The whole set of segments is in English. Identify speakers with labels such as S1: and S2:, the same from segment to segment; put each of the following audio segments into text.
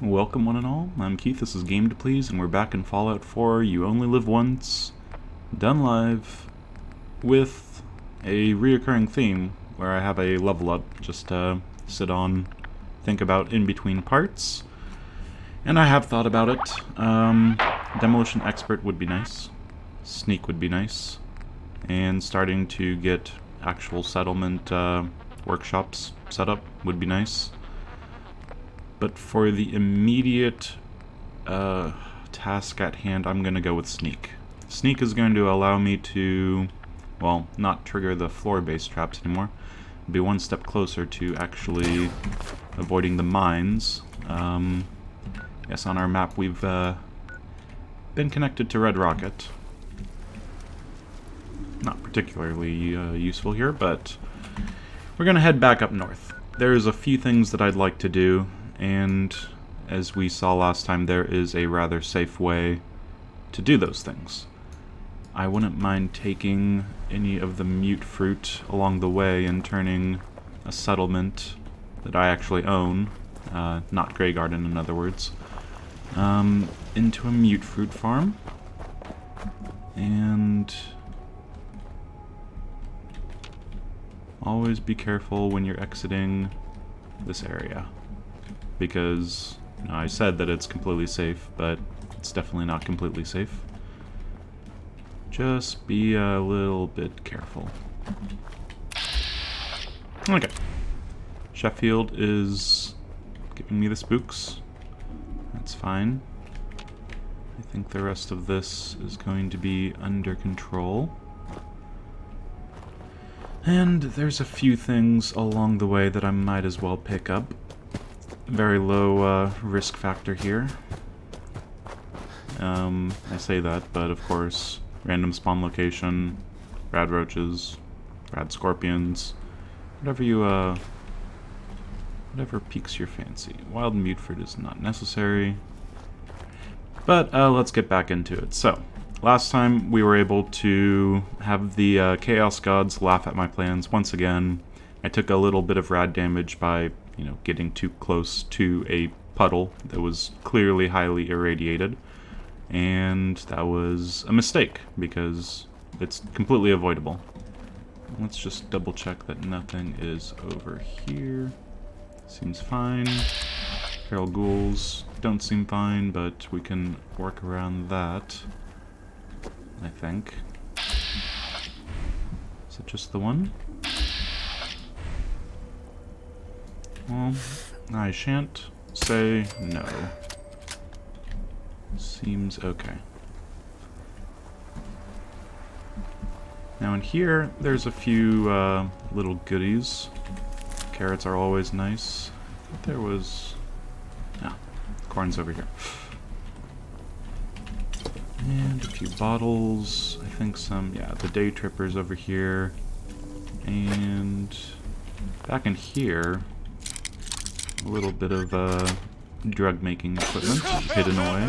S1: Welcome one and all, I'm Keith, this is Game to Please, and we're back in Fallout 4, You Only Live Once, done live, with a reoccurring theme, where I have a level up, just to sit on, think about in between parts, and I have thought about it. Demolition Expert would be nice, Sneak would be nice, and starting to get actual settlement workshops set up would be nice. But for the immediate task at hand, I'm going to go with Sneak. Sneak is going to allow me to, well, not trigger the floor-based traps anymore. Be one step closer to actually avoiding the mines. Yes, on our map we've been connected to Red Rocket. Not particularly useful here, but we're going to head back up north. There's a few things that I'd like to do. And as we saw last time, there is a rather safe way to do those things. I wouldn't mind taking any of the mute fruit along the way and turning a settlement that I actually own, not Grey Garden in other words, into a mute fruit farm. And always be careful when you're exiting this area. Because I said that it's completely safe, but it's definitely not completely safe. Just be a little bit careful. Okay. Sheffield is giving me the spooks. That's fine. I think the rest of this is going to be under control. And there's a few things along the way that I might as well pick up. Very low risk factor here. I say that, but of course, random spawn location, rad roaches, rad scorpions, whatever piques your fancy. Wild mute fruit is not necessary, but let's get back into it. So, last time we were able to have the Chaos Gods laugh at my plans once again. I took a little bit of rad damage by getting too close to a puddle that was clearly highly irradiated, and that was a mistake because it's completely avoidable. Let's just double check that nothing is over here. Seems fine. Feral ghouls don't seem fine, but we can work around that, I think. Is it just the one? Well, I shan't say no. Seems okay. Now in here, there's a few little goodies. Carrots are always nice. I thought there was... Ah, corn's over here. And a few bottles. I think some, yeah, the day trippers over here. And back in here, a little bit of drug making equipment hidden away.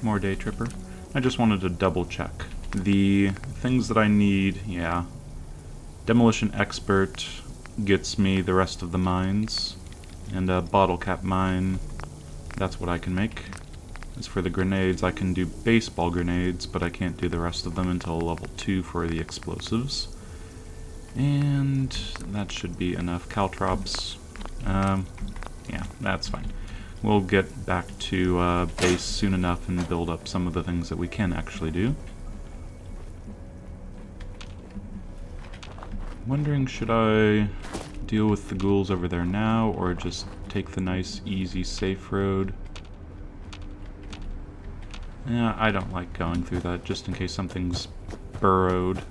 S1: More day tripper. I just wanted to double check. The things that I need, yeah. Demolition Expert gets me the rest of the mines. And a bottle cap mine, that's what I can make. As for the grenades, I can do baseball grenades, but I can't do the rest of them until level 2 for the explosives. And that should be enough. Caltrops, yeah, that's fine. We'll get back to base soon enough and build up some of the things that we can actually do. Wondering, should I deal with the ghouls over there now, or just take the nice, easy, safe road? Yeah, I don't like going through that, just in case something's burrowed.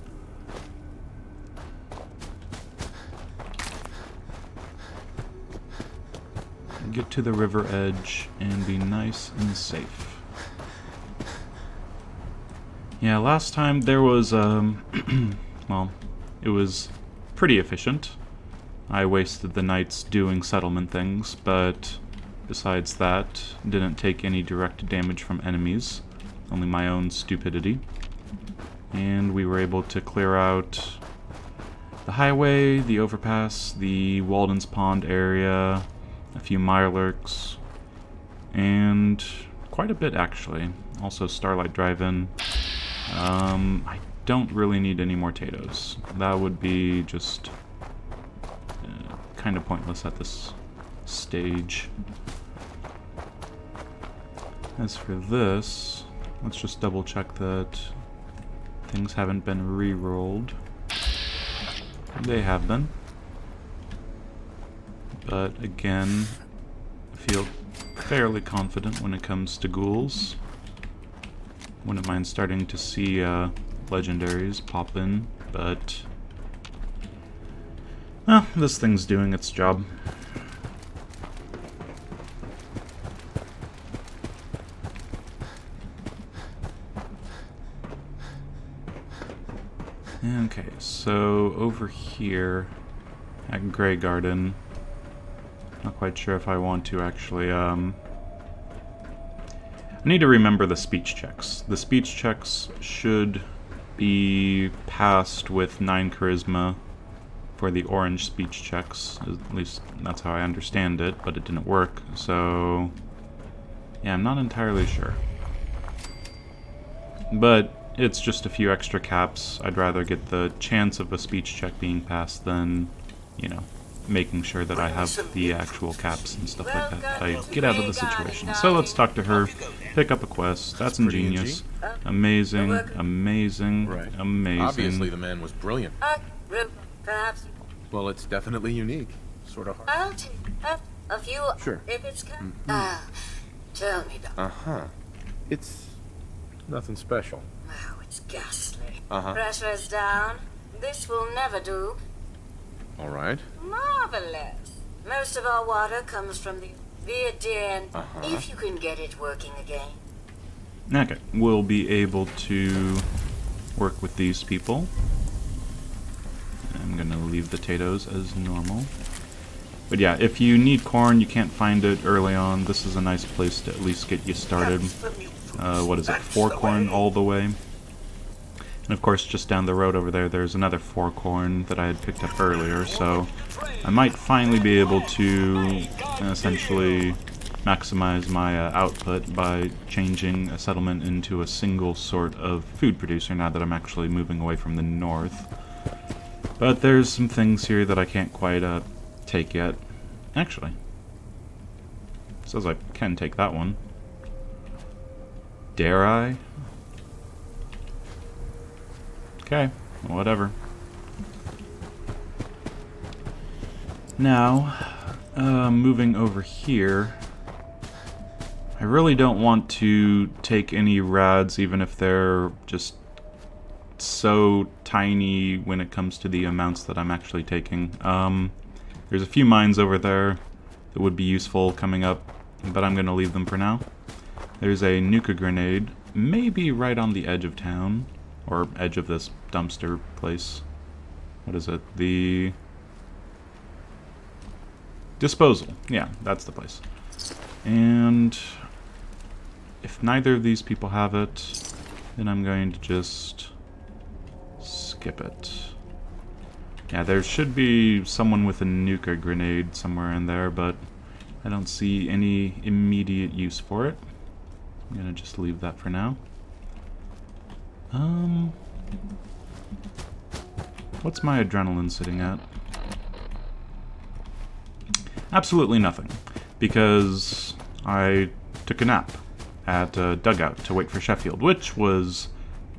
S1: Get to the river edge and be nice and safe. Yeah, last time there was, well, it was pretty efficient. I wasted the nights doing settlement things, but besides that, didn't take any direct damage from enemies, only my own stupidity. And we were able to clear out the highway, the overpass, the Walden's Pond area, a few Mirelurks, and quite a bit actually. Also Starlight Drive-In. I don't really need any more potatoes. That would be just kind of pointless at this stage. As for this, let's just double check that things haven't been re-rolled. They have been. But again, I feel fairly confident when it comes to ghouls. Wouldn't mind starting to see legendaries pop in, but well, this thing's doing its job. Okay, so over here at Grey Garden, not quite sure if I want to actually, I need to remember the speech checks. The speech checks should be passed with 9 charisma for the orange speech checks. At least that's how I understand it, but it didn't work, so yeah, I'm not entirely sure. But it's just a few extra caps. I'd rather get the chance of a speech check being passed than, you know, making sure that I have the actual caps and stuff like that. I get out of the situation. So let's talk to her, pick up a quest. That's ingenious. Amazing, amazing, amazing.
S2: Obviously the man was brilliant.
S3: Perhaps.
S2: Well, it's definitely unique. Sort of hard.
S3: I'll take a few.
S2: Sure.
S3: If it's tell me, Doc.
S2: Uh-huh. It's nothing special.
S3: Wow, it's ghastly.
S2: Uh-huh.
S3: Pressure is down. This will never do.
S2: All right.
S3: Marvelous. Most of our water comes from the Viadin. If you can get it working again.
S1: Okay, we'll be able to work with these people. I'm gonna leave the potatoes as normal. But yeah, if you need corn, you can't find it early on, this is a nice place to at least get you started. What is it, 4 corn all the way? And of course, just down the road over there, there's another 4 corn that I had picked up earlier, so I might finally be able to essentially maximize my output by changing a settlement into a single sort of food producer now that I'm actually moving away from the north. But there's some things here that I can't quite take yet. Actually, it says I can take that one. Dare I? Okay, whatever. Now, moving over here, I really don't want to take any rads, even if they're just so tiny when it comes to the amounts that I'm actually taking. There's a few mines over there that would be useful coming up, but I'm going to leave them for now. There's a nuka grenade, maybe right on the edge of town, or edge of this dumpster place. What is it? The disposal. Yeah, that's the place. And if neither of these people have it, then I'm going to just skip it. Yeah, there should be someone with a nuka grenade somewhere in there, but I don't see any immediate use for it. I'm gonna just leave that for now. What's my adrenaline sitting at? Absolutely nothing, because I took a nap at a dugout to wait for Sheffield, which was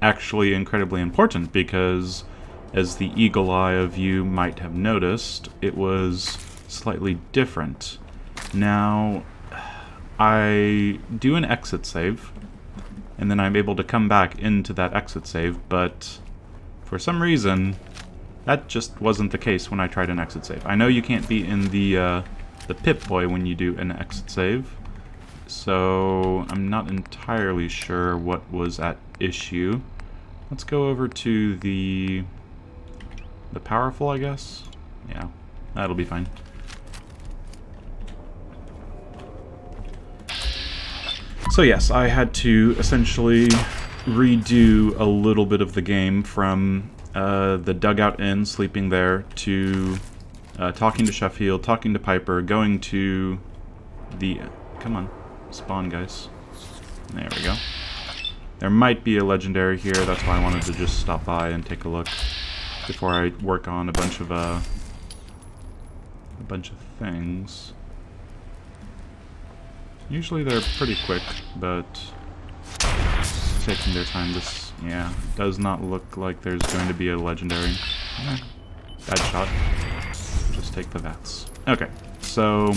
S1: actually incredibly important because, as the eagle eye of you might have noticed, it was slightly different. Now, I do an exit save, and then I'm able to come back into that exit save, but for some reason, that just wasn't the case when I tried an exit save. I know you can't be in the Pip-Boy when you do an exit save, so I'm not entirely sure what was at issue. Let's go over to the powerful, I guess? Yeah, that'll be fine. So yes, I had to essentially redo a little bit of the game from the Dugout Inn, sleeping there, to talking to Sheffield, talking to Piper, going to the... Come on, spawn, guys. There we go. There might be a legendary here, that's why I wanted to just stop by and take a look before I work on a bunch of things. Usually they're pretty quick, but taking their time. This, yeah, does not look like there's going to be a legendary. Bad shot. Just take the VATS. Okay, so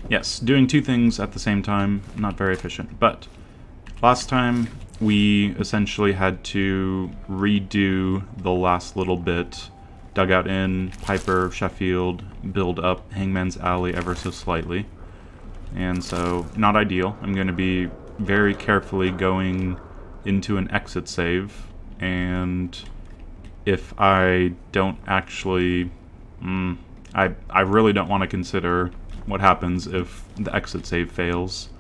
S1: yes, doing two things at the same time, not very efficient. But last time we essentially had to redo the last little bit. Dugout Inn, Piper, Sheffield, build up Hangman's Alley ever so slightly. And so, not ideal. I'm going to be very carefully going into an exit save, and if I don't actually... I really don't want to consider what happens if the exit save fails.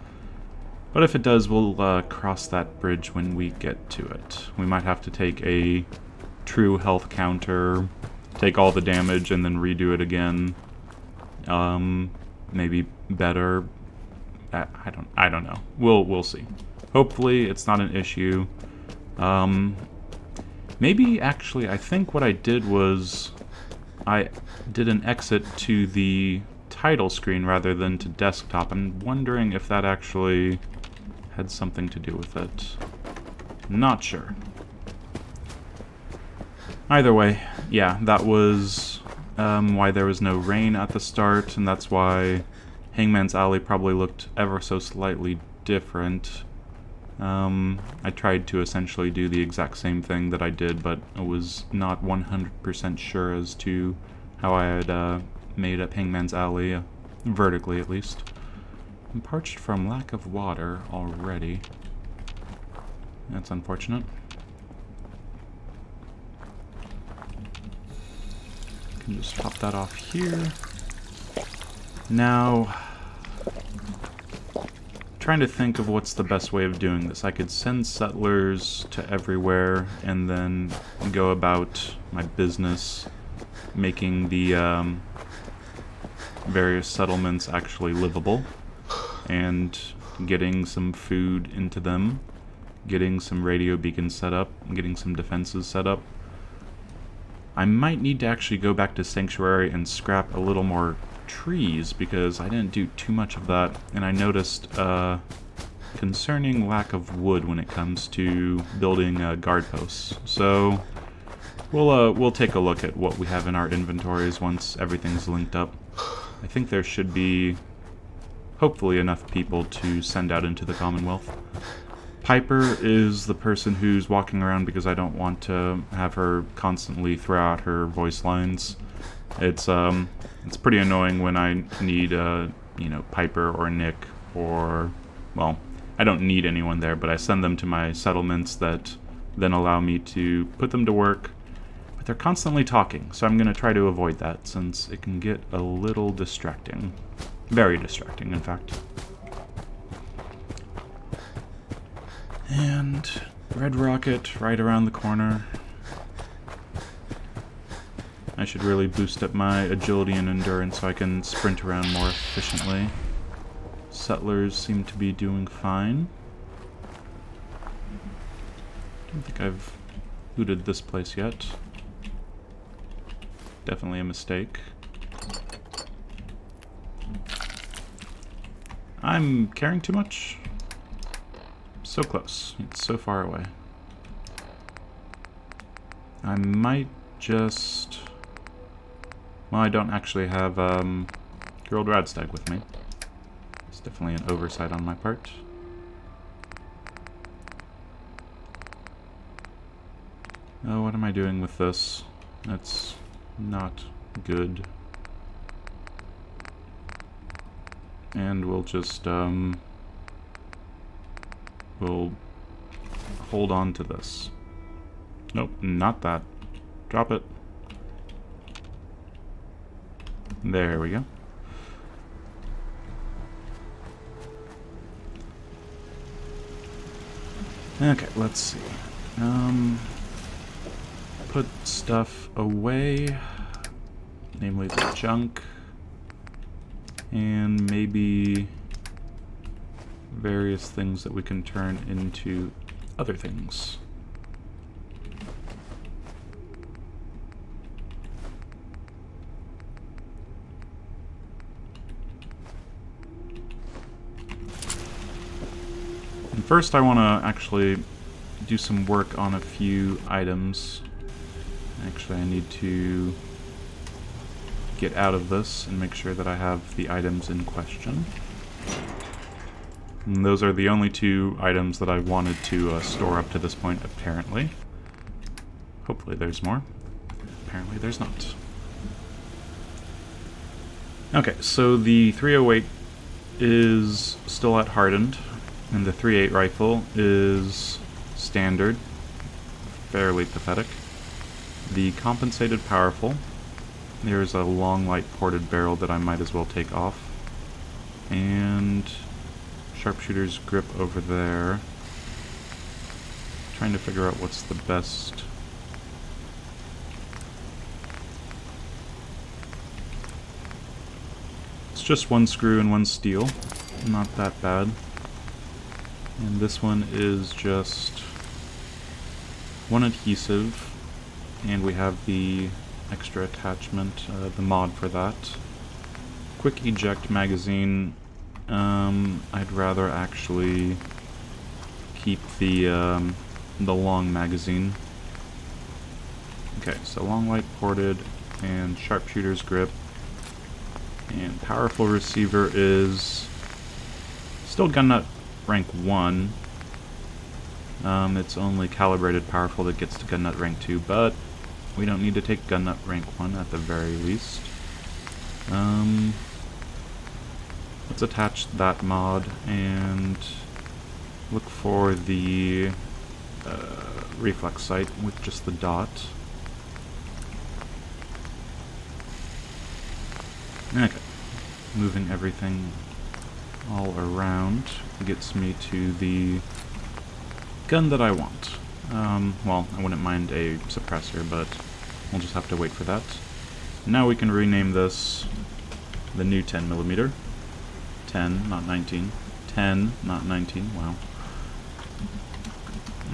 S1: But if it does, we'll cross that bridge when we get to it. We might have to take a true health counter, take all the damage, and then redo it again. Maybe better. I don't know. We'll see. Hopefully it's not an issue. Maybe actually I think what I did was I did an exit to the title screen rather than to desktop. I'm wondering if that actually had something to do with it. Not sure. Either way, yeah, that was why there was no rain at the start, and that's why Hangman's Alley probably looked ever so slightly different. I tried to essentially do the exact same thing that I did, but I was not 100% sure as to how I had made up Hangman's Alley, vertically at least. I'm parched from lack of water already. That's unfortunate. Can just pop that off here. Now, trying to think of what's the best way of doing this. I could send settlers to everywhere and then go about my business making the various settlements actually livable and getting some food into them, getting some radio beacons set up, getting some defenses set up. I might need to actually go back to Sanctuary and scrap a little more trees because I didn't do too much of that, and I noticed concerning lack of wood when it comes to building guard posts. So we'll take a look at what we have in our inventories once everything's linked up. I think there should be hopefully enough people to send out into the Commonwealth. Piper is the person who's walking around because I don't want to have her constantly throw out her voice lines. It's pretty annoying when I need you know, Piper or Nick or, well, I don't need anyone there, but I send them to my settlements that then allow me to put them to work. But they're constantly talking, so I'm going to try to avoid that since it can get a little distracting. Very distracting, in fact. And Red Rocket right around the corner. I should really boost up my agility and endurance so I can sprint around more efficiently. Settlers seem to be doing fine. Don't think I've looted this place yet. Definitely a mistake. I'm carrying too much? So close. It's so far away. I might just... Well, I don't actually have your old Radstag with me. It's definitely an oversight on my part. Oh, what am I doing with this? That's not good. And we'll just, we'll hold on to this. Nope, not that. Drop it. There we go. Okay, let's see. put stuff away, namely the junk, and maybe various things that we can turn into other things. And first I want to actually do some work on a few items. Actually, I need to get out of this and make sure that I have the items in question. And those are the only two items that I wanted to store up to this point, apparently. Hopefully there's more. Apparently there's not. Okay, so the 308 is still at hardened, and the 3.8 rifle is standard. Fairly pathetic. The compensated powerful. There's a long light ported barrel that I might as well take off. And sharpshooter's grip over there. Trying to figure out what's the best. It's just one screw and one steel. Not that bad. And this one is just one adhesive. And we have the extra attachment, the mod for that. Quick eject magazine. I'd rather actually keep the long magazine. Okay, so long light ported and sharpshooter's grip. And powerful receiver is still gun nut rank 1. It's only calibrated powerful that gets to gun nut rank 2, but we don't need to take gun nut rank 1 at the very least. Let's attach that mod and look for the reflex sight with just the dot. Okay, moving everything all around gets me to the gun that I want. Well, I wouldn't mind a suppressor, but we'll just have to wait for that. Now we can rename this the new 10mm. 10, not 19. 10, not 19. Wow.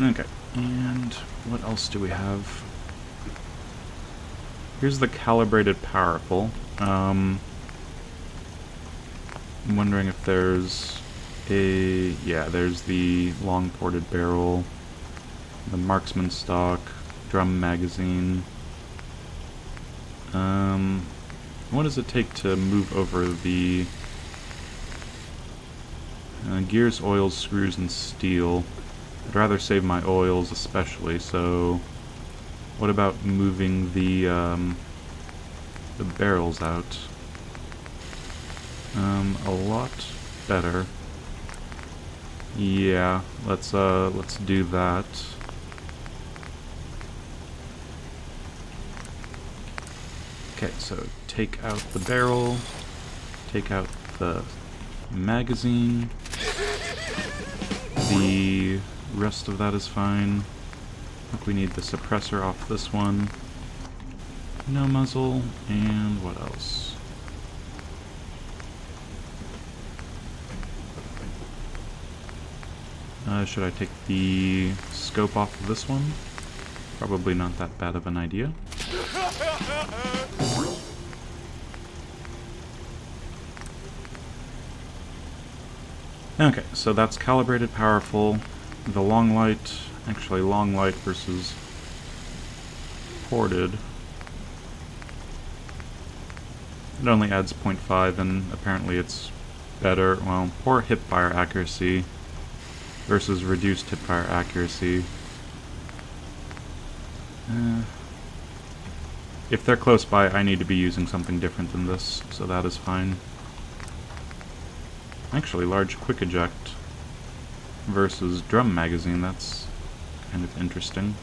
S1: Okay, and what else do we have? Here's the calibrated powerful. I'm wondering if there's a... yeah, there's the long ported barrel, the marksman stock, drum magazine. What does it take to move over the gears, oils, screws, and steel? I'd rather save my oils especially, so what about moving the barrels out? A lot better. Yeah, let's do that. Okay, so take out the barrel, take out the magazine. The rest of that is fine. I think we need the suppressor off this one. No muzzle, and what else? Should I take the scope off of this one? Probably not that bad of an idea. Okay, so that's calibrated powerful. The long light, actually long light versus ported. It only adds 0.5 and apparently it's better. Well, poor hipfire accuracy versus reduced hipfire accuracy. If they're close by, I need to be using something different than this, so that is fine. Actually, large quick eject versus drum magazine, that's kind of interesting.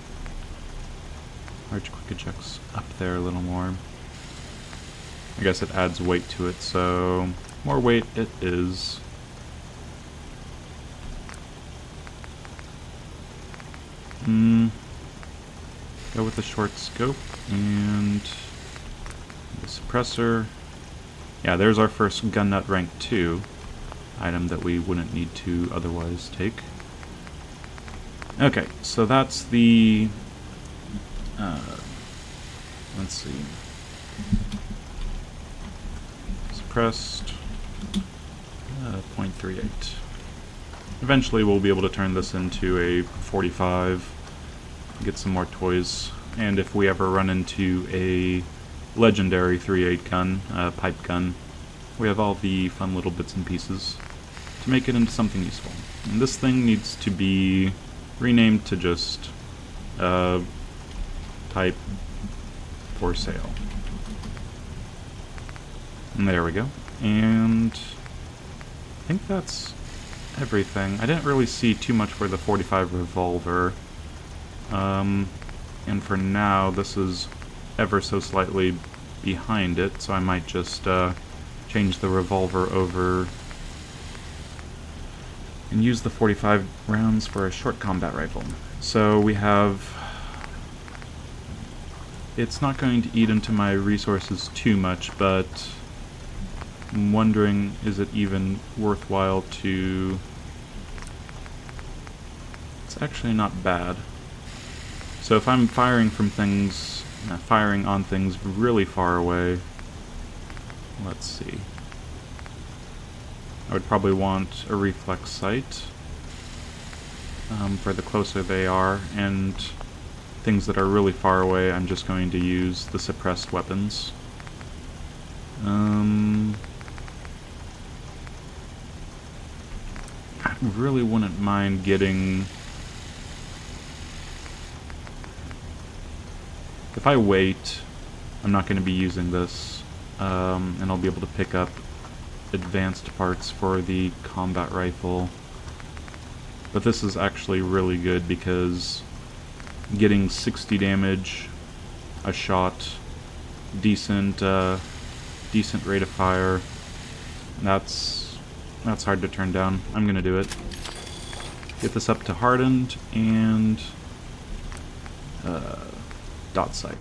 S1: Large quick eject's up there a little more. I guess it adds weight to it, so more weight it is. Go with the short scope and the suppressor. Yeah, there's our first gun nut rank 2 item that we wouldn't need to otherwise take. Okay, so that's the... let's see. Suppressed. 0.38. Eventually we'll be able to turn this into a 45, get some more toys, and if we ever run into a legendary 3.8 gun, pipe gun, we have all the fun little bits and pieces to make it into something useful. And this thing needs to be renamed to just type for sale. And there we go. And I think that's everything. I didn't really see too much for the 45 revolver. And for now, this is ever so slightly behind it, so I might just change the revolver over and use the 45 rounds for a short combat rifle. So we have... It's not going to eat into my resources too much, but I'm wondering, is it even worthwhile to... It's actually not bad. So if I'm firing from things, firing on things really far away, let's see. I would probably want a reflex sight for the closer they are, and things that are really far away, I'm just going to use the suppressed weapons. I really wouldn't mind getting... If I wait, I'm not going to be using this, and I'll be able to pick up advanced parts for the combat rifle. But this is actually really good because getting 60 damage a shot, decent rate of fire, that's hard to turn down. I'm going to do it. Get this up to hardened and dot sight.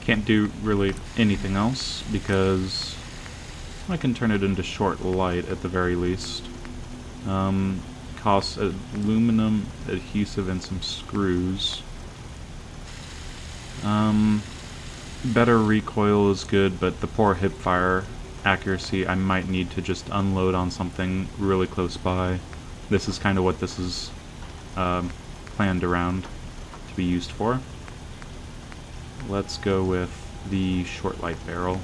S1: Can't do really anything else because I can turn it into short light at the very least. Costs aluminum, adhesive, and some screws. Better recoil is good, but the poor hip fire accuracy, I might need to just unload on something really close by. This is kind of what this is planned around to be used for. Let's go with the short light barrel.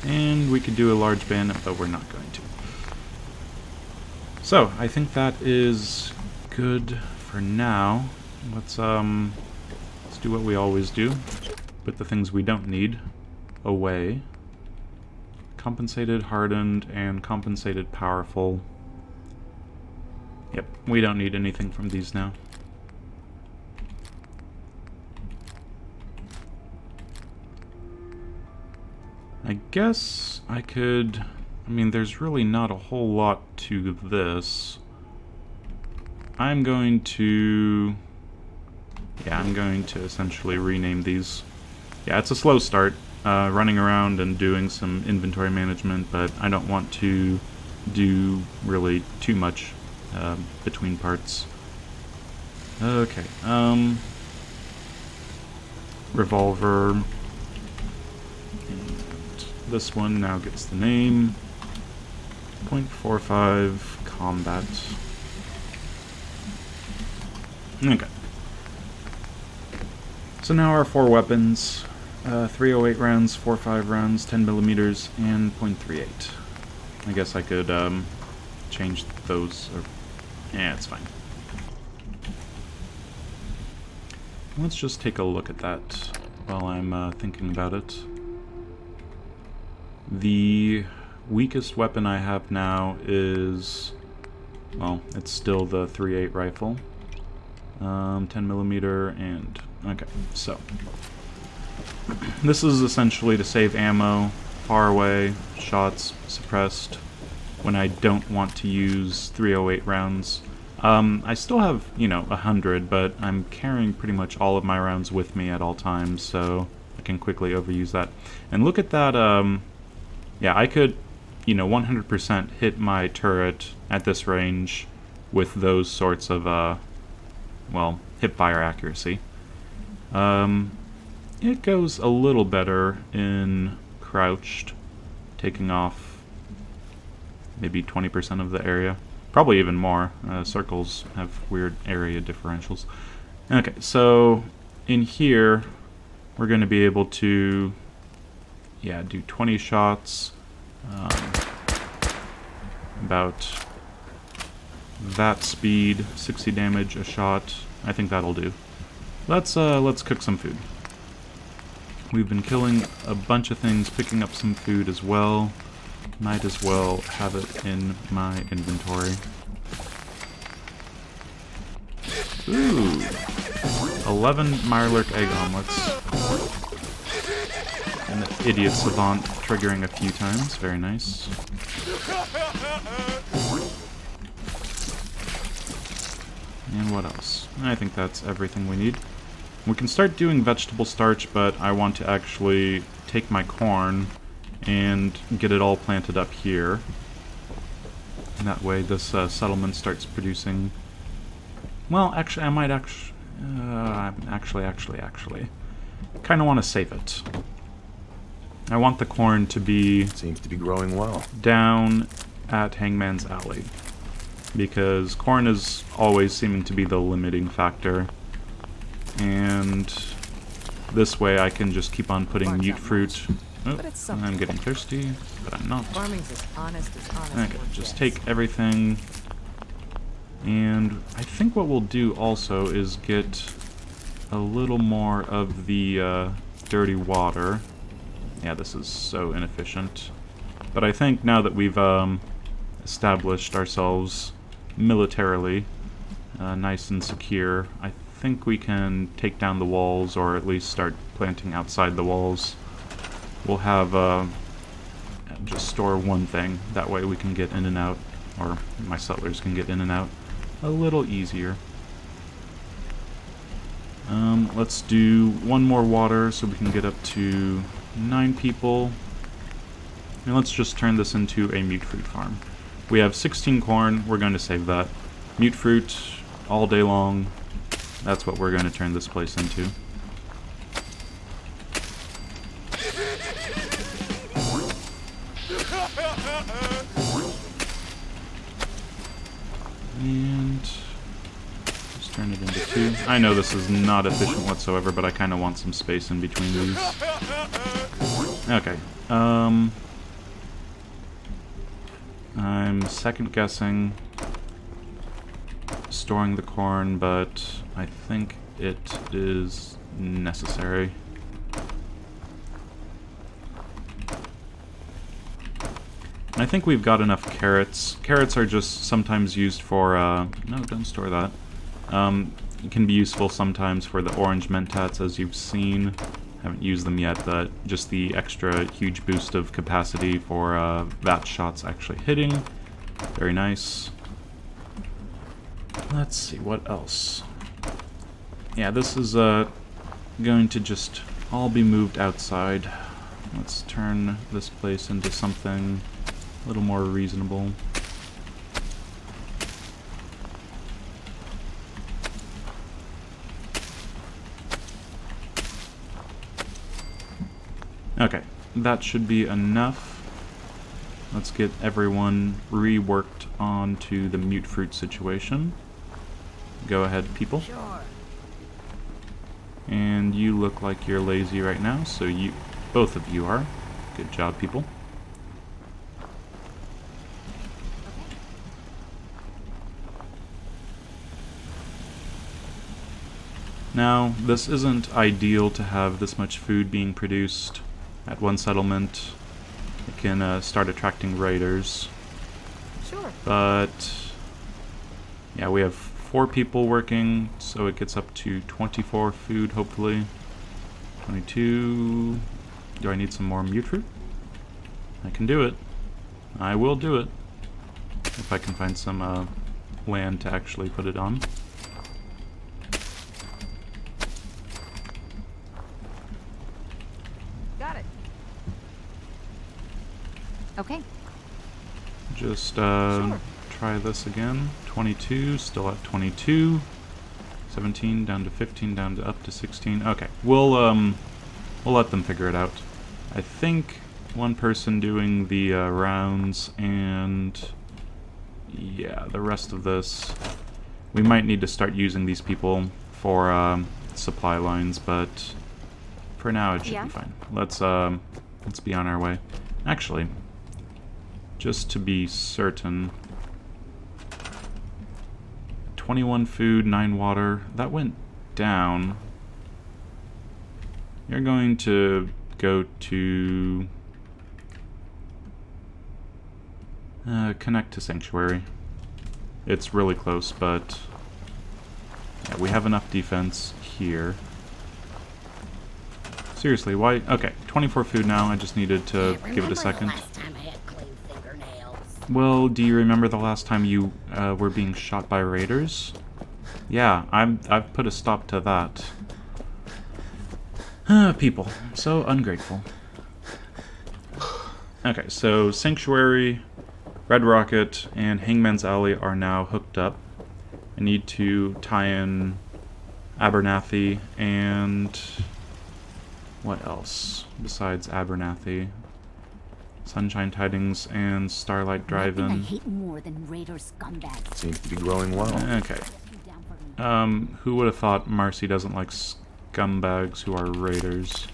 S1: And we could do a large bayonet, but we're not going to. So, I think that is good for now. Let's do what we always do. Put the things we don't need away. Compensated, hardened, and compensated powerful. Yep, we don't need anything from these now. I guess I could... I mean, there's really not a whole lot to this. I'm going to... Yeah, I'm going to essentially rename these. Yeah, it's a slow start, running around and doing some inventory management, but I don't want to do really too much between parts. Okay, revolver. And this one now gets the name. 0.45 combat. Okay. So now our 4 weapons. 308 rounds, 45 rounds, 10 millimeters, and .38. I guess I could change those. Or, yeah, it's fine. Let's just take a look at that while I'm thinking about it. The weakest weapon I have now is, well, it's still the 3.8 rifle. 10 millimeter and, okay, so. This is essentially to save ammo, far away, shots, suppressed. when I don't want to use 308 rounds. I still have, 100, but I'm carrying pretty much all of my rounds with me at all times, so I can quickly overuse that. And look at that, yeah, I could, 100% hit my turret at this range with those sorts of, well, hip-fire accuracy. It goes a little better in crouched, taking off maybe 20% of the area. Probably even more. Circles have weird area differentials. Okay, so in here, we're going to be able to, yeah, do 20 shots. About that speed, 60 damage a shot. I think that'll do. Let's cook some food. We've been killing a bunch of things, picking up some food as well. Might as well have it in my inventory. Ooh! 11 Mirelurk egg omelets. And the idiot savant triggering a few times. Very nice. And what else? I think that's everything we need. We can start doing vegetable starch, but I want to actually take my corn and get it all planted up here. And that way this settlement starts producing... Well, actually, I might actually... actually. Kind of want to save it. I want the corn to be...
S2: Seems to be growing well.
S1: Down at Hangman's Alley. Because corn is always seeming to be the limiting factor. And this way I can just keep on putting mute fruit. Oh, I'm getting thirsty, but I'm not. Okay, just take everything. And I think what we'll do also is get a little more of the dirty water. Yeah, this is so inefficient. But I think now that we've established ourselves militarily, nice and secure, I think we can take down the walls, or at least start planting outside the walls. We'll have just store one thing. That way we can get in and out, or my settlers can get in and out a little easier. Let's do one more water so we can get up to 9 people. And let's just turn this into a mute fruit farm. We have 16 corn. We're going to save that. Mute fruit all day long. That's what we're going to turn this place into. And just turn it into 2. I know this is not efficient whatsoever, but I kind of want some space in between these. Okay. I'm second guessing storing the corn, but I think it is necessary. I think we've got enough carrots. Carrots are just sometimes used for, no, don't store that. It can be useful sometimes for the orange mentats, as you've seen. Haven't used them yet, but just the extra huge boost of capacity for that shots actually hitting. Very nice. Let's see, what else? Yeah, this is going to just all be moved outside. Let's turn this place into something a little more reasonable. Okay, that should be enough. Let's get everyone reworked onto the mute fruit situation. Go ahead, people.
S3: Sure.
S1: And you look like you're lazy right now, so you, both of you are. Good job, people. Now, this isn't ideal to have this much food being produced at one settlement. It can start attracting raiders.
S3: Sure.
S1: But yeah, we have 4 people working, so it gets up to 24 food, hopefully. 22. Do I need some more mute fruit? I can do it. I will do it. if I can find some land to actually put it on.
S4: Got it. Okay.
S1: Just
S4: Sure.
S1: try this again. 22, still at 22. 17 down to 15, down to up to 16. Okay, we'll let them figure it out. I think one person doing the rounds, and yeah, the rest of this. We might need to start using these people for supply lines, but for now it should be fine. Let's be on our way. Actually, just to be certain, 21 food, 9 water. That went down. You're going to go to connect to Sanctuary. It's really close, but yeah, we have enough defense here. Seriously, why? Okay, 24 food now. I just needed to give it a second.
S5: Last time I had clean fingernails.
S1: Well, do you remember the last time you were being shot by raiders? Yeah, I've put a stop to that. People, so ungrateful. Okay, so Sanctuary, Red Rocket, and Hangman's Alley are now hooked up. I need to tie in Abernathy and what else besides Abernathy? Sunshine Tidings and Starlight
S5: Nothing I
S1: Drive-In.
S5: hate more than raider scumbags.
S2: Seems to be growing well.
S1: Okay. Who would have thought Marcy doesn't like scumbags who are raiders?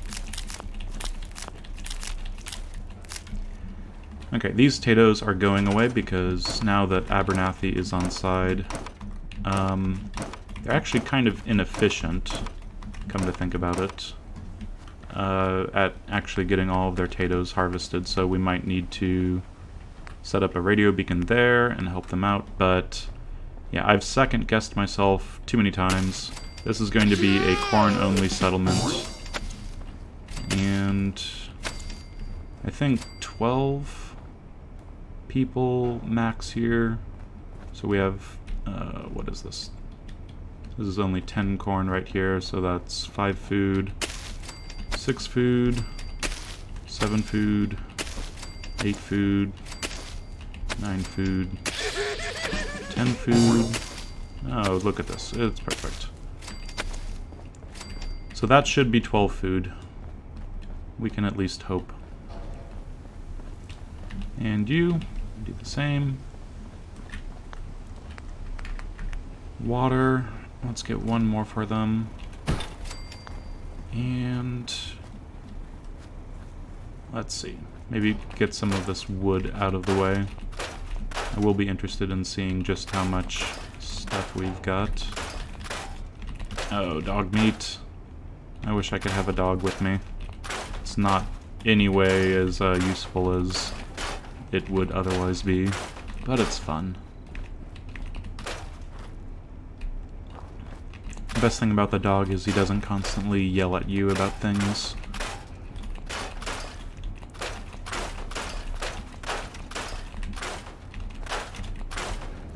S1: Okay, these potatoes are going away because now that Abernathy is on side, they're actually kind of inefficient, come to think about it, at actually getting all of their potatoes harvested, so we might need to set up a radio beacon there and help them out, but yeah, I've second-guessed myself too many times. This is going to be a corn-only settlement, and I think 12 people max here, so we have, what is this? This is only 10 corn right here, so that's 5 food, 6 food, 7 food, 8 food, 9 food, 10 food. Oh, look at this. It's perfect. So that should be 12 food. We can at least hope. And you, do the same. Water. Let's get one more for them. And let's see. Maybe get some of this wood out of the way. I will be interested in seeing just how much stuff we've got. Oh, dog meat. I wish I could have a dog with me. It's not any way as useful as it would otherwise be, but it's fun. The best thing about the dog is he doesn't constantly yell at you about things.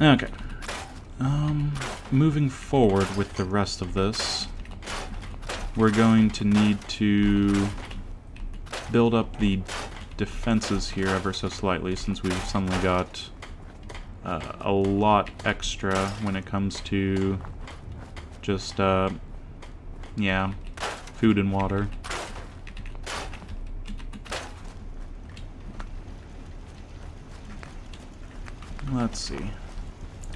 S1: Okay. Moving forward with the rest of this, we're going to need to build up the defenses here ever so slightly, since we've suddenly got a lot extra when it comes to just, yeah, food and water. Let's see.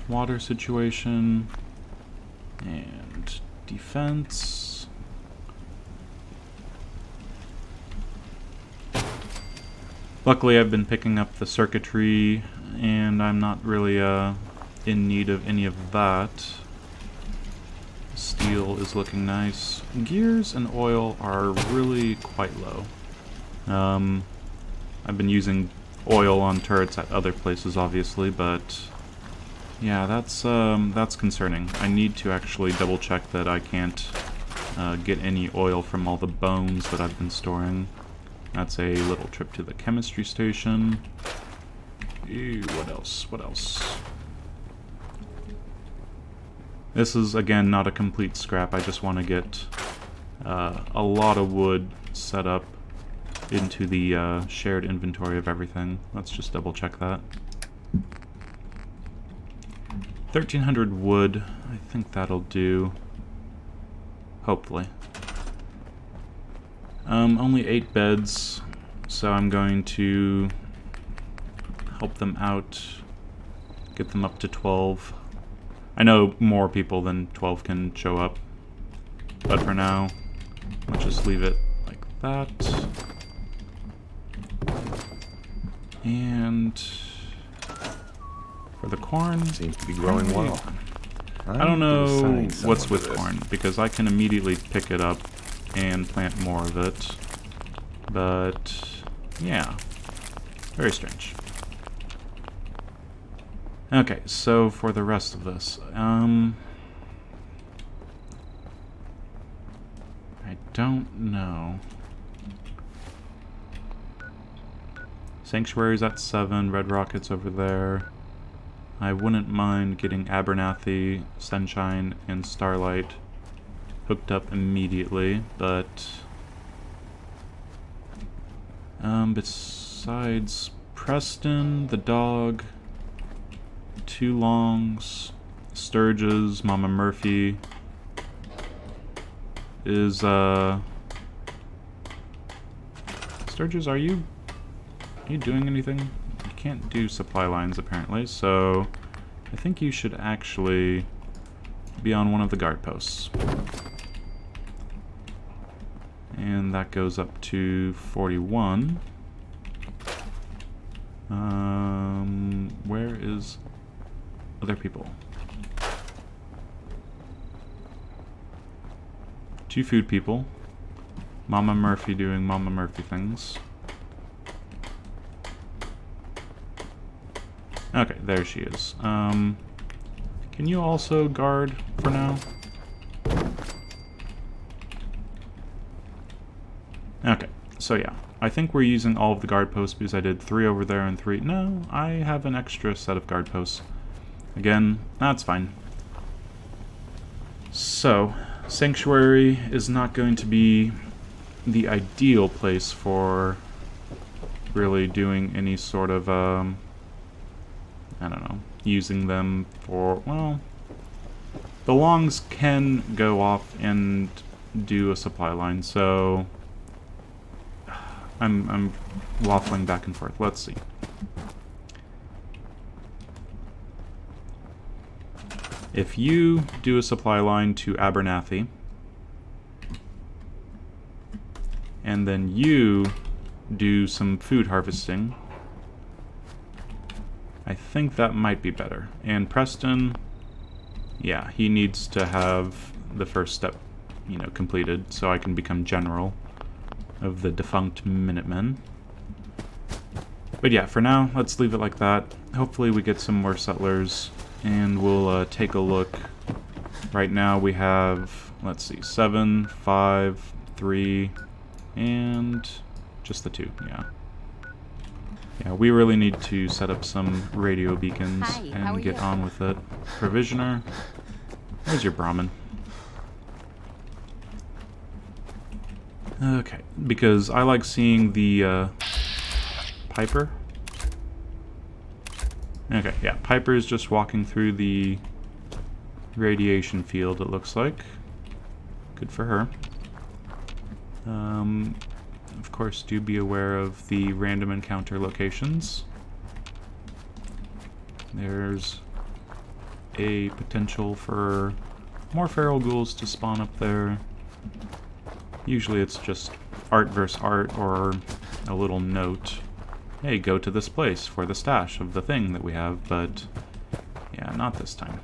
S1: Water situation and defense. Luckily, I've been picking up the circuitry, and I'm not really in need of any of that. Steel is looking nice. Gears and oil are really quite low. I've been using oil on turrets at other places, obviously, but yeah, that's concerning. I need to actually double check that I can't get any oil from all the bones that I've been storing. That's a little trip to the chemistry station. What else? What else? This is, again, not a complete scrap. I just want to get a lot of wood set up into the shared inventory of everything. Let's just double check that. 1,300 wood. I think that'll do. Hopefully. Only 8 beds, so I'm going to help them out, get them up to 12. I know more people than 12 can show up, but for now, let's just leave it like that. And for the corn,
S2: Seems to be growing well.
S1: I don't know what's with corn, because I can immediately pick it up and plant more of it. But, yeah. Very strange. Okay, so for the rest of this, I don't know. Sanctuary's at 7, Red Rocket's over there. I wouldn't mind getting Abernathy, Sunshine, and Starlight hooked up immediately, but besides Preston, the dog, 2 longs, Sturges, Mama Murphy, is Sturges, are you doing anything? You can't do supply lines apparently, so I think you should actually be on one of the guard posts. And that goes up to 41. Where is other people? 2 food people. Mama Murphy doing Mama Murphy things. Okay, there she is. Can you also guard for now? Okay, so yeah. I think we're using all of the guard posts because I did 3 over there and 3... No, I have an extra set of guard posts. Again, that's fine. So, Sanctuary is not going to be the ideal place for really doing any sort of, I don't know, using them for, well, the longs can go off and do a supply line, so I'm waffling back and forth. Let's see. If you do a supply line to Abernathy, and then you do some food harvesting, I think that might be better. And Preston, yeah, he needs to have the first step, you know, completed so I can become general of the defunct Minutemen. But yeah, for now, let's leave it like that. Hopefully we get some more settlers, and we'll take a look. Right now we have, let's see, 7, 5, 3, and just the 2, yeah. Yeah, we really need to set up some radio beacons and get on with it. Provisioner, there's your Brahmin. Okay, because I like seeing the Piper. Okay, yeah, Piper is just walking through the radiation field, it looks like. Good for her. Of course, do be aware of the random encounter locations. There's a potential for more feral ghouls to spawn up there. Usually it's just art versus art or a little note. Hey, go to this place for the stash of the thing that we have, but yeah, not this time.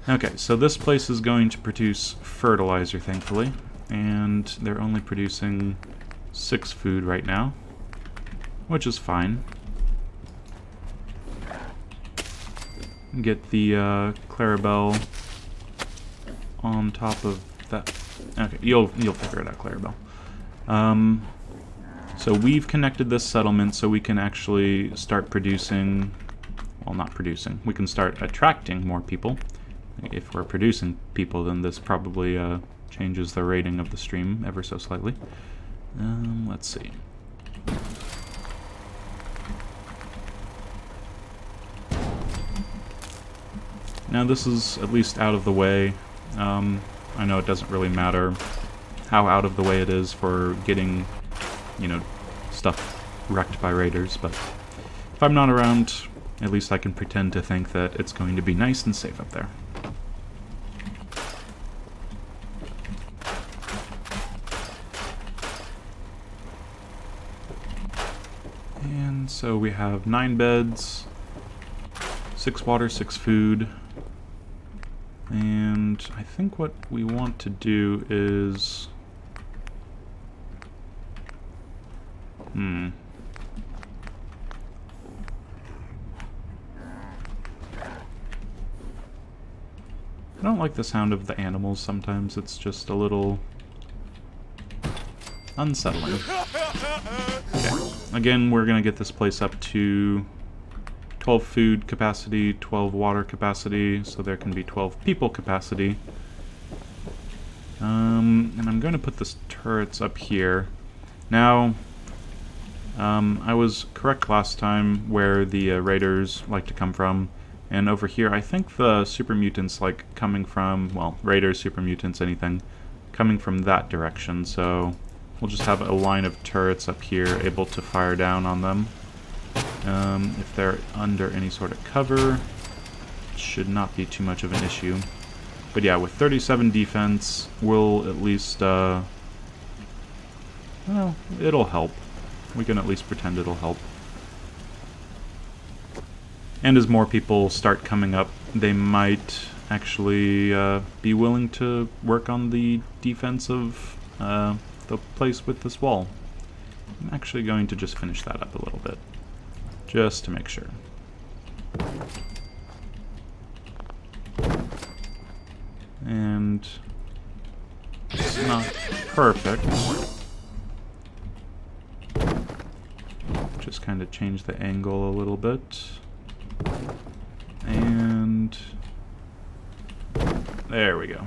S1: Okay, so this place is going to produce fertilizer, thankfully, and they're only producing 6 food right now, which is fine. Get the Clarabelle on top of that. Okay, you'll figure it out, Clarabelle. So we've connected this settlement so we can actually start producing, well, not producing, we can start attracting more people. If we're producing people, then this probably changes the rating of the stream ever so slightly. Let's see. Now this is at least out of the way. I know it doesn't really matter how out of the way it is for getting, you know, stuff wrecked by raiders, but if I'm not around, at least I can pretend to think that it's going to be nice and safe up there. And so we have 9 beds, 6 water, 6 food. And I think what we want to do is... I don't like the sound of the animals sometimes. It's just a little unsettling. Okay. Again, we're going to get this place up to 12 food capacity, 12 water capacity, so there can be 12 people capacity. And I'm going to put this turrets up here. Now, I was correct last time where the raiders like to come from, and over here I think the super mutants like coming from, well, raiders, super mutants, anything, coming from that direction, so we'll just have a line of turrets up here able to fire down on them. If they're under any sort of cover, it should not be too much of an issue. But yeah, with 37 defense, we'll at least, well, it'll help. We can at least pretend it'll help. And as more people start coming up, they might actually be willing to work on the defense of the place with this wall. I'm actually going to just finish that up a little bit, just to make sure. And it's not perfect. Just kind of change the angle a little bit. And there we go.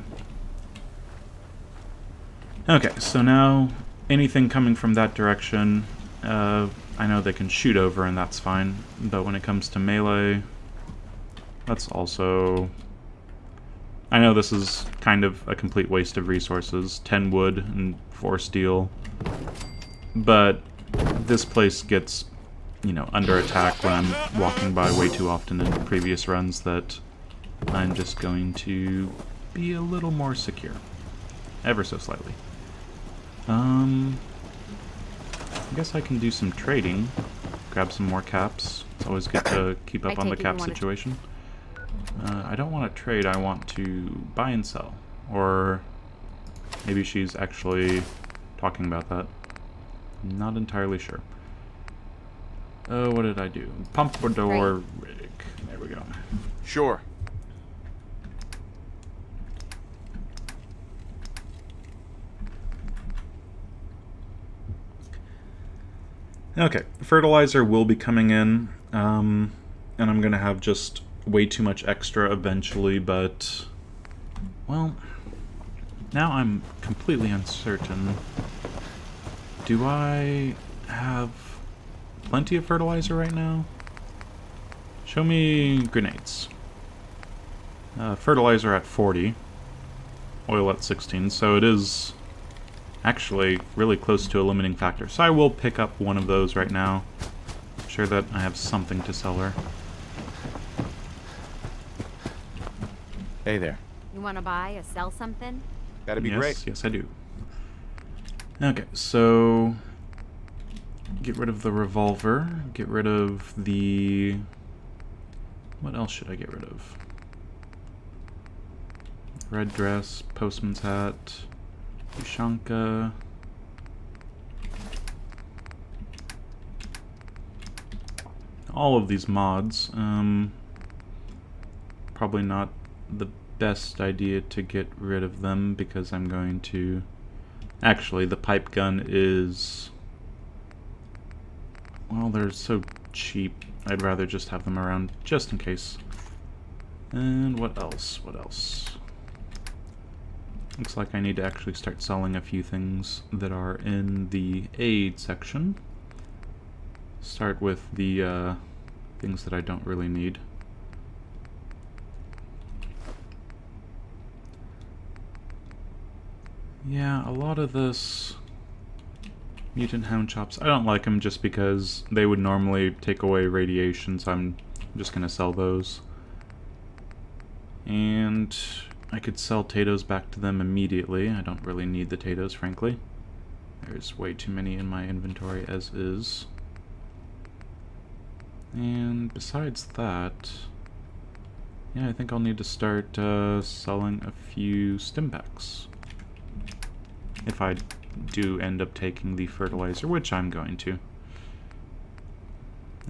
S1: Okay, so now anything coming from that direction, I know they can shoot over and that's fine, but when it comes to melee, that's also... I know this is kind of a complete waste of resources, 10 wood and 4 steel, but this place gets, you know, under attack when I'm walking by way too often in previous runs that I'm just going to be a little more secure, ever so slightly. I guess I can do some trading, grab some more caps. It's always good to keep up on the cap situation. I don't want to trade, I want to buy and sell. Or maybe she's actually talking about that. Not entirely sure. Oh, what did I do? Pompadour rig. There we go.
S2: Sure.
S1: Okay, fertilizer will be coming in, and I'm going to have just way too much extra eventually, but, well, now I'm completely uncertain. Do I have plenty of fertilizer right now? Show me grenades. Fertilizer at 40, oil at 16, so it is actually really close to a limiting factor. So I will pick up one of those right now. I'm sure that I have something to sell her.
S2: Hey there.
S5: You want to buy or sell something?
S2: That'd be great.
S1: Yes, I do. Okay, so get rid of the revolver, get rid of the... What else should I get rid of? Red dress, postman's hat, Ushanka. All of these mods. Probably not the best idea to get rid of them because I'm going to... Actually, the pipe gun is well, they're so cheap. I'd rather just have them around just in case. And what else? What else? Looks like I need to actually start selling a few things that are in the aid section. Start with the things that I don't really need. Yeah, a lot of this mutant hound chops, I don't like them just because they would normally take away radiation, so I'm just gonna sell those. And I could sell potatoes back to them immediately. I don't really need the potatoes, frankly. There's way too many in my inventory as is. And besides that, yeah, I think I'll need to start selling a few stim packs. If I do end up taking the fertilizer, which I'm going to.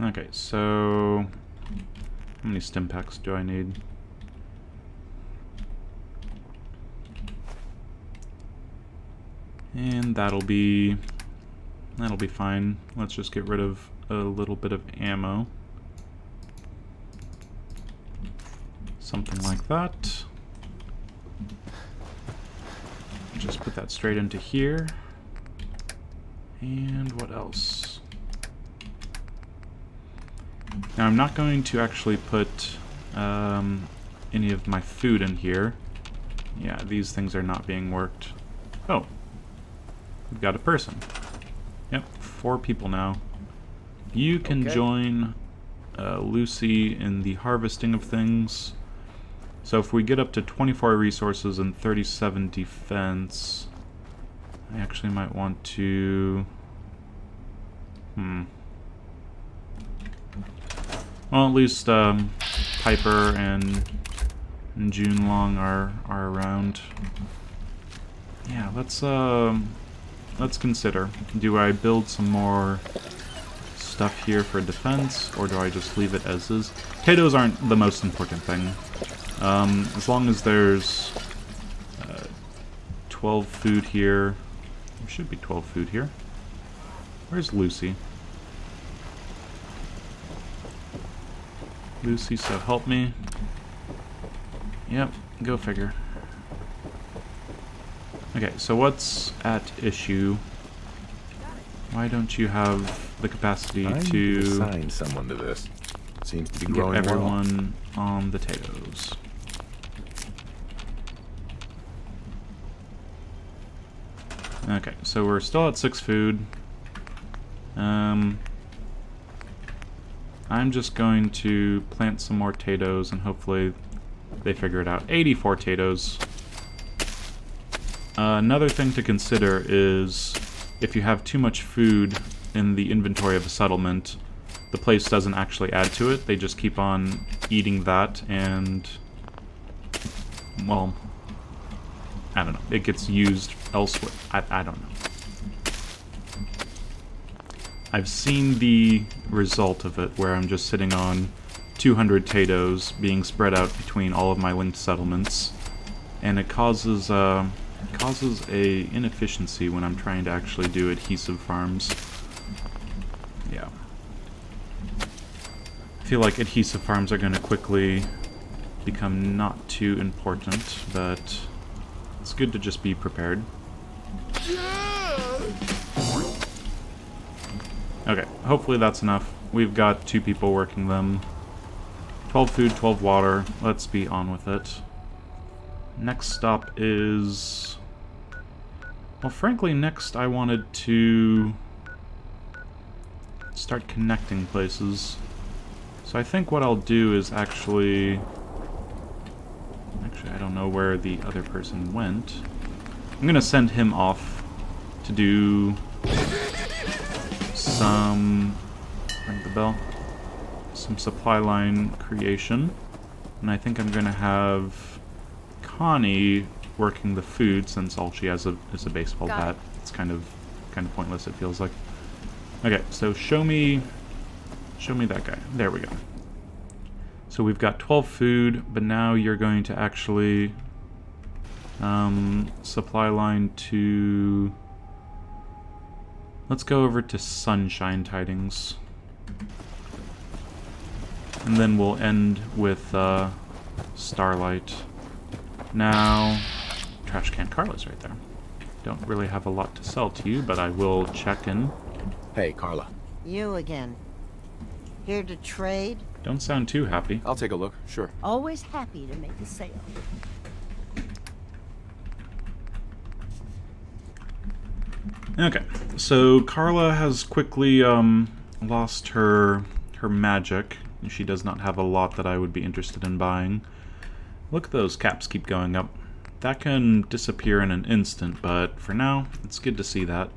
S1: Okay, so how many stim packs do I need? And that'll be fine. Let's just get rid of a little bit of ammo. Something like that. Just put that straight into here. And what else? Now I'm not going to actually put any of my food in here. Yeah, these things are not being worked. Oh. We've got a person. Yep, 4 people now. You can join Lucy in the harvesting of things. So if we get up to 24 resources and 37 defense, I actually might want to... Well, at least Piper and June Long are around. Yeah, let's consider. Do I build some more stuff here for defense, or do I just leave it as is? Potatoes aren't the most important thing. As long as there's 12 food here. There should be 12 food here. Where's Lucy? Lucy, so help me. Yep, go figure. Okay, so what's at issue? Why don't you have the capacity to
S2: assign someone to this? Seems to be
S1: get
S2: growing
S1: everyone on the potatoes? Okay, so we're still at 6 food. I'm just going to plant some more potatoes and hopefully they figure it out. 84 potatoes. Another thing to consider is if you have too much food in the inventory of a settlement, the place doesn't actually add to it. They just keep on eating that and, well, I don't know. It gets used elsewhere. I don't know. I've seen the result of it where I'm just sitting on 200 potatoes being spread out between all of my linked settlements, and it causes a inefficiency when I'm trying to actually do adhesive farms. Yeah. I feel like adhesive farms are going to quickly become not too important, but it's good to just be prepared. Okay, hopefully that's enough. We've got 2 people working them. 12 food, 12 water. Let's be on with it. Next stop is... Well, frankly, next I wanted to start connecting places. So I think what I'll do is actually... Actually, I don't know where the other person went. I'm gonna send him off to do some... Ring the bell. Some supply line creation. And I think I'm gonna have Connie working the food, since all she has is a baseball bat. It's kind of pointless, it feels like. Okay, so show me that guy. There we go. So we've got 12 food, but now you're going to actually supply line to... Let's go over to Sunshine Tidings. And then we'll end with Starlight. Now, Trash Can Carla's right there. Don't really have a lot to sell to you, but I will check in.
S2: Hey, Carla.
S4: You again. Here to trade?
S1: Don't sound too happy.
S2: I'll take a look, sure.
S4: Always happy to make a sale.
S1: Okay, so Carla has quickly lost her magic. She does not have a lot that I would be interested in buying. Look at those caps keep going up. That can disappear in an instant, but for now, it's good to see that.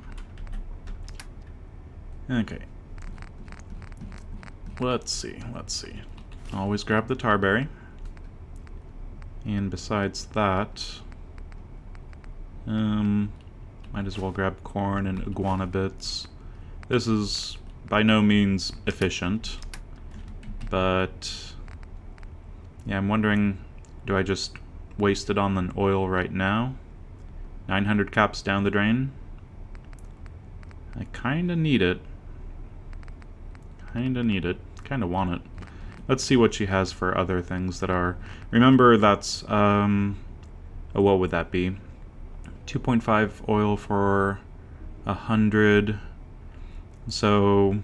S1: Okay. Let's see. Always grab the tarberry. And besides that, might as well grab corn and iguana bits. This is by no means efficient, but yeah, I'm wondering, do I just waste it on an oil right now? 900 caps down the drain. I kinda need it. Kinda want it. Let's see what she has for other things that are... Remember, that's, oh, what would that be? 2.5 oil for 100. So,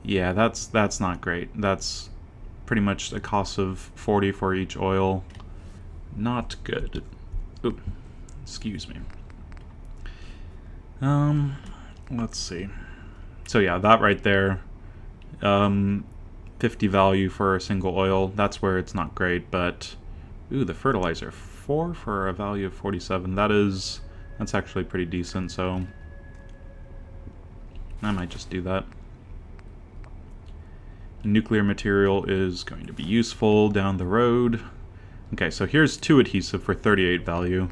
S1: yeah, that's not great. That's pretty much a cost of 40 for each oil. Not good. Ooh, excuse me. Let's see. So yeah, that right there, 50 value for a single oil. That's where it's not great, but ooh, the fertilizer, 4 for a value of 47. That's actually pretty decent, so I might just do that. Nuclear material is going to be useful down the road. Okay, so here's 2 adhesive for 38 value.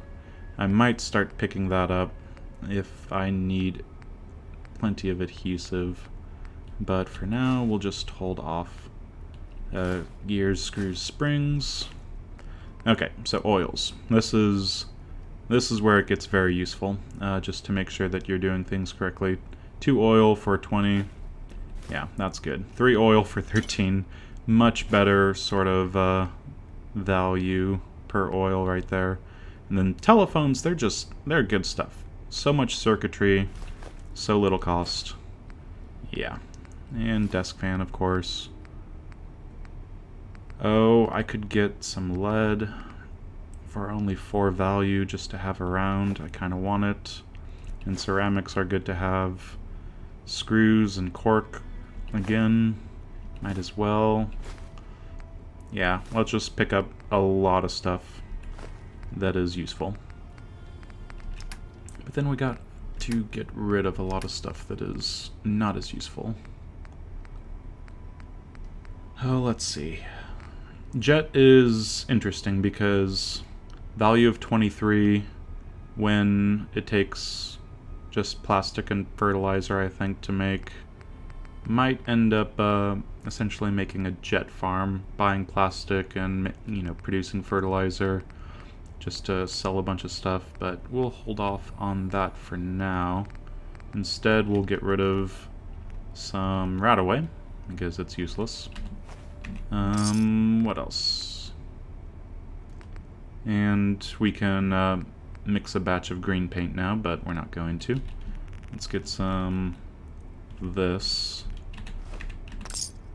S1: I might start picking that up if I need plenty of adhesive, but for now we'll just hold off. Gears, screws, springs. Okay, so oils. This is where it gets very useful, just to make sure that you're doing things correctly. 2 oil for 20. Yeah, that's good. 3 oil for 13. Much better sort of value per oil right there. And then telephones, they're good stuff. So much circuitry, so little cost. Yeah. And desk fan, of course. Oh, I could get some lead for only 4 value just to have around. I kind of want it. And ceramics are good to have. Screws and cork, again, might as well. Yeah, let's just pick up a lot of stuff that is useful. But then we got to get rid of a lot of stuff that is not as useful. Oh, let's see. Jet is interesting because value of 23 when it takes just plastic and fertilizer, I think, to make, might end up essentially making a jet farm, buying plastic and, you know, producing fertilizer just to sell a bunch of stuff, but we'll hold off on that for now. Instead, we'll get rid of some Radaway because it's useless. What else? And we can mix a batch of green paint now, but we're not going to. Let's get some of this.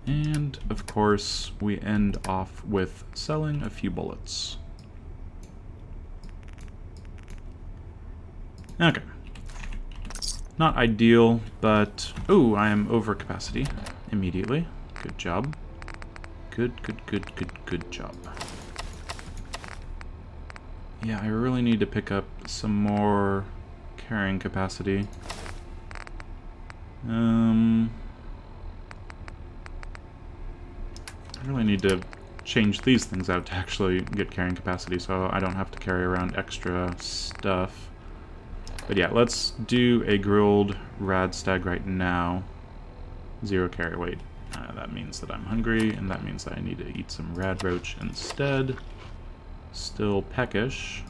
S1: And, of course, we end off with selling a few bullets. Okay. Not ideal, but... Ooh, I am over capacity immediately. Good job. Good job. Yeah, I really need to pick up some more carrying capacity. I really need to change these things out to actually get carrying capacity so I don't have to carry around extra stuff. But yeah, let's do a grilled rad stag right now. 0 carry weight. That means that I'm hungry, and that means that I need to eat some rad roach instead. Still peckish.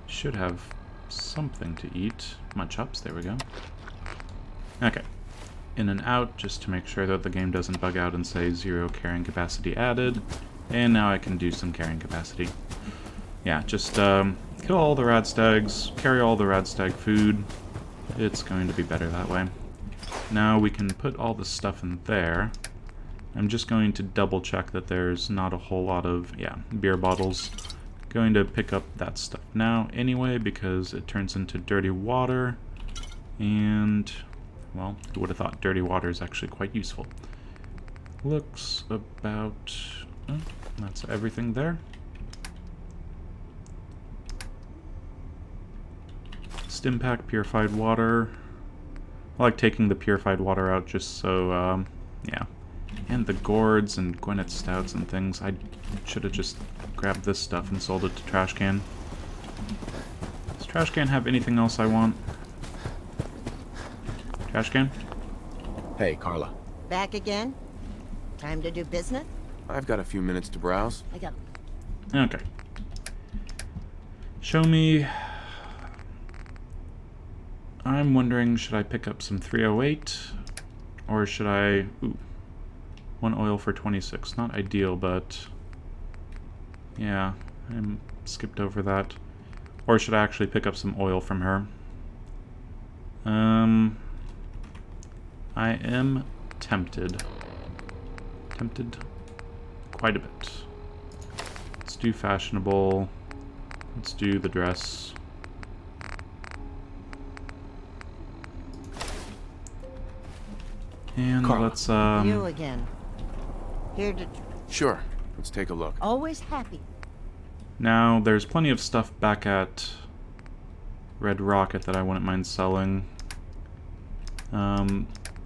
S1: Should have something to eat. Munch ups, there we go. Okay. in and out just to make sure that the game doesn't bug out and say 0 carrying capacity added. And now I can do some carrying capacity. Yeah, just kill all the radstags, carry all the radstag food. It's going to be better that way. Now we can put all the stuff in there. I'm just going to double check that there's not a whole lot of, yeah, beer bottles. Going to pick up that stuff now anyway because it turns into dirty water. And, well, who would have thought dirty water is actually quite useful. Looks about... oh, that's everything there. Stimpack, purified water. I like taking the purified water out just so, yeah. And the gourds and Gwinnett stouts and things. I should have just grabbed this stuff and sold it to Trash Can. Does Trash Can have anything else I want? Trash Can?
S2: Hey, Carla.
S4: Back again? Time to do business?
S2: I've got a few minutes to browse.
S4: I got...
S1: Okay. Show me... I'm wondering, should I pick up some 308? Or should I... ooh. 1 oil for 26. Not ideal, but... yeah, I skipped over that. Or should I actually pick up some oil from her? I am tempted. Tempted quite a bit. Let's do fashionable. Let's do the dress. And
S2: Carla.
S1: let's
S4: You again. Here to...
S2: Sure. Let's take a look.
S4: always happy.
S1: now there's plenty of stuff back at Red Rocket that I wouldn't mind selling.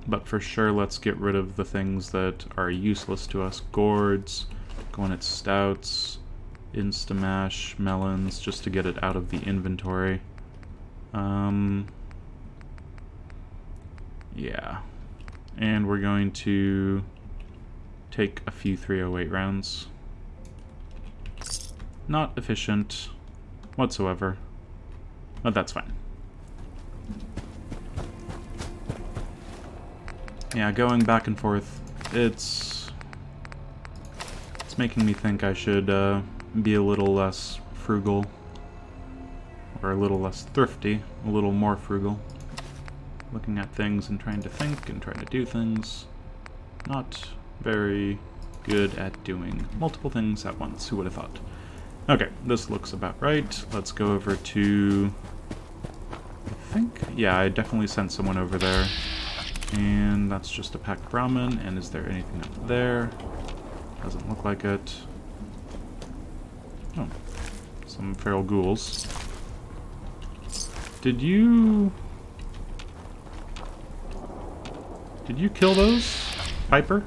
S1: But for sure let's get rid of the things that are useless to us. Gourds, Gwinnett stouts, Instamash, melons, just to get it out of the inventory. Yeah. And we're going to take a few 308 rounds. Not efficient whatsoever, but that's fine. Yeah, going back and forth, it's making me think I should be a little less frugal, or a little less thrifty, a little more frugal. Looking at things and trying to think and trying to do things. Not very good at doing multiple things at once, who would have thought? Okay, this looks about right. Let's go over to... I think... yeah, I definitely sent someone over there. And that's just a packed ramen. And is there anything up there? Doesn't look like it. Oh. Some feral ghouls. Did you kill those, Piper?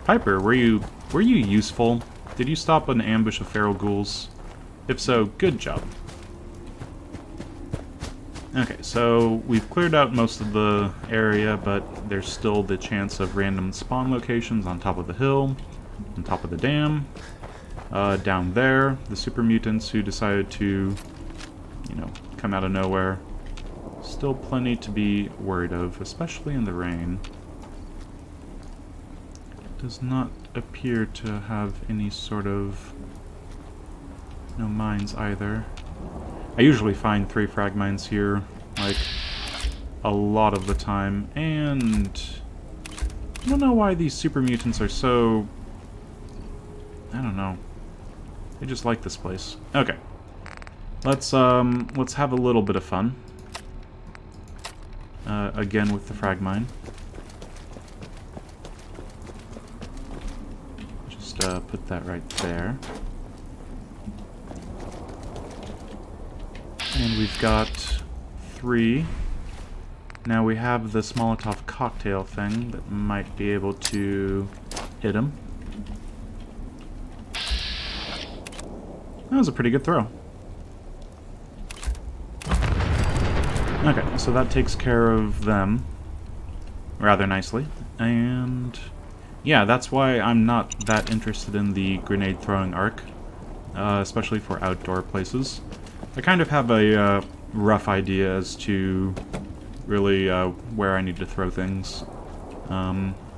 S1: Piper, were you useful? Did you stop an ambush of feral ghouls? If so, good job. Okay, so we've cleared out most of the area, but there's still the chance of random spawn locations on top of the hill, on top of the dam, down there, the super mutants who decided to, you know, come out of nowhere. Still plenty to be worried of, especially in the rain. Does not appear to have any sort of no mines either. I usually find 3 frag mines here, like, a lot of the time, and I don't know why these super mutants are so... I don't know. They just like this place. Okay. Let's have a little bit of fun. Again with the frag mine. Just put that right there. And we've got 3. Now we have this Molotov cocktail thing that might be able to hit him. That was a pretty good throw. Okay, so that takes care of them rather nicely. And yeah, that's why I'm not that interested in the grenade throwing arc, especially for outdoor places. I kind of have a rough idea as to really where I need to throw things.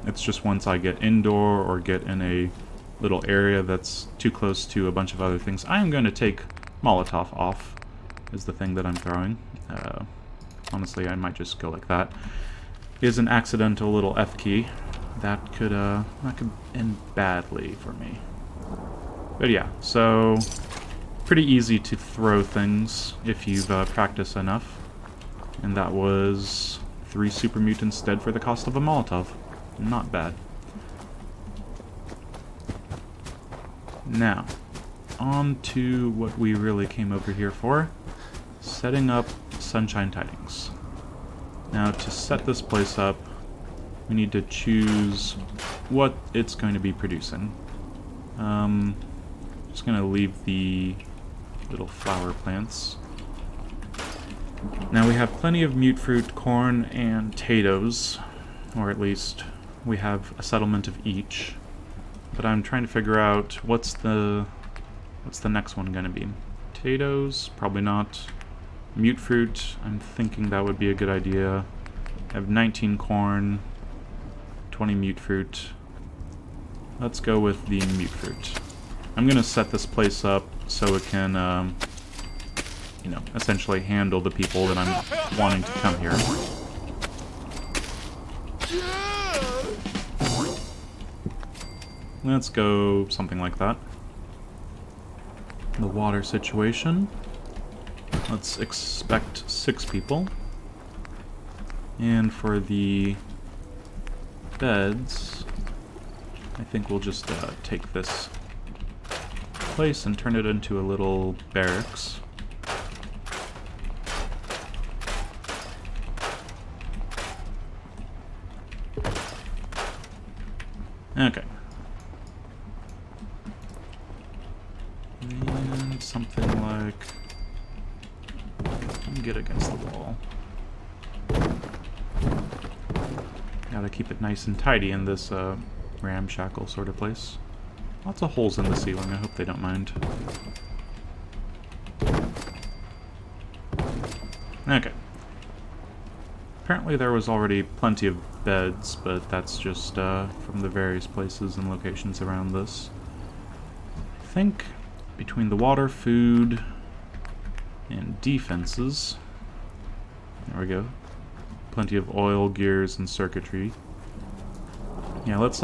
S1: It's just once I get indoor or get in a little area that's too close to a bunch of other things. I am going to take Molotov off, is the thing that I'm throwing. Honestly, I might just go like that. Is an accidental little F key. That could end badly for me. But yeah, so pretty easy to throw things if you've practiced enough. And that was 3 super mutants dead for the cost of a Molotov. Not bad. Now, on to what we really came over here for. Setting up Sunshine Tidings. Now, to set this place up, we need to choose what it's going to be producing. Just going to leave the little flower plants. Now we have plenty of mute fruit, corn, and potatoes, or at least we have a settlement of each. But I'm trying to figure out what's the next one going to be. Potatoes, probably not. Mute fruit, I'm thinking that would be a good idea. I have 19 corn, 20 mute fruit. Let's go with the mute fruit. I'm going to set this place up so it can, you know, essentially handle the people that I'm wanting to come here. Let's go something like that. The water situation. Let's expect 6 people. And for the beds, I think we'll just take this place and turn it into a little barracks. Okay. And something like... get against the wall. Gotta keep it nice and tidy in this ramshackle sort of place. Lots of holes in the ceiling, I hope they don't mind. Okay. Apparently there was already plenty of beds, but that's just from the various places and locations around this. I think between the water, food, and defenses, there we go. Plenty of oil, gears, and circuitry. Yeah, let's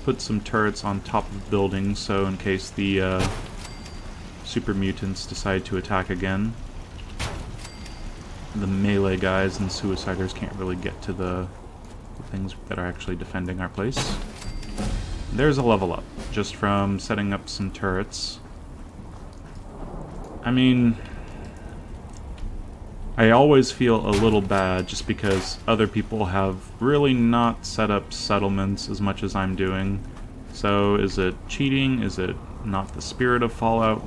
S1: put some turrets on top of buildings, so in case the super mutants decide to attack again, the melee guys and suiciders can't really get to the things that are actually defending our place. There's a level up, just from setting up some turrets. I mean, I always feel a little bad just because other people have really not set up settlements as much as I'm doing. So is it cheating? Is it not the spirit of Fallout?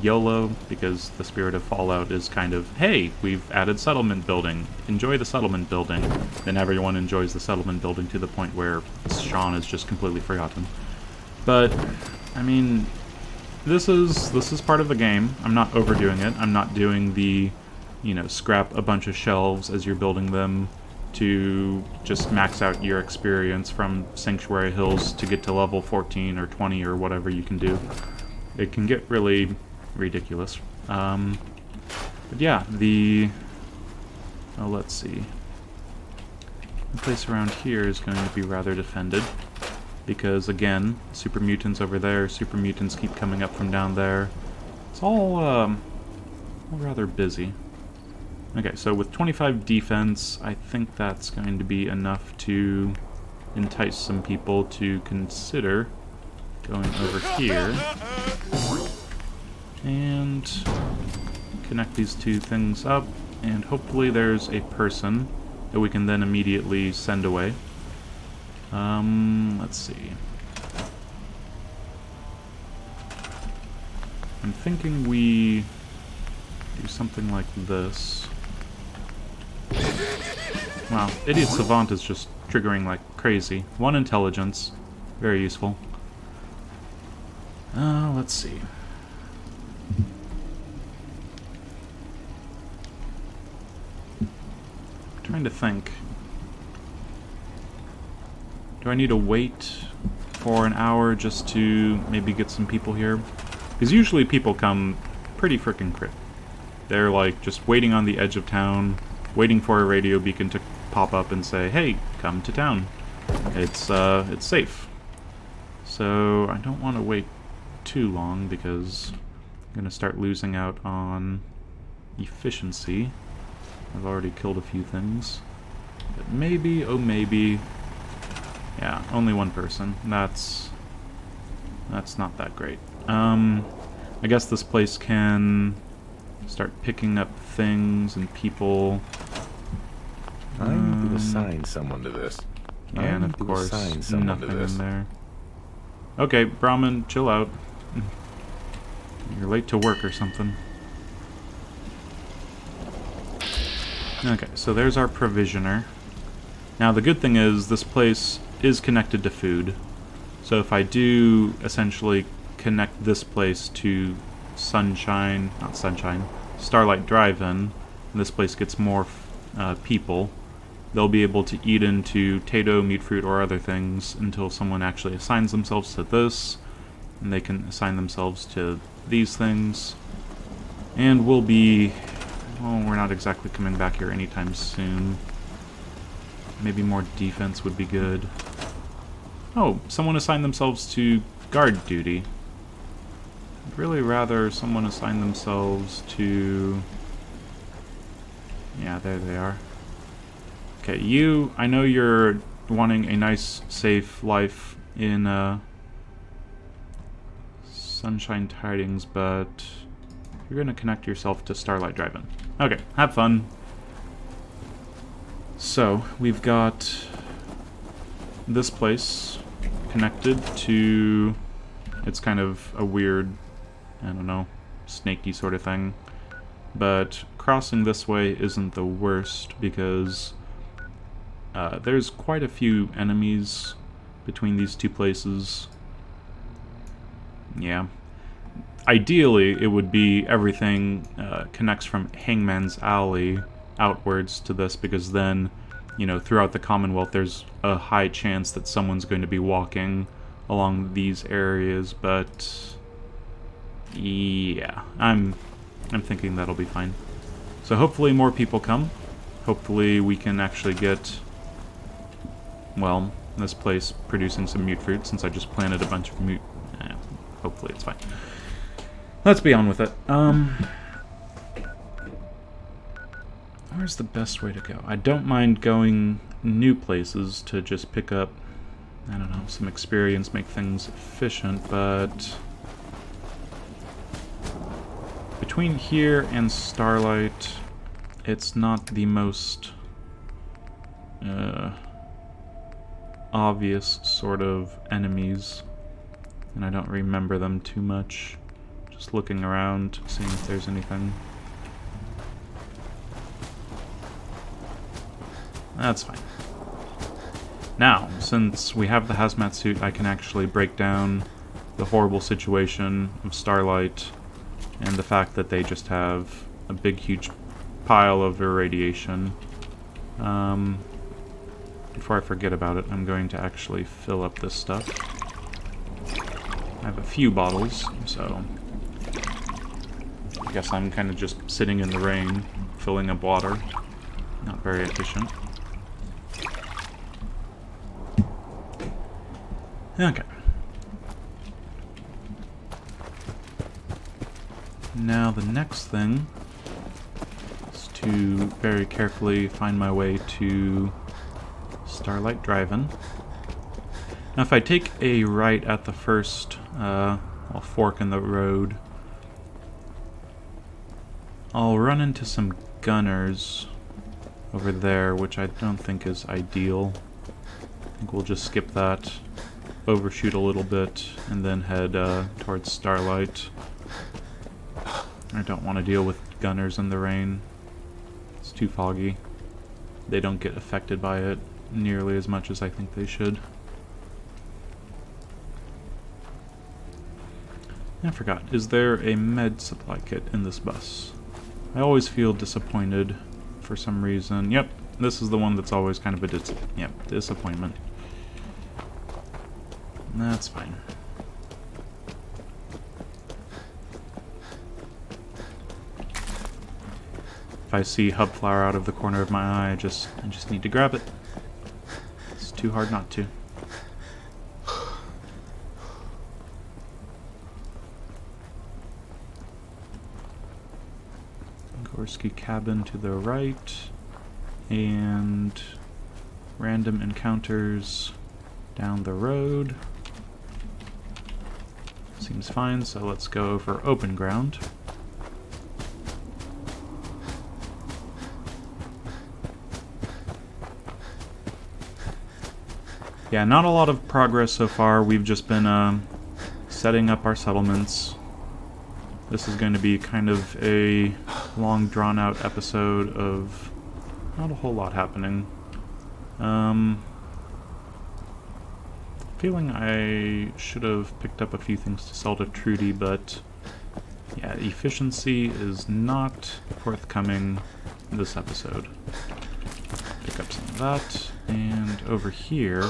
S1: Yolo, because the spirit of Fallout is kind of, hey, we've added settlement building. Enjoy the settlement building. Then everyone enjoys the settlement building to the point where Sean is just completely forgotten. But, I mean, this is part of the game. I'm not overdoing it. I'm not doing the, you know, scrap a bunch of shelves as you're building them to just max out your experience from Sanctuary Hills to get to level 14 or 20 or whatever you can do. It can get really ridiculous. But yeah, let's see. The place around here is going to be rather defended. Because, again, super mutants over there, super mutants keep coming up from down there. It's all rather busy. Okay, so with 25 defense, I think that's going to be enough to entice some people to consider going over here and connect these two things up, and hopefully there's a person that we can then immediately send away. Let's see. I'm thinking we do something like this. Wow, Idiot Savant is just triggering like crazy. 1 intelligence. Very useful. Let's see. Trying to think. Do I need to wait for an hour just to maybe get some people here? Because usually people come pretty freaking quick. They're like just waiting on the edge of town, waiting for a radio beacon to pop up and say, "Hey, come to town. It's safe." So I don't want to wait too long because I'm gonna start losing out on efficiency. I've already killed a few things, but maybe, oh maybe, yeah, only one person. That's not that great. I guess this place can start picking up things and people.
S6: I need to assign someone to this.
S1: Yeah, and of course, nothing in there. Okay, Brahmin, chill out. You're late to work or something. Okay, so there's our provisioner. Now the good thing is this place is connected to food. So if I do essentially connect this place to Starlight Drive-In, and this place gets more people, they'll be able to eat into Tato, meat fruit, or other things until someone actually assigns themselves to this, and they can assign themselves to these things. And we'll be... well, we're not exactly coming back here anytime soon. Maybe more defense would be good. Oh, someone assigned themselves to guard duty. I'd really rather someone assign themselves to... yeah, there they are. Okay, you, I know you're wanting a nice, safe life in Sunshine Tidings, but you're going to connect yourself to Starlight Drive-In. Okay, have fun. So, we've got this place connected to... it's kind of a weird, I don't know, snaky sort of thing. But crossing this way isn't the worst because there's quite a few enemies between these two places. Yeah. Ideally, it would be everything connects from Hangman's Alley outwards to this, because then, you know, throughout the Commonwealth there's a high chance that someone's going to be walking along these areas, but yeah, I'm thinking that'll be fine. So hopefully more people come. Hopefully we can actually get, well, this place producing some mute fruit, since I just planted a bunch of mute. Hopefully it's fine. Let's be on with it. Where's the best way to go? I don't mind going new places to just pick up, I don't know, some experience, make things efficient, but between here and Starlight, it's not the most obvious sort of enemies, and I don't remember them too much. Just looking around, seeing if there's anything. That's fine. Now, since we have the hazmat suit, I can actually break down the horrible situation of Starlight and the fact that they just have a big, huge pile of irradiation. Before I forget about it, I'm going to actually fill up this stuff. I have a few bottles, so I guess I'm kind of just sitting in the rain, filling up water. Not very efficient. Okay. Now the next thing is to very carefully find my way to Starlight Drive-In. Now if I take a right at the first fork in the road, I'll run into some gunners over there, which I don't think is ideal. I think we'll just skip that, overshoot a little bit, and then head towards Starlight. I don't want to deal with gunners in the rain. It's too foggy. They don't get affected by it nearly as much as I think they should. I forgot, is there a med supply kit in this bus? I always feel disappointed for some reason. Yep, This is the one that's always kind of a disappointment. That's fine. If I see hub flower out of the corner of my eye, I just need to grab it. It's too hard not to. Gorski cabin to the right, and random encounters down the road. Seems fine, so let's go over open ground. Yeah, not a lot of progress so far. We've just been setting up our settlements. This is going to be kind of a long, drawn-out episode of not a whole lot happening. Feeling I should have picked up a few things to sell to Trudy, but yeah, efficiency is not forthcoming this episode. Pick up some of that, and over here,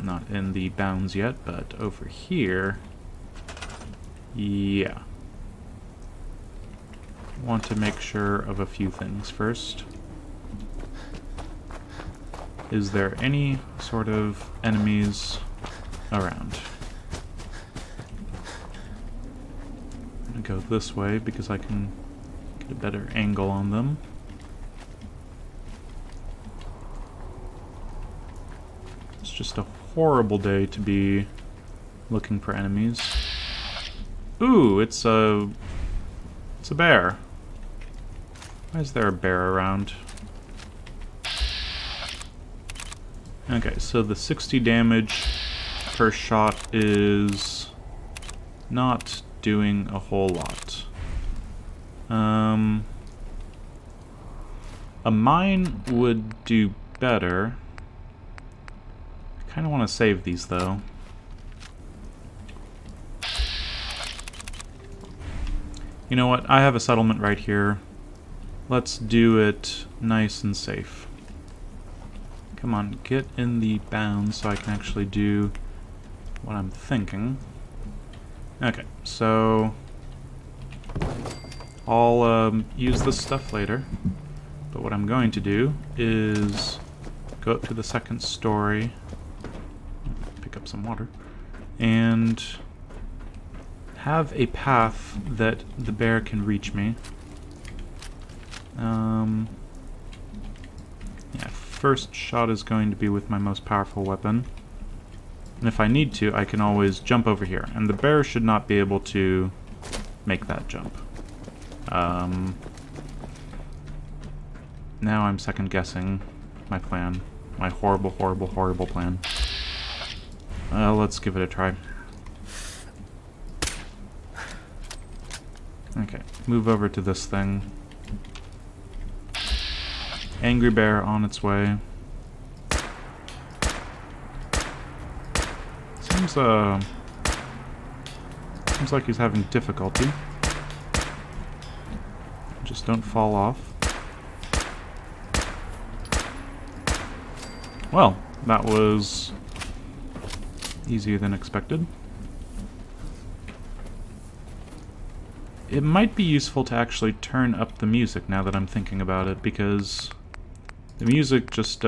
S1: not in the bounds yet, but over here, yeah. Want to make sure of a few things first. Is there any sort of enemies around? I'm gonna go this way because I can get a better angle on them. It's just a horrible day to be looking for enemies. Ooh, it's a bear. Why is there a bear around? Okay, so the 60 damage per shot is not doing a whole lot. A mine would do better. I kind of want to save these though. You know what? I have a settlement right here. Let's do it nice and safe. Come on, get in the bounds so I can actually do what I'm thinking. Okay, so I'll use this stuff later, but what I'm going to do is go up to the second story, pick up some water, and have a path that the bear can reach me. Yeah, first shot is going to be with my most powerful weapon. And if I need to, I can always jump over here. And the bear should not be able to make that jump. Now I'm second guessing my plan. My horrible, horrible, horrible plan. Let's give it a try. Okay, move over to this thing. Angry bear on its way. Seems like he's having difficulty. Just don't fall off. Well, that was easier than expected. It might be useful to actually turn up the music now that I'm thinking about it, because the music just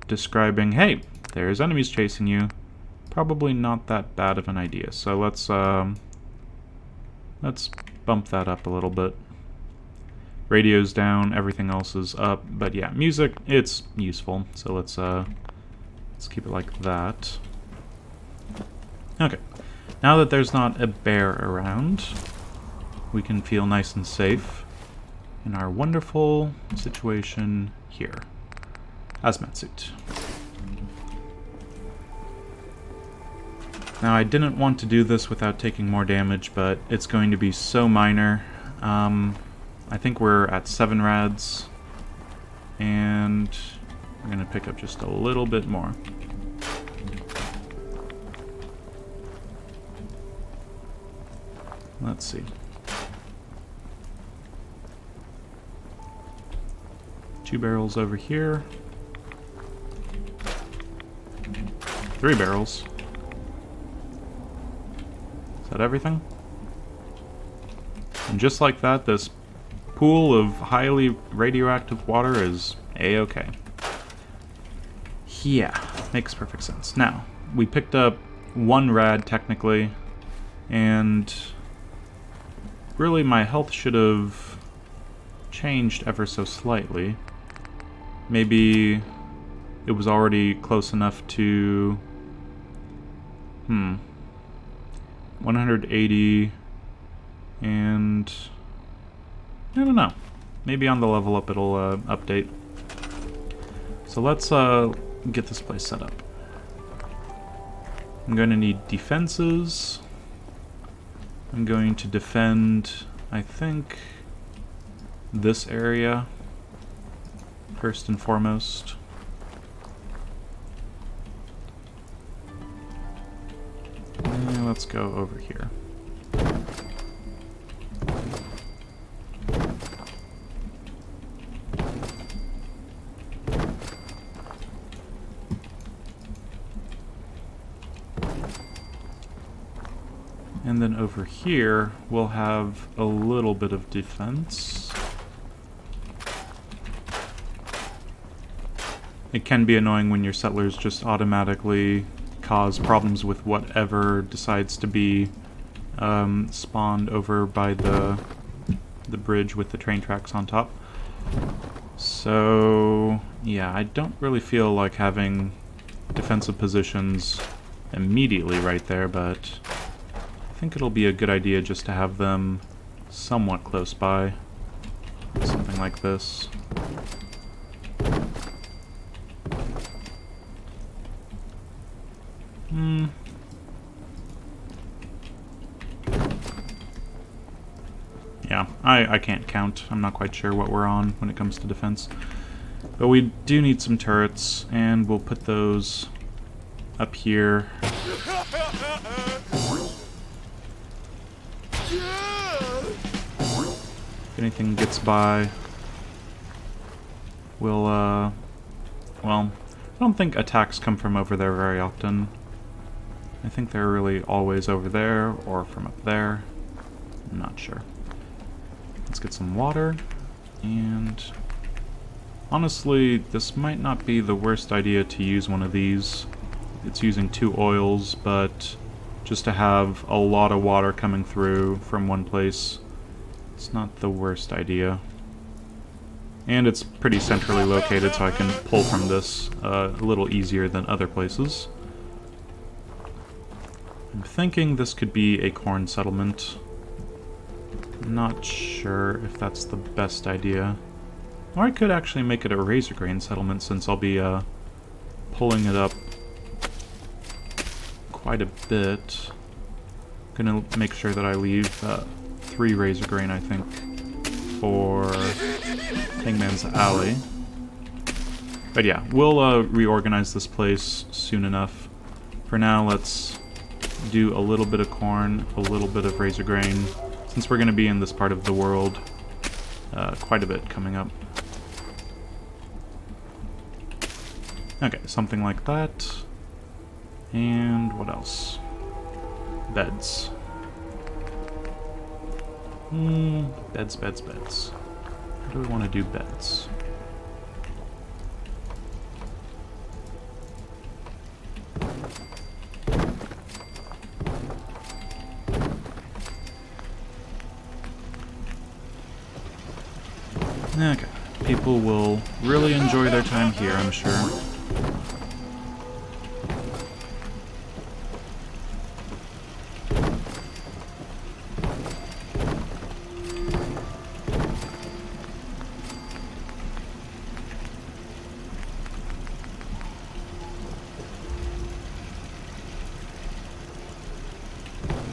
S1: describing, hey, there's enemies chasing you, probably not that bad of an idea. So let's bump that up a little bit. Radio's down, everything else is up, but yeah, music, it's useful. So let's keep it like that. Okay, now that there's not a bear around, we can feel nice and safe in our wonderful situation here. Hazmat suit. Now, I didn't want to do this without taking more damage, but it's going to be so minor. I think we're at 7 rads, and we're going to pick up just a little bit more. Let's see. 2 barrels over here. 3 barrels. Is that everything? And just like that, this pool of highly radioactive water is a-okay. Yeah, makes perfect sense. Now, we picked up 1 rad technically, and really my health should have changed ever so slightly. Maybe it was already close enough to 180, and I don't know. Maybe on the level up it'll update. So let's get this place set up. I'm going to need defenses. I'm going to defend, I think, this area first and foremost. And let's go over here. And then over here, we'll have a little bit of defense. It can be annoying when your settlers just automatically cause problems with whatever decides to be spawned over by the bridge with the train tracks on top. So, yeah, I don't really feel like having defensive positions immediately right there, but I think it'll be a good idea just to have them somewhat close by. Something like this. Yeah, I can't count. I'm not quite sure what we're on when it comes to defense. But we do need some turrets, and we'll put those up here. If anything gets by, we'll, well, I don't think attacks come from over there very often. I think they're really always over there, or from up there. I'm not sure. Let's get some water, and honestly, this might not be the worst idea to use one of these. It's using 2 oils, but just to have a lot of water coming through from one place, it's not the worst idea. And it's pretty centrally located, so I can pull from this a little easier than other places. I'm thinking this could be a corn settlement. I'm not sure if that's the best idea. Or I could actually make it a razor grain settlement, since I'll be pulling it up quite a bit. Gonna make sure that I leave 3 razor grain, I think, for Hangman's Alley. But yeah, we'll reorganize this place soon enough. For now, let's do a little bit of corn, a little bit of razor grain, since we're going to be in this part of the world quite a bit coming up. Okay, something like that. And what else? Beds. Beds, beds, beds. How do we want to do beds? Okay, people will really enjoy their time here, I'm sure.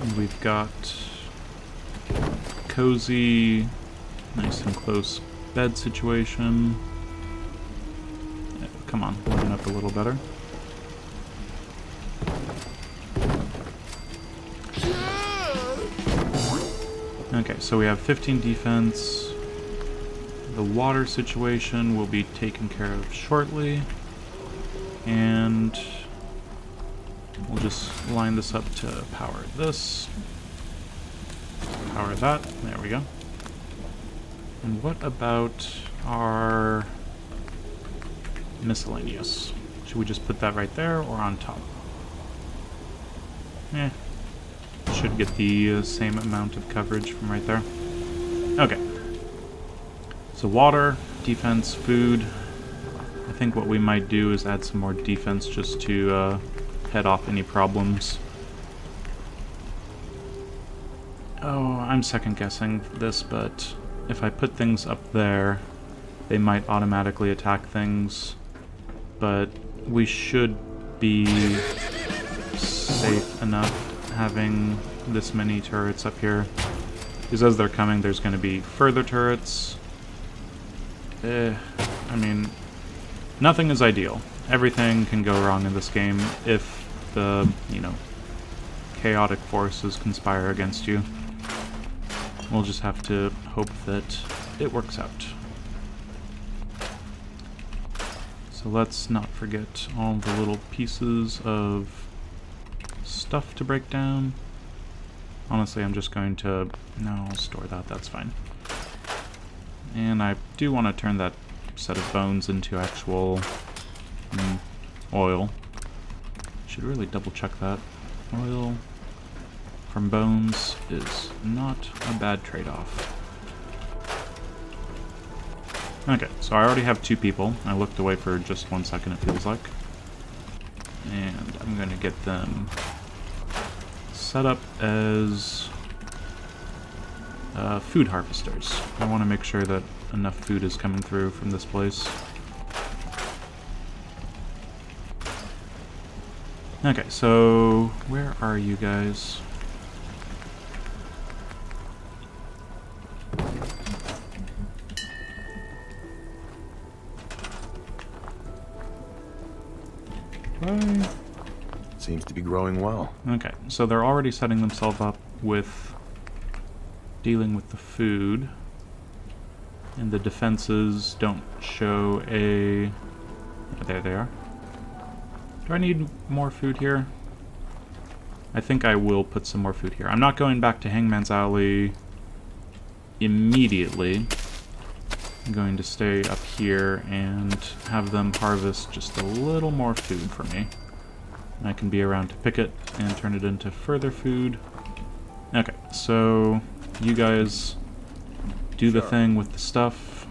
S1: And we've got cozy, nice and close bed situation. Come on, line up a little better. Okay, so we have 15 defense. The The water situation will be taken care of shortly. And we'll just line this up to power this. Power that. There we go. And what about our miscellaneous? Should we just put that right there or on top? Should get the same amount of coverage from right there. Okay. So water, defense, food. I think what we might do is add some more defense just to head off any problems. Oh, I'm second guessing this, but if I put things up there, they might automatically attack things. But we should be safe enough having this many turrets up here. Because as they're coming, there's going to be further turrets. I mean, nothing is ideal. Everything can go wrong in this game if the, chaotic forces conspire against you. We'll just have to hope that it works out. So let's not forget all the little pieces of stuff to break down. Honestly, I'm just going to... No, I'll store that, that's fine. And I do want to turn that set of bones into actual oil. Should really double check that. Oil from bones is not a bad trade-off. Okay, so I already have 2 people. I looked away for just 1 second, it feels like. And I'm going to get them set up as food harvesters. I want to make sure that enough food is coming through from this place. Okay, so where are you guys?
S6: Seems to be growing well.
S1: Okay, so they're already setting themselves up with dealing with the food. And the defenses don't show a... There they are. Do I need more food here? I think I will put some more food here. I'm not going back to Hangman's Alley immediately. I'm going to stay up here and have them harvest just a little more food for me. And I can be around to pick it and turn it into further food. Okay, so you guys do the thing with the stuff.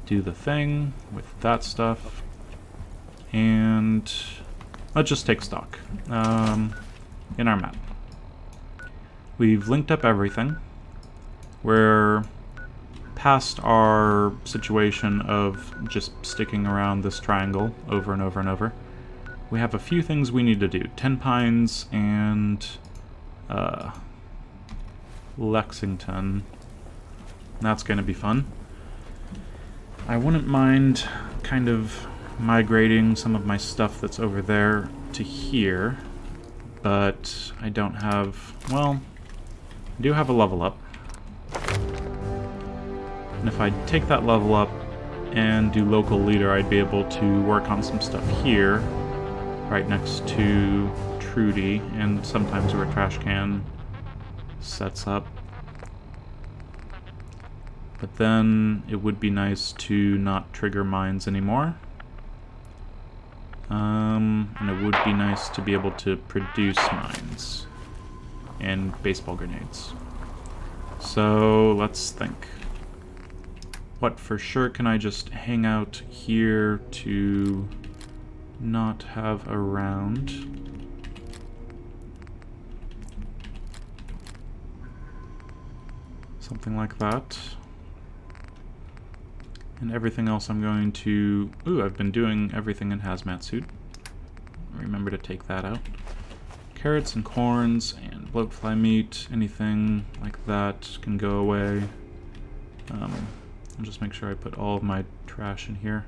S1: Do the thing with that stuff. And let's just take stock in our map. We've linked up everything. We're past our situation of just sticking around this triangle over and over and over. We have a few things we need to do. 10 Pines and Lexington. That's going to be fun. I wouldn't mind kind of migrating some of my stuff that's over there to here, but I don't have... Well, I do have a level up. And if I take that level up and do local leader, I'd be able to work on some stuff here, right next to Trudy, and sometimes where Trash Can sets up. But then it would be nice to not trigger mines anymore. And it would be nice to be able to produce mines and baseball grenades. So let's think. What for sure can I just hang out here to not have around? Something like that. And everything else I'm going to... Ooh, I've been doing everything in hazmat suit. Remember to take that out. Carrots and corns and bloatfly meat, anything like that can go away. I'll just make sure I put all of my trash in here.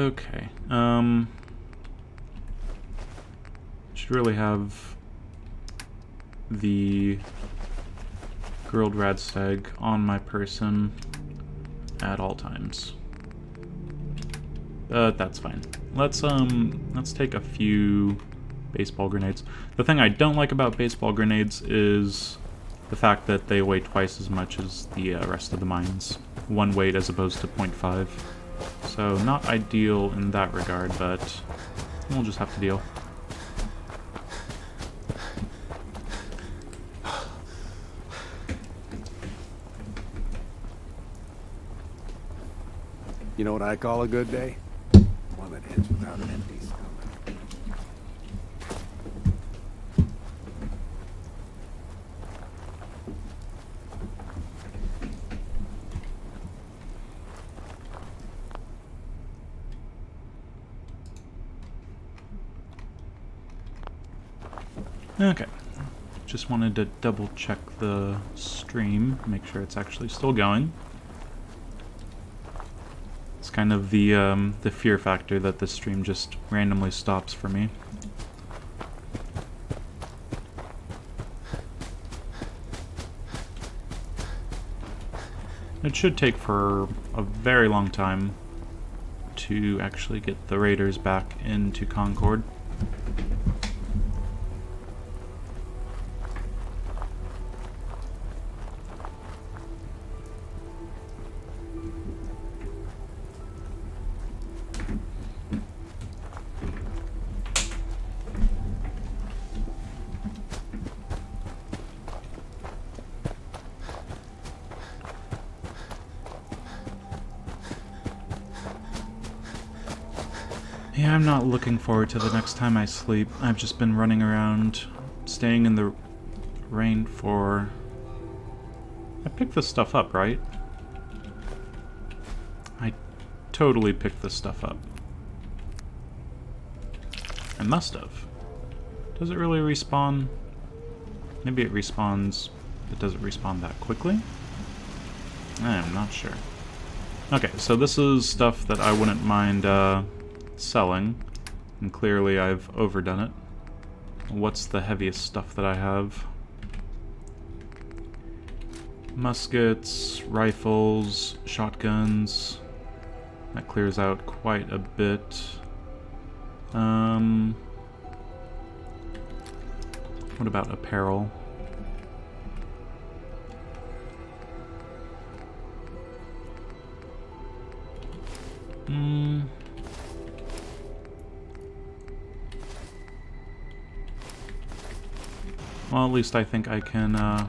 S1: Okay. Should really have the grilled radstag on my person at all times. That's fine. Let's take a few baseball grenades. The thing I don't like about baseball grenades is the fact that they weigh twice as much as the rest of the mines. One weight as opposed to 0.5. So not ideal in that regard, but we'll just have to deal.
S7: You know what I call a good day? One that ends without an empty stomach.
S1: Okay. Just wanted to double check the stream, make sure it's actually still going. It's kind of the fear factor that this stream just randomly stops for me. It should take for a very long time to actually get the raiders back into Concord. Yeah, I'm not looking forward to the next time I sleep. I've just been running around, staying in the rain for... I picked this stuff up, right? I totally picked this stuff up. I must have. Does it really respawn? Maybe it respawns... It doesn't respawn that quickly? I'm not sure. Okay, so this is stuff that I wouldn't mind, selling, and clearly I've overdone it. What's the heaviest stuff that I have? Muskets, rifles, shotguns. That clears out quite a bit. What about apparel? Well, at least I think I can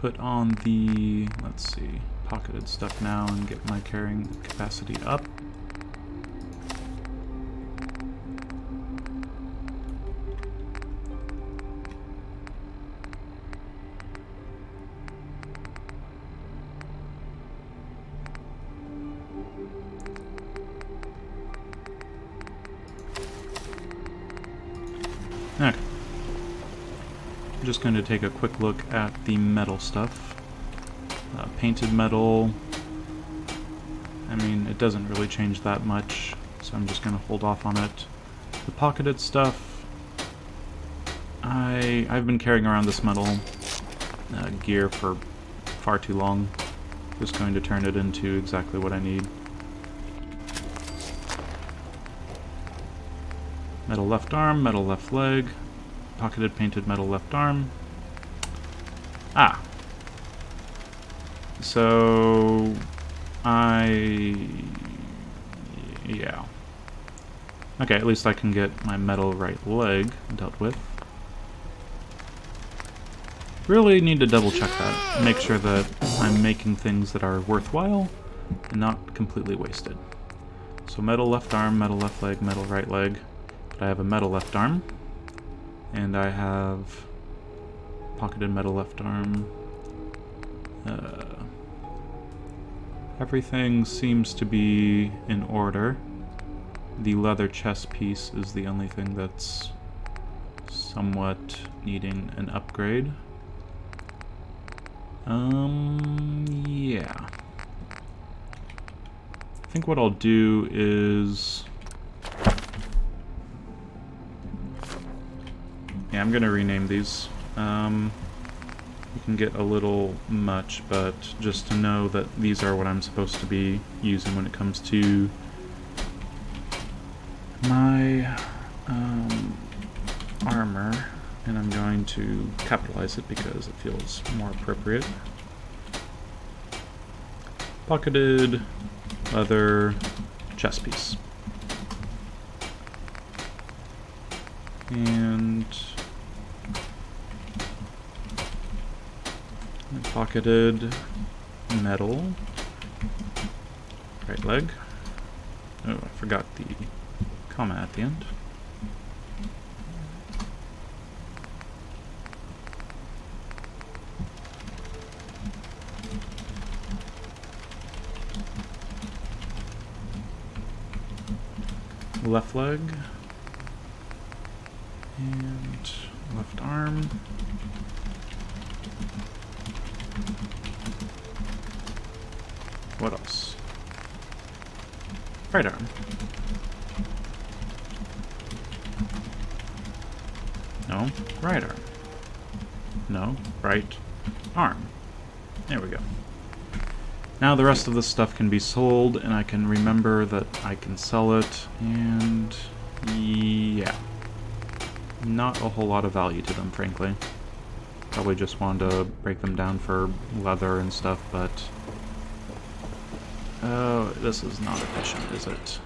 S1: put on the, let's see, pocketed stuff now and get my carrying capacity up. Okay. I'm just going to take a quick look at the metal stuff. Painted metal, I mean, it doesn't really change that much, so I'm just going to hold off on it. The pocketed stuff, I've been carrying around this metal gear for far too long. Just going to turn it into exactly what I need. Metal left arm, metal left leg, pocketed painted metal left arm. Ah. So, yeah. Okay, at least I can get my metal right leg dealt with. Really need to double check that. Make sure that I'm making things that are worthwhile and not completely wasted. So metal left arm, metal left leg, metal right leg. But I have a metal left arm. And I have pocketed metal left arm. Everything seems to be in order. The leather chest piece is the only thing that's somewhat needing an upgrade. Yeah. I think what I'll do is... yeah, I'm gonna rename these. You can get a little much, but just to know that these are what I'm supposed to be using when it comes to my armor, and I'm going to capitalize it because it feels more appropriate. Pocketed leather chest piece. And pocketed metal. Right leg. Oh, I forgot the comma at the end. Left leg. And left arm. What else? Right arm. No, right arm. No, right arm. There we go. Now the rest of this stuff can be sold, and I can remember that I can sell it, and yeah. Not a whole lot of value to them, frankly. Probably just wanted to break them down for leather and stuff, but... oh, this is not efficient, is it?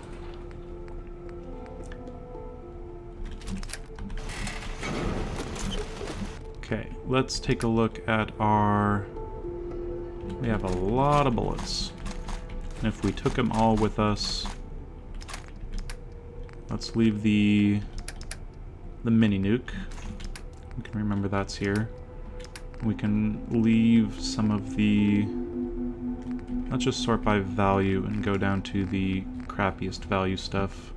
S1: Okay, let's take a look at our... we have a lot of bullets. And if we took them all with us... let's leave the mini nuke. We can remember that's here. We can leave some of the... let's just sort by value and go down to the crappiest value stuff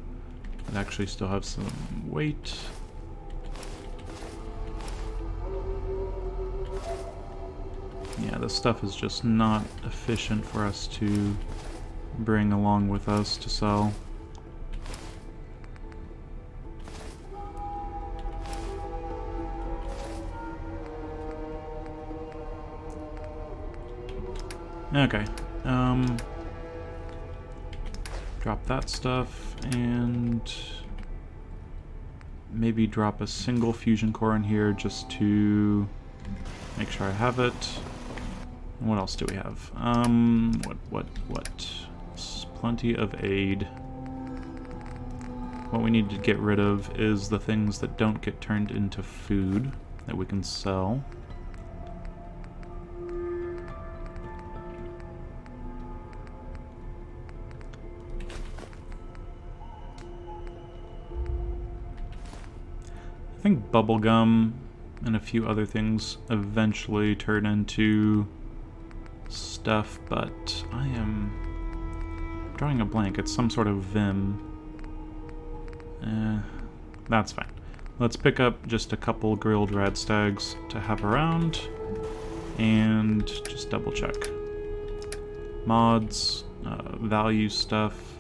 S1: that actually still have some weight. Yeah, this stuff is just not efficient for us to bring along with us to sell. Okay, drop that stuff, and maybe drop a single fusion core in here just to make sure I have it. And what else do we have? What? Plenty of aid. What we need to get rid of is the things that don't get turned into food that we can sell. I think bubblegum and a few other things eventually turn into stuff, but I am drawing a blank. It's some sort of Vim. That's fine. Let's pick up just a couple grilled radstags to have around and just double check. Mods, value stuff,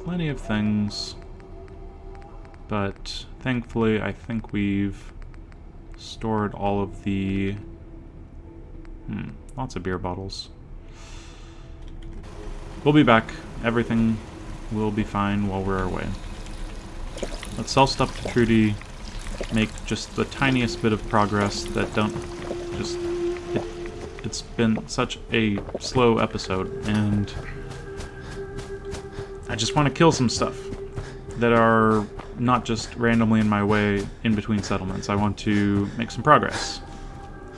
S1: plenty of things. But thankfully, I think we've stored all of the... lots of beer bottles. We'll be back. Everything will be fine while we're away. Let's sell stuff to Trudy, make just the tiniest bit of progress that don't just... It's been such a slow episode, and I just want to kill some stuff that are not just randomly in my way in between settlements. I want to make some progress.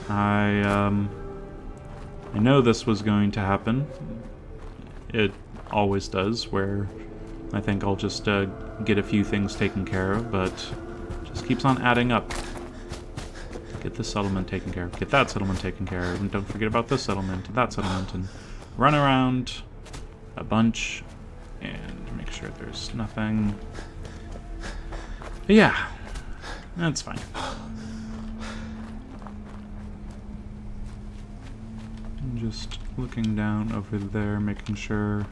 S1: I know this was going to happen. It always does, where I think I'll just get a few things taken care of, but it just keeps on adding up. Get this settlement taken care of, get that settlement taken care of, and don't forget about this settlement, and that settlement, and run around a bunch and make sure there's nothing. But yeah, that's fine. And just looking down over there, making sure,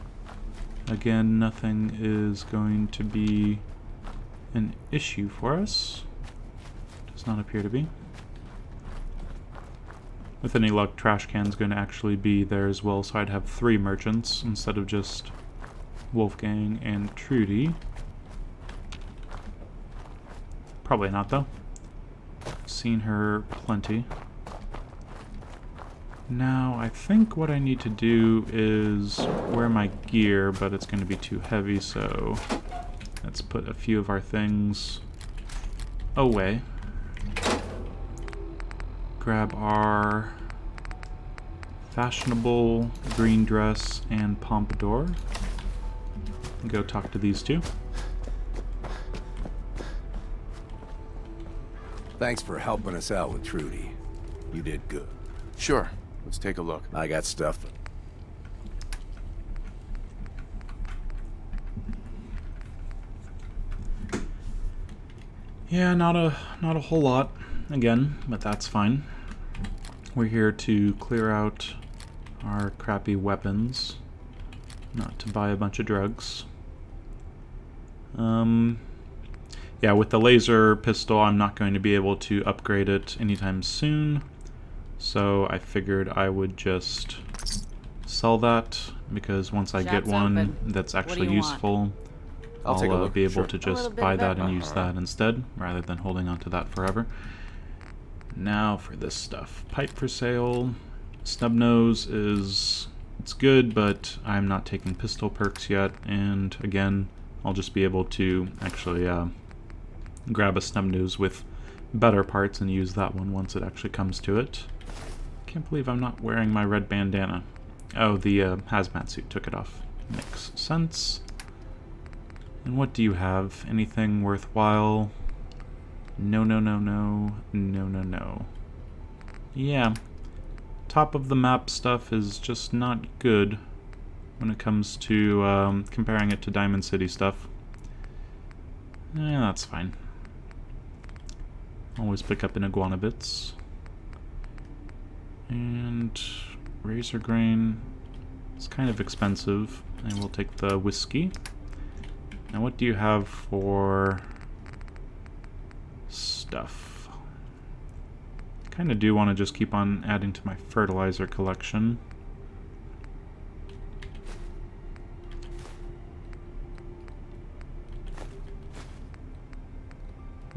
S1: again, nothing is going to be an issue for us. Does not appear to be. With any luck, trash can's going to actually be there as well, so I'd have 3 merchants instead of just Wolfgang and Trudy. Probably not, though. Seen her plenty. Now, I think what I need to do is wear my gear, but it's going to be too heavy, so let's put a few of our things away. Grab our fashionable green dress and pompadour. And go talk to these two.
S7: Thanks for helping us out with Trudy. You did good.
S2: Sure. Let's take a look.
S7: I got stuff.
S1: Yeah, not a whole lot, again, but that's fine. We're here to clear out our crappy weapons, not to buy a bunch of drugs. Yeah, with the laser pistol, I'm not going to be able to upgrade it anytime soon, so I figured I would just sell that, because once I get
S5: Shop's
S1: one
S5: open.
S1: that's
S5: What do
S1: actually
S5: you want?
S1: useful,
S2: I'll take a look,
S1: be able
S2: sure.
S1: to
S5: A
S1: just
S5: little bit
S1: buy
S5: of
S1: that and
S5: everything.
S1: use that instead, rather than holding on to that forever. Now for this stuff. Pipe for sale. Snub nose is... it's good, but I'm not taking pistol perks yet, and again, I'll just be able to actually grab a snub nose with better parts and use that one once it actually comes to it. Can't believe I'm not wearing my red bandana. Oh, the hazmat suit took it off. Makes sense. And what do you have? Anything worthwhile? No, no, no, no. No, no, no. Yeah. Top of the map stuff is just not good when it comes to comparing it to Diamond City stuff. Yeah, that's fine. Always pick up in iguana bits. And razor grain. It's kind of expensive. I will take the whiskey. Now what do you have for stuff? Kind of do want to just keep on adding to my fertilizer collection.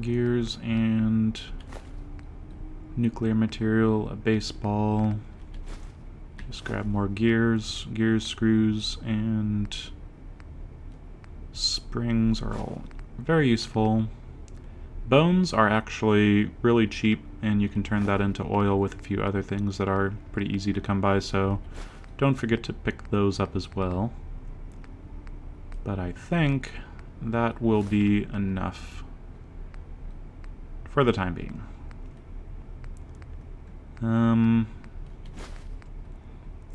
S1: Gears and nuclear material, a baseball. Just grab more gears, screws, and springs are all very useful. Bones are actually really cheap, and you can turn that into oil with a few other things that are pretty easy to come by, so don't forget to pick those up as well. But I think that will be enough for the time being.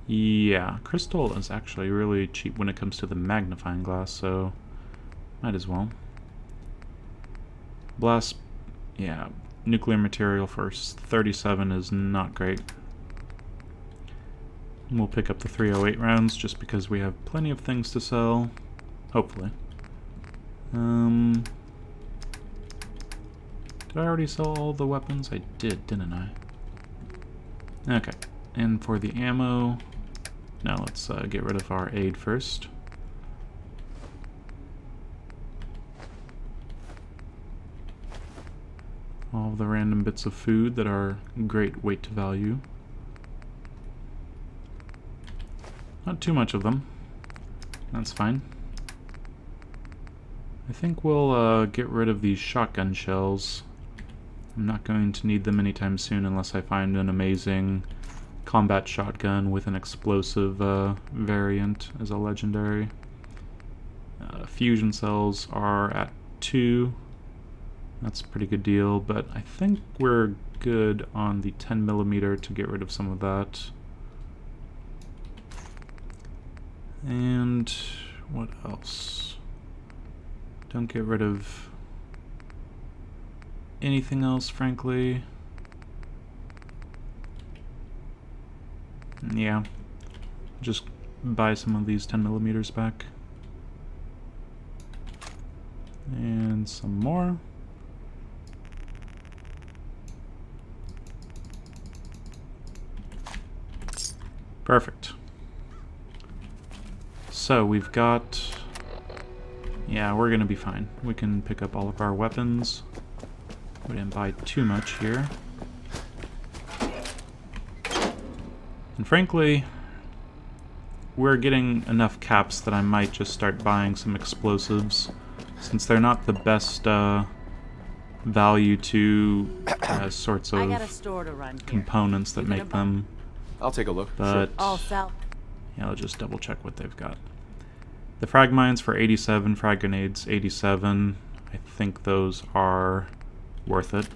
S1: Yeah, crystal is actually really cheap when it comes to the magnifying glass, so might as well. Blast, yeah, nuclear material first. 37 is not great. And we'll pick up the 308 rounds just because we have plenty of things to sell, hopefully. Did I already sell all the weapons? I did, didn't I? Okay, and for the ammo, now let's get rid of our aid first. All the random bits of food that are great weight to value. Not too much of them. That's fine. I think we'll get rid of these shotgun shells. I'm not going to need them anytime soon unless I find an amazing combat shotgun with an explosive variant as a legendary. Fusion cells are at 2. That's a pretty good deal, but I think we're good on the 10mm to get rid of some of that. And what else? Don't get rid of anything else, frankly. Yeah. Just buy some of these 10mm back. And some more. Perfect. So we've got... Yeah, we're gonna be fine. We can pick up all of our weapons. We didn't buy too much here. And frankly, we're getting enough caps that I might just start buying some explosives, since they're not the best value to sorts
S8: I got a
S1: of
S8: store to run here.
S1: components that
S8: You gonna
S1: make
S8: buy-
S1: them.
S2: I'll take a look.
S1: But
S8: I'll sell.
S1: yeah, I'll just double check what they've got. The frag mines for 87, frag grenades 87. I think those are worth it.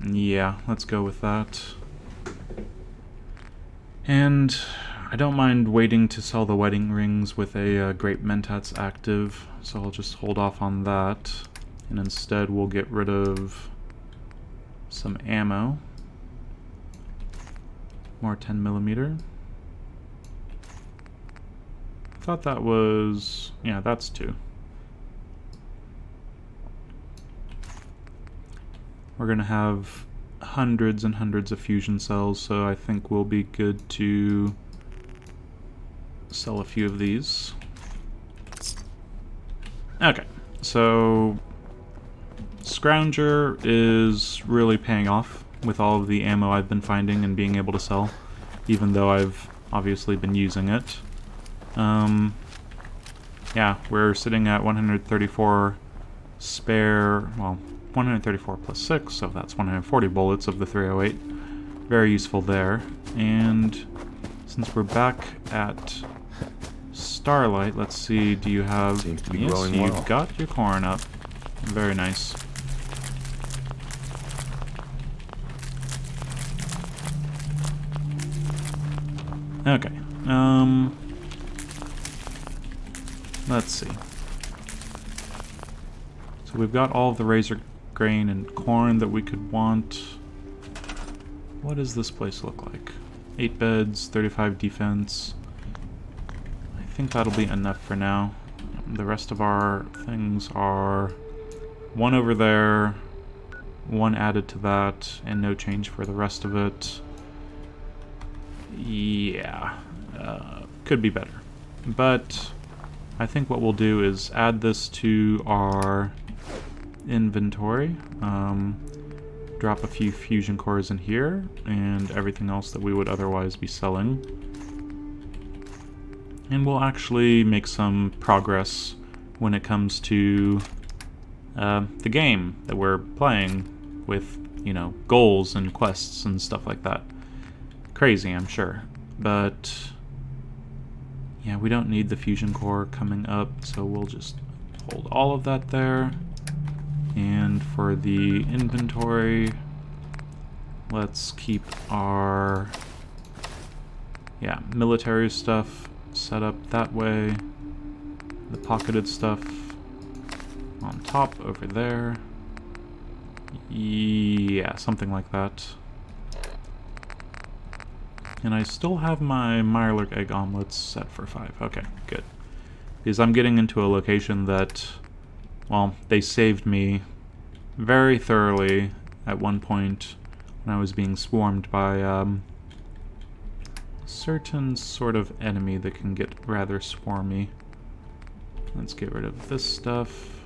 S1: Yeah, let's go with that. And I don't mind waiting to sell the wedding rings with a Great Mentats active, so I'll just hold off on that. And instead we'll get rid of some ammo. More 10mm. I thought that was... yeah, that's 2. We're gonna have hundreds and hundreds of fusion cells, so I think we'll be good to sell a few of these. Okay, so Scrounger is really paying off with all of the ammo I've been finding and being able to sell, even though I've obviously been using it. Yeah, we're sitting at 134 spare, well, 134 plus 6, so that's 140 bullets of the 308. Very useful there. And since we're back at Starlight, let's see, do you have...
S6: Seems to be
S1: yes,
S6: growing
S1: you've
S6: well.
S1: got your corn up. Very nice. Okay, let's see. So we've got all of the razor grain and corn that we could want. What does this place look like? 8 beds, 35 defense. I think that'll be enough for now. The rest of our things are 1 over there, 1 added to that, and no change for the rest of it. Yeah, could be better. But I think what we'll do is add this to our inventory, drop a few fusion cores in here, and everything else that we would otherwise be selling. And we'll actually make some progress when it comes to the game that we're playing with, you know, goals and quests and stuff like that. Crazy, I'm sure. But yeah, we don't need the fusion core coming up, so we'll just hold all of that there. And for the inventory, let's keep our military stuff set up that way. The pocketed stuff on top over there. Yeah, something like that. And I still have my Mirelurk egg omelets set for 5. Okay, good. Because I'm getting into a location that, well, they saved me very thoroughly at one point when I was being swarmed by a certain sort of enemy that can get rather swarmy. Let's get rid of this stuff.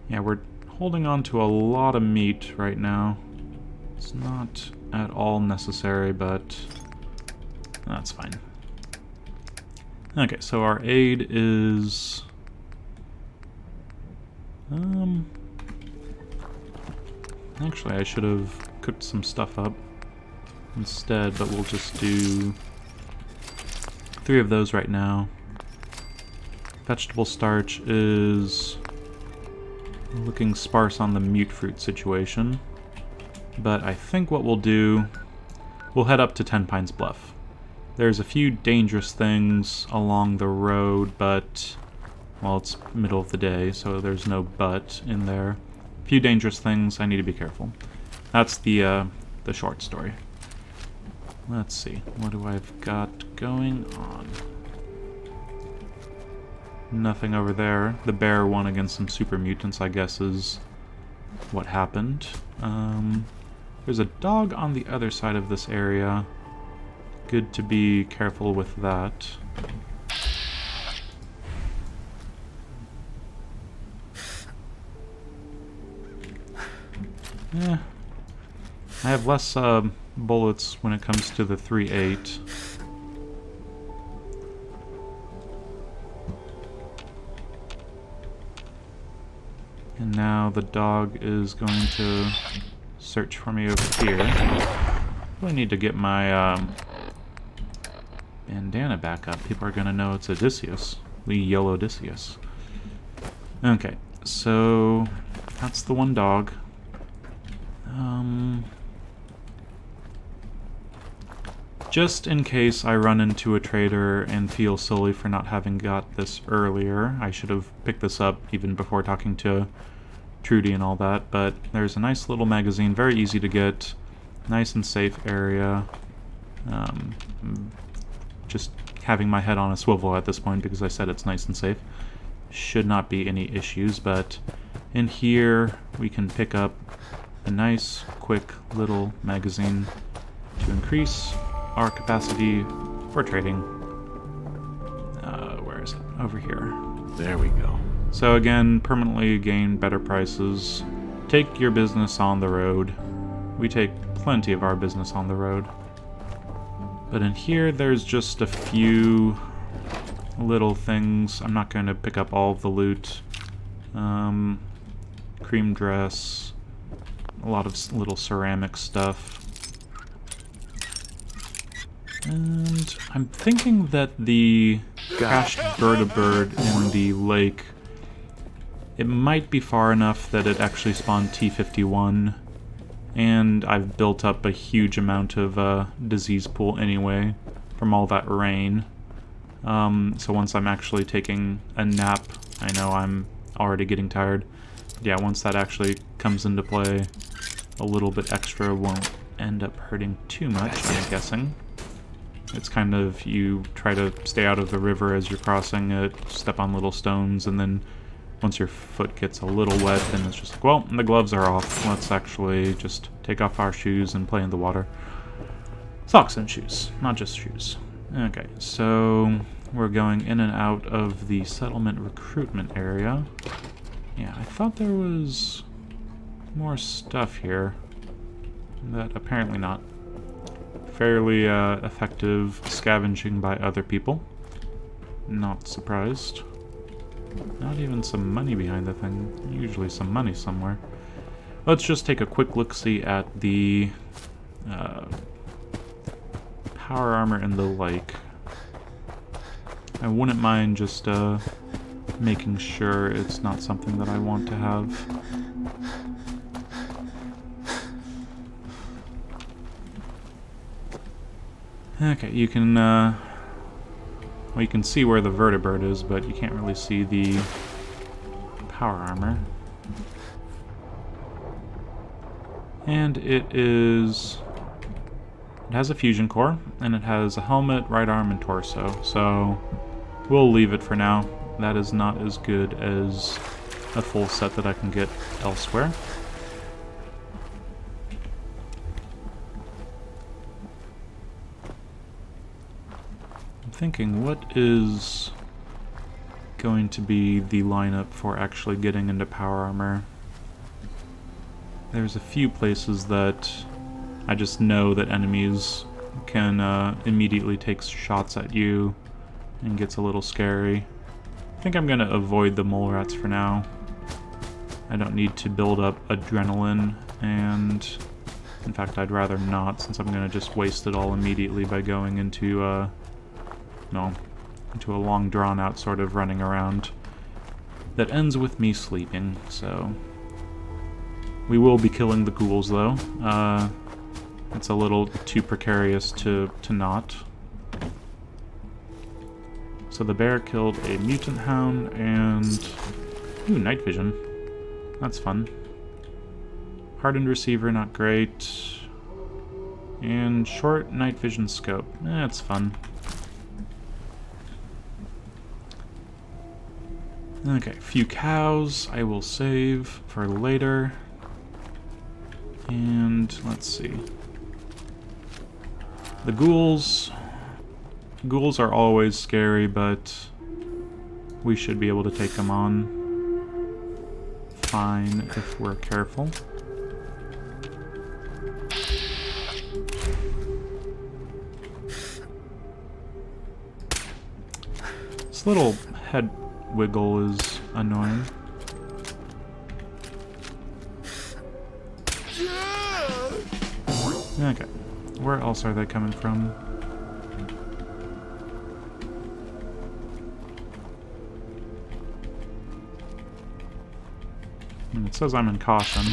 S1: Yeah, we're holding on to a lot of meat right now. It's not at all necessary, but that's fine. Okay, so our aid is... Actually, I should have cooked some stuff up instead, but we'll just do 3 of those right now. Vegetable starch is looking sparse on the mute fruit situation, but I think what we'll do, we'll head up to Ten Pines Bluff. There's a few dangerous things along the road, but, well, it's middle of the day, so there's no but in there. few dangerous things. I need to be careful. That's the short story. Let's see. What do I've got going on? Nothing over there. The bear won against some super mutants, I guess, is what happened. There's a dog on the other side of this area. Good to be careful with that. Yeah. I have less bullets when it comes to the 3.8. And now the dog is going to search for me over here. I need to get my bandana back up. People are going to know it's Odysseus. Yolo Odysseus. Okay, so that's the one dog. Just in case I run into a trader and feel silly for not having got this earlier, I should have picked this up even before talking to Trudy and all that, but there's a nice little magazine, very easy to get, nice and safe area. Just having my head on a swivel at this point because I said it's nice and safe. Should not be any issues, but in here we can pick up a nice, quick little magazine to increase our capacity for trading. Where is it? Over here.
S6: There we go.
S1: So again, permanently gain better prices. Take your business on the road. We take plenty of our business on the road. But in here, there's just a few little things. I'm not going to pick up all of the loot. Cream dress. A lot of little ceramic stuff. And I'm thinking that the crashed vertibird in the lake, it might be far enough that it actually spawned T51, and I've built up a huge amount of disease pool anyway from all that rain. So once I'm actually taking a nap, I know I'm already getting tired. But yeah, once that actually comes into play, a little bit extra won't end up hurting too much, I'm guessing. It's kind of, you try to stay out of the river as you're crossing it, step on little stones, and then once your foot gets a little wet, then it's just like, well, the gloves are off. Let's actually just take off our shoes and play in the water. Socks and shoes, not just shoes. Okay, so we're going in and out of the settlement recruitment area. Yeah, I thought there was more stuff here, but apparently not. Fairly effective scavenging by other people. Not surprised. Not even some money behind the thing. Usually some money somewhere. Let's just take a quick look-see at the power armor in the lake. I wouldn't mind just making sure it's not something that I want to have. Okay, you can, well, you can see where the vertibird is, but you can't really see the power armor. And it has a fusion core, and it has a helmet, right arm, and torso, so we'll leave it for now. That is not as good as a full set that I can get elsewhere. Thinking, what is going to be the lineup for actually getting into power armor? There's a few places that I just know that enemies can immediately take shots at you and gets a little scary. I think I'm going to avoid the mole rats for now. I don't need to build up adrenaline, and in fact I'd rather not, since I'm going to just waste it all immediately by going into into a long drawn-out sort of running around that ends with me sleeping. So we will be killing the ghouls, though. It's a little too precarious to not. So the bear killed a mutant hound, and ooh, night vision. That's fun. Hardened receiver, not great. And short night vision scope. It's fun. Okay, a few cows I will save for later. And let's see. The ghouls. Ghouls are always scary, but we should be able to take them on fine if we're careful. This little head wiggle is annoying. Okay, where else are they coming from? It says I'm in caution,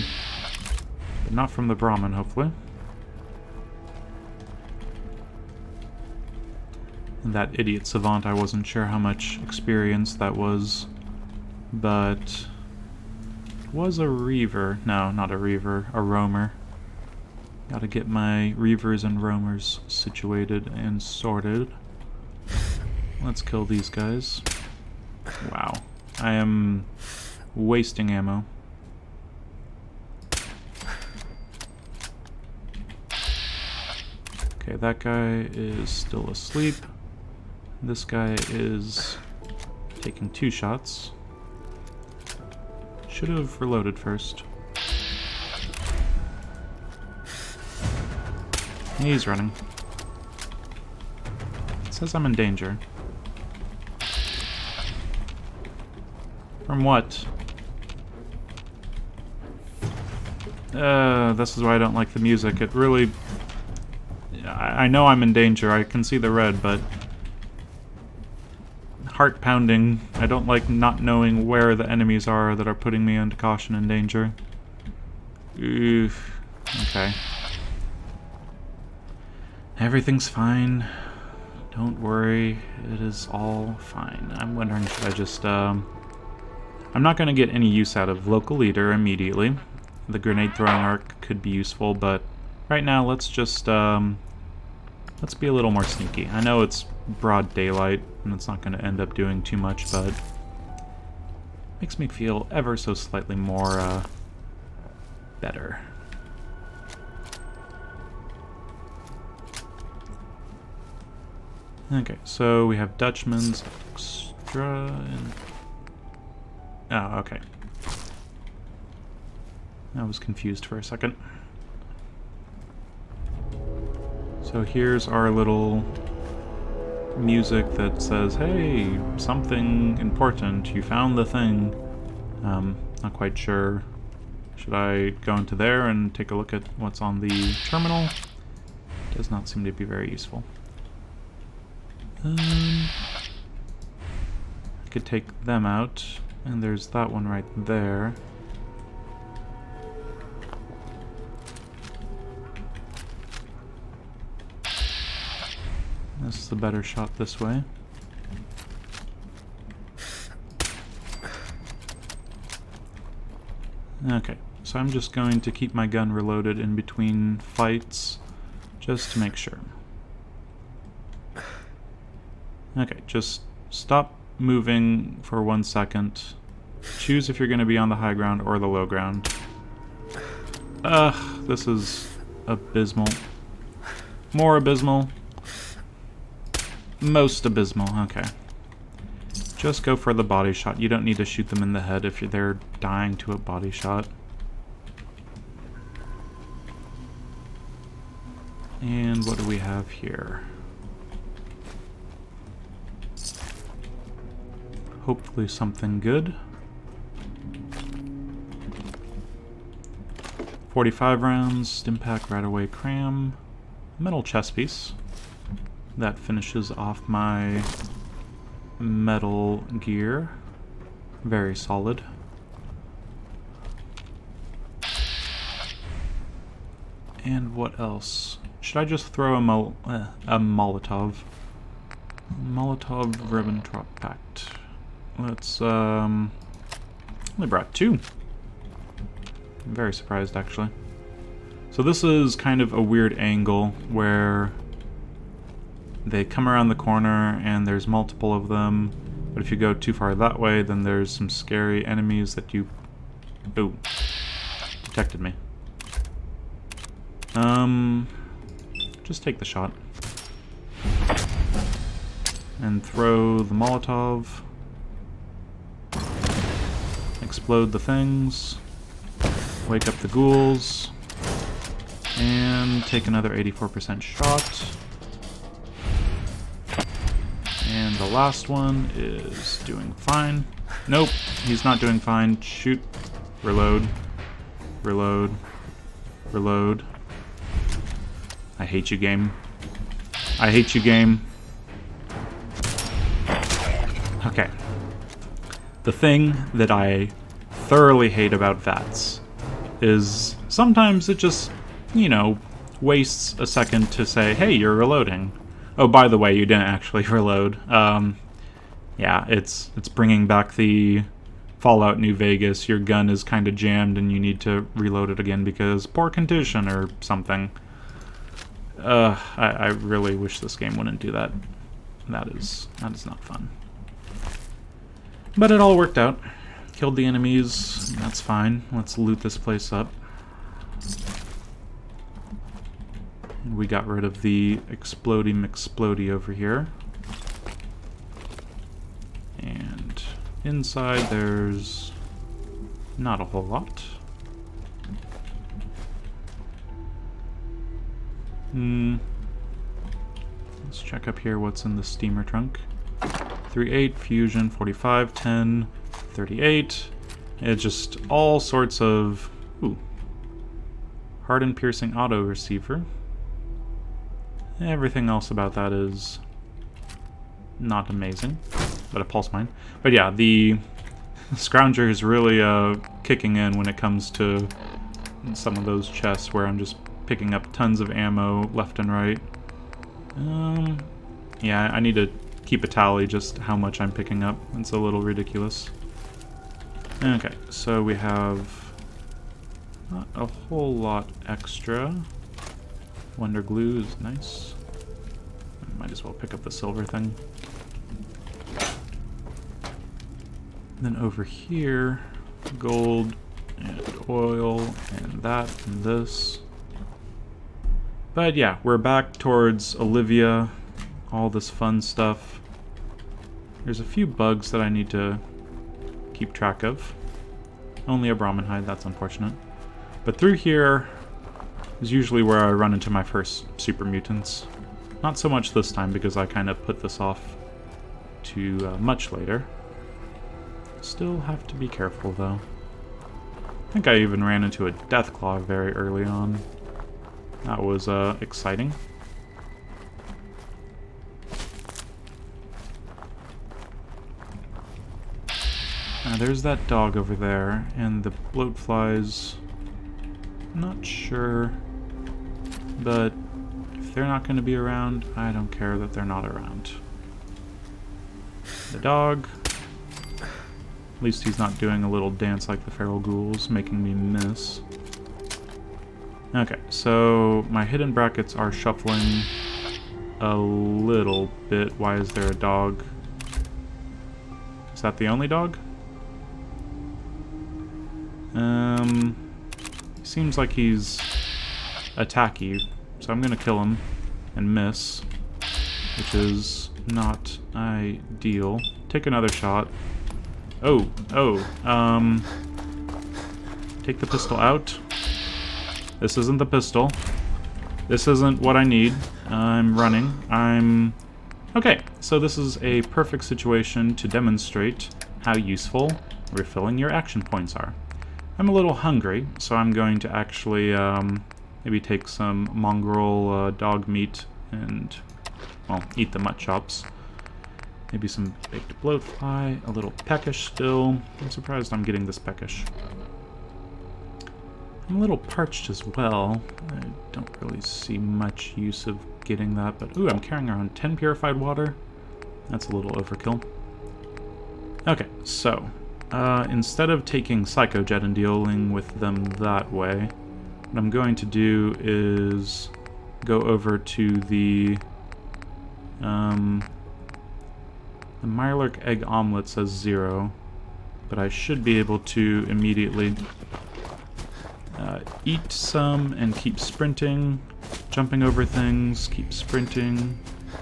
S1: but not from the Brahmin, hopefully. And that idiot savant, I wasn't sure how much experience that was, but it was a reaver. No, not a reaver, a roamer. Gotta get my reavers and roamers situated and sorted. Let's kill these guys. Wow. I am wasting ammo. Okay, that guy is still asleep. This guy is taking 2 shots. Should have reloaded first. He's running. It says I'm in danger. From what? This is why I don't like the music. It really... I know I'm in danger. I can see the red, but... heart pounding. I don't like not knowing where the enemies are that are putting me into caution and danger. Oof. Okay. Everything's fine. Don't worry. It is all fine. I'm wondering, should I just, I'm not going to get any use out of local leader immediately. The grenade throwing arc could be useful, but right now let's just, let's be a little more sneaky. I know it's broad daylight, and it's not going to end up doing too much, but makes me feel ever so slightly more, better. Okay, so we have Dutchman's extra and... oh, okay. I was confused for a second. So here's our little music that says, hey, something important, you found the thing. Not quite sure. Should I go into there and take a look at what's on the terminal? Does not seem to be very useful. I could take them out, and there's that one right there. This is the better shot this way. Okay, so I'm just going to keep my gun reloaded in between fights, just to make sure. Okay, just stop moving for 1 second. Choose if you're going to be on the high ground or the low ground. Ugh, this is abysmal. More abysmal. Most abysmal, okay. Just go for the body shot. You don't need to shoot them in the head if they're dying to a body shot. And what do we have here? Hopefully something good. 45 rounds, Stimpack right away cram, metal chest piece. That finishes off my metal gear. Very solid. And what else? Should I just throw a Molotov? Molotov Ribbentrop Pact. Let's, only brought 2. I'm very surprised, actually. So this is kind of a weird angle where they come around the corner and there's multiple of them, but if you go too far that way, then there's some scary enemies that you... Ooh. Detected me. Just take the shot. And throw the Molotov. Explode the things. Wake up the ghouls. And take another 84% shot. And the last one is doing fine. Nope, he's not doing fine. Shoot. Reload. Reload. Reload. I hate you, game. I hate you, game. Okay. The thing that I thoroughly hate about VATS is sometimes it just, you know, wastes a second to say, hey, you're reloading. Oh, by the way, you didn't actually reload. Yeah, it's bringing back the Fallout New Vegas. Your gun is kind of jammed and you need to reload it again because poor condition or something. I really wish this game wouldn't do that. That is not fun. But it all worked out. Killed the enemies. That's fine. Let's loot this place up. We got rid of the explodey McSplodey over here. And inside there's not a whole lot. Let's check up here what's in the steamer trunk. 38, fusion, 45, 10, 38. It's just all sorts of... Ooh. Hardened piercing auto receiver. Everything else about that is not amazing, but a pulse mine. But yeah, the Scrounger is really kicking in when it comes to some of those chests where I'm just picking up tons of ammo left and right. Yeah, I need to keep a tally just how much I'm picking up. It's a little ridiculous. Okay, so we have not a whole lot extra. Wonder glue is nice. Might as well pick up the silver thing. Then over here, gold and oil and that and this. But yeah, we're back towards Olivia, all this fun stuff. There's a few bugs that I need to keep track of. Only a Brahmin hide, that's unfortunate. But through here is usually where I run into my first super mutants. Not so much this time because I kind of put this off to much later. Still have to be careful though. I think I even ran into a Deathclaw very early on. That was exciting. Now there's that dog over there, and the bloatflies. Not sure, but if they're not going to be around, I don't care that they're not around. The dog. At least he's not doing a little dance like the feral ghouls, making me miss. Okay, so my hidden brackets are shuffling a little bit. Why is there a dog? Is that the only dog? Seems like he's attacky, so I'm gonna kill him and miss, which is not ideal. Take another shot. Oh, take the pistol out. This isn't the pistol. This isn't what I need. I'm running. Okay, so this is a perfect situation to demonstrate how useful refilling your action points are. I'm a little hungry, so I'm going to actually maybe take some mongrel dog meat and, well, eat the mutt chops. Maybe some baked bloatfly, a little peckish still. I'm surprised I'm getting this peckish. I'm a little parched as well. I don't really see much use of getting that, but ooh, I'm carrying around 10 purified water. That's a little overkill. Okay, so instead of taking Psychojet and dealing with them that way, what I'm going to do is go over to the Mirelurk egg omelet says 0, but I should be able to immediately eat some and keep sprinting, jumping over things, keep sprinting,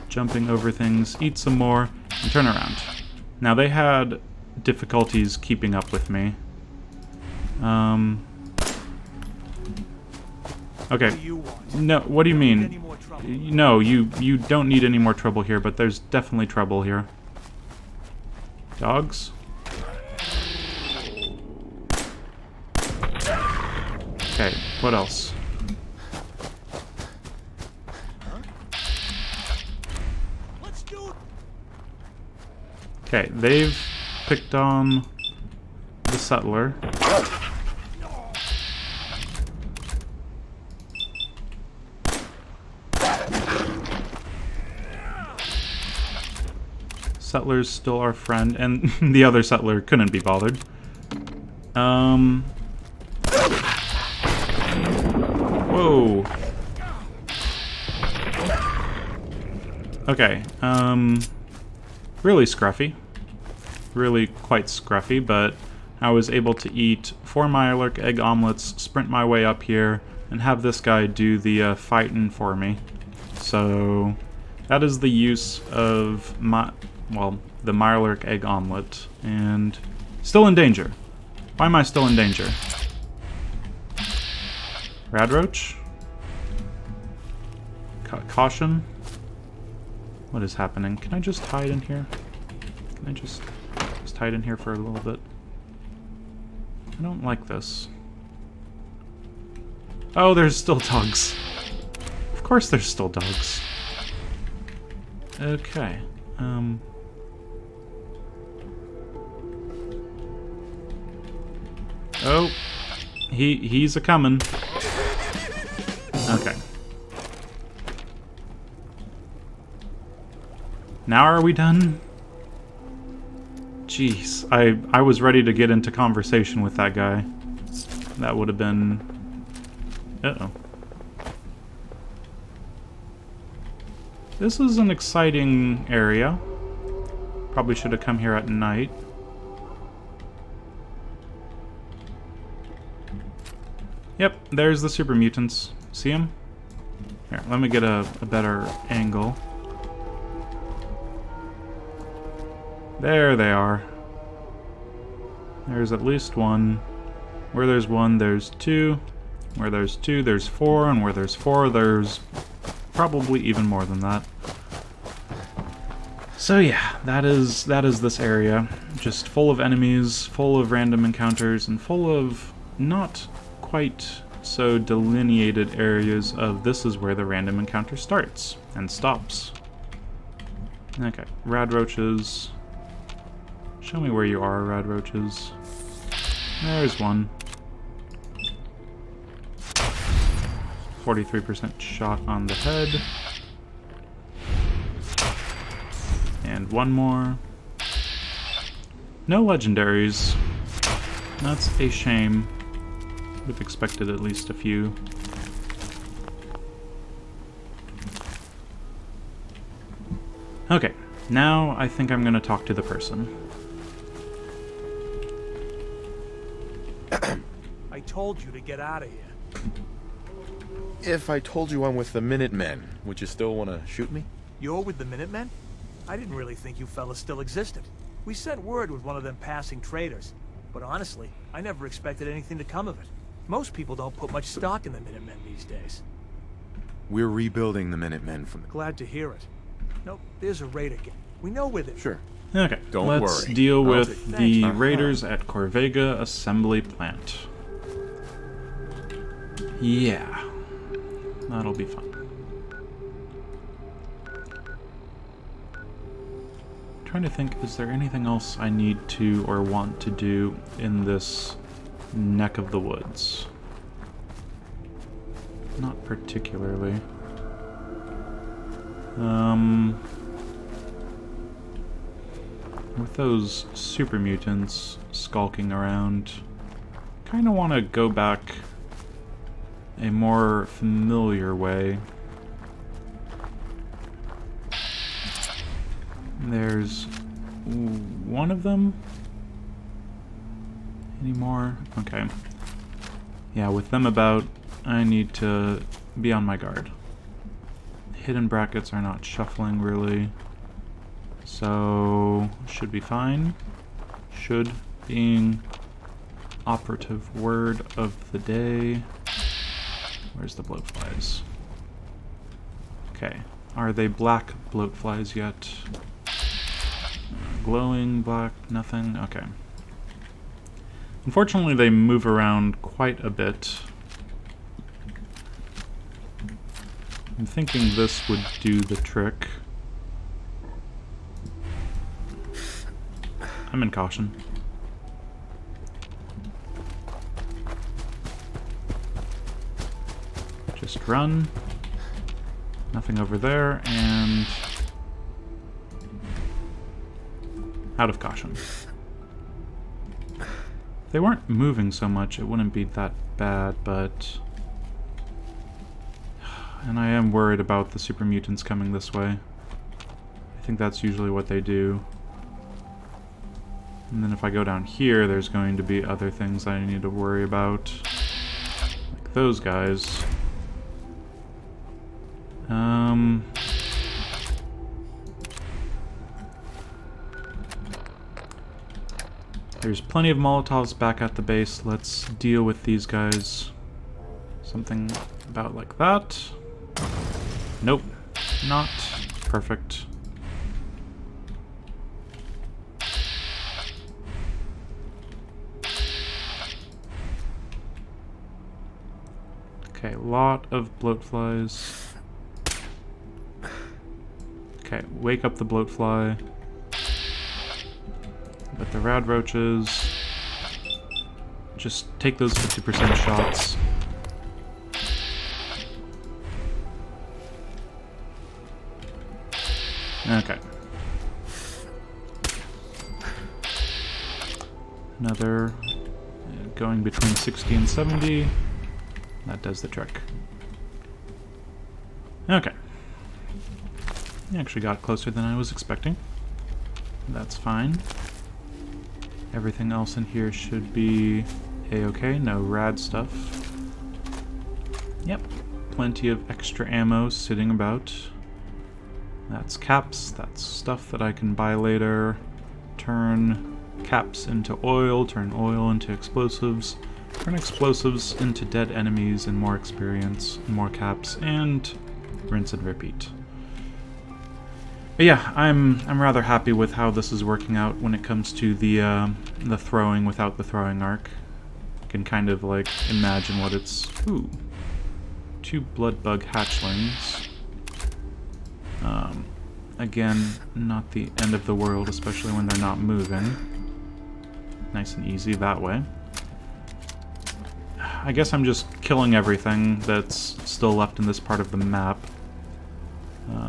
S1: jumping over things, eat some more, and turn around. Now they had difficulties keeping up with me. Okay. No, what do you mean? No, you don't need any more trouble here, but there's definitely trouble here. Dogs? Okay, what else? Okay, they've picked on the settler. Settler's still our friend, and the other settler couldn't be bothered. Whoa. Okay, really scruffy. Really quite scruffy, but I was able to eat 4 Mirelurk egg omelets, sprint my way up here, and have this guy do the fighting for me. So that is the use of the Mirelurk egg omelet, and still in danger. Why am I still in danger? Radroach? Caution? What is happening? Can I just hide in here? Can I just hide in here for a little bit? I don't like this. Oh, there's still dogs. Of course there's still dogs. Okay. Oh. He's a-comin'. Okay. Now are we done? Jeez, I was ready to get into conversation with that guy. That would have been... Uh-oh. This is an exciting area. Probably should have come here at night. Yep, there's the super mutants. See them? Here, let me get a better angle. There they are. There's at least one. Where there's one, there's two. Where there's two, there's four. And where there's four, there's probably even more than that. So yeah, that is this area. Just full of enemies, full of random encounters, and full of not quite so delineated areas of this is where the random encounter starts and stops. Okay, Radroaches. Show me where you are, Radroaches. There's one. 43% shot on the head. And one more. No legendaries. That's a shame. Would have expected at least a few. Okay, now I think I'm gonna talk to the person.
S8: I told you to get out of here.
S6: If I told you I'm with the Minutemen, would you still want to shoot me?
S8: You're with the Minutemen? I didn't really think you fellas still existed. We sent word with one of them passing traders. But honestly, I never expected anything to come of it. Most people don't put much stock in the Minutemen these days.
S6: We're rebuilding the Minutemen from the...
S8: Glad to hear it. Nope, there's a raid again. We know with it.
S6: Sure.
S1: Okay,
S6: Don't
S1: let's
S6: worry.
S1: deal
S6: I'll
S1: with
S6: take-
S1: the
S6: Thanks.
S1: raiders at Corvega Assembly Plant. Yeah, that'll be fun. Trying to think, is there anything else I need to or want to do in this neck of the woods? Not particularly. with those super mutants skulking around, kind of want to go back a more familiar way. There's one of them. Any more? Okay. Yeah, with them about, I need to be on my guard. Hidden brackets are not shuffling really, so should be fine. Should being operative word of the day. Where's the bloatflies? Okay, are they black bloatflies yet? Glowing black, nothing. Okay. Unfortunately, they move around quite a bit. I'm thinking this would do the trick. I'm in caution. Just run. Nothing over there, and out of caution. If they weren't moving so much, it wouldn't be that bad, but... And I am worried about the super mutants coming this way. I think that's usually what they do. And then if I go down here, there's going to be other things I need to worry about. Like those guys. There's plenty of Molotovs back at the base. Let's deal with these guys. Something about like that. Nope. Not perfect. Okay, a lot of bloatflies. Okay, wake up the bloatfly. But the rad roaches, just take those 50% shots. Okay. Another going between 60 and 70. That does the trick. Okay. Actually got closer than I was expecting. That's fine. Everything else in here should be a-okay. No rad stuff. Yep. Plenty of extra ammo sitting about. That's caps. That's stuff that I can buy later. Turn caps into oil. Turn oil into explosives. Turn explosives into dead enemies and more experience, more caps, and rinse and repeat. But yeah, I'm rather happy with how this is working out when it comes to the throwing without the throwing arc. I can kind of like imagine what it's. Ooh, 2 bloodbug hatchlings. Again, not the end of the world, especially when they're not moving. Nice and easy that way. I guess I'm just killing everything that's still left in this part of the map.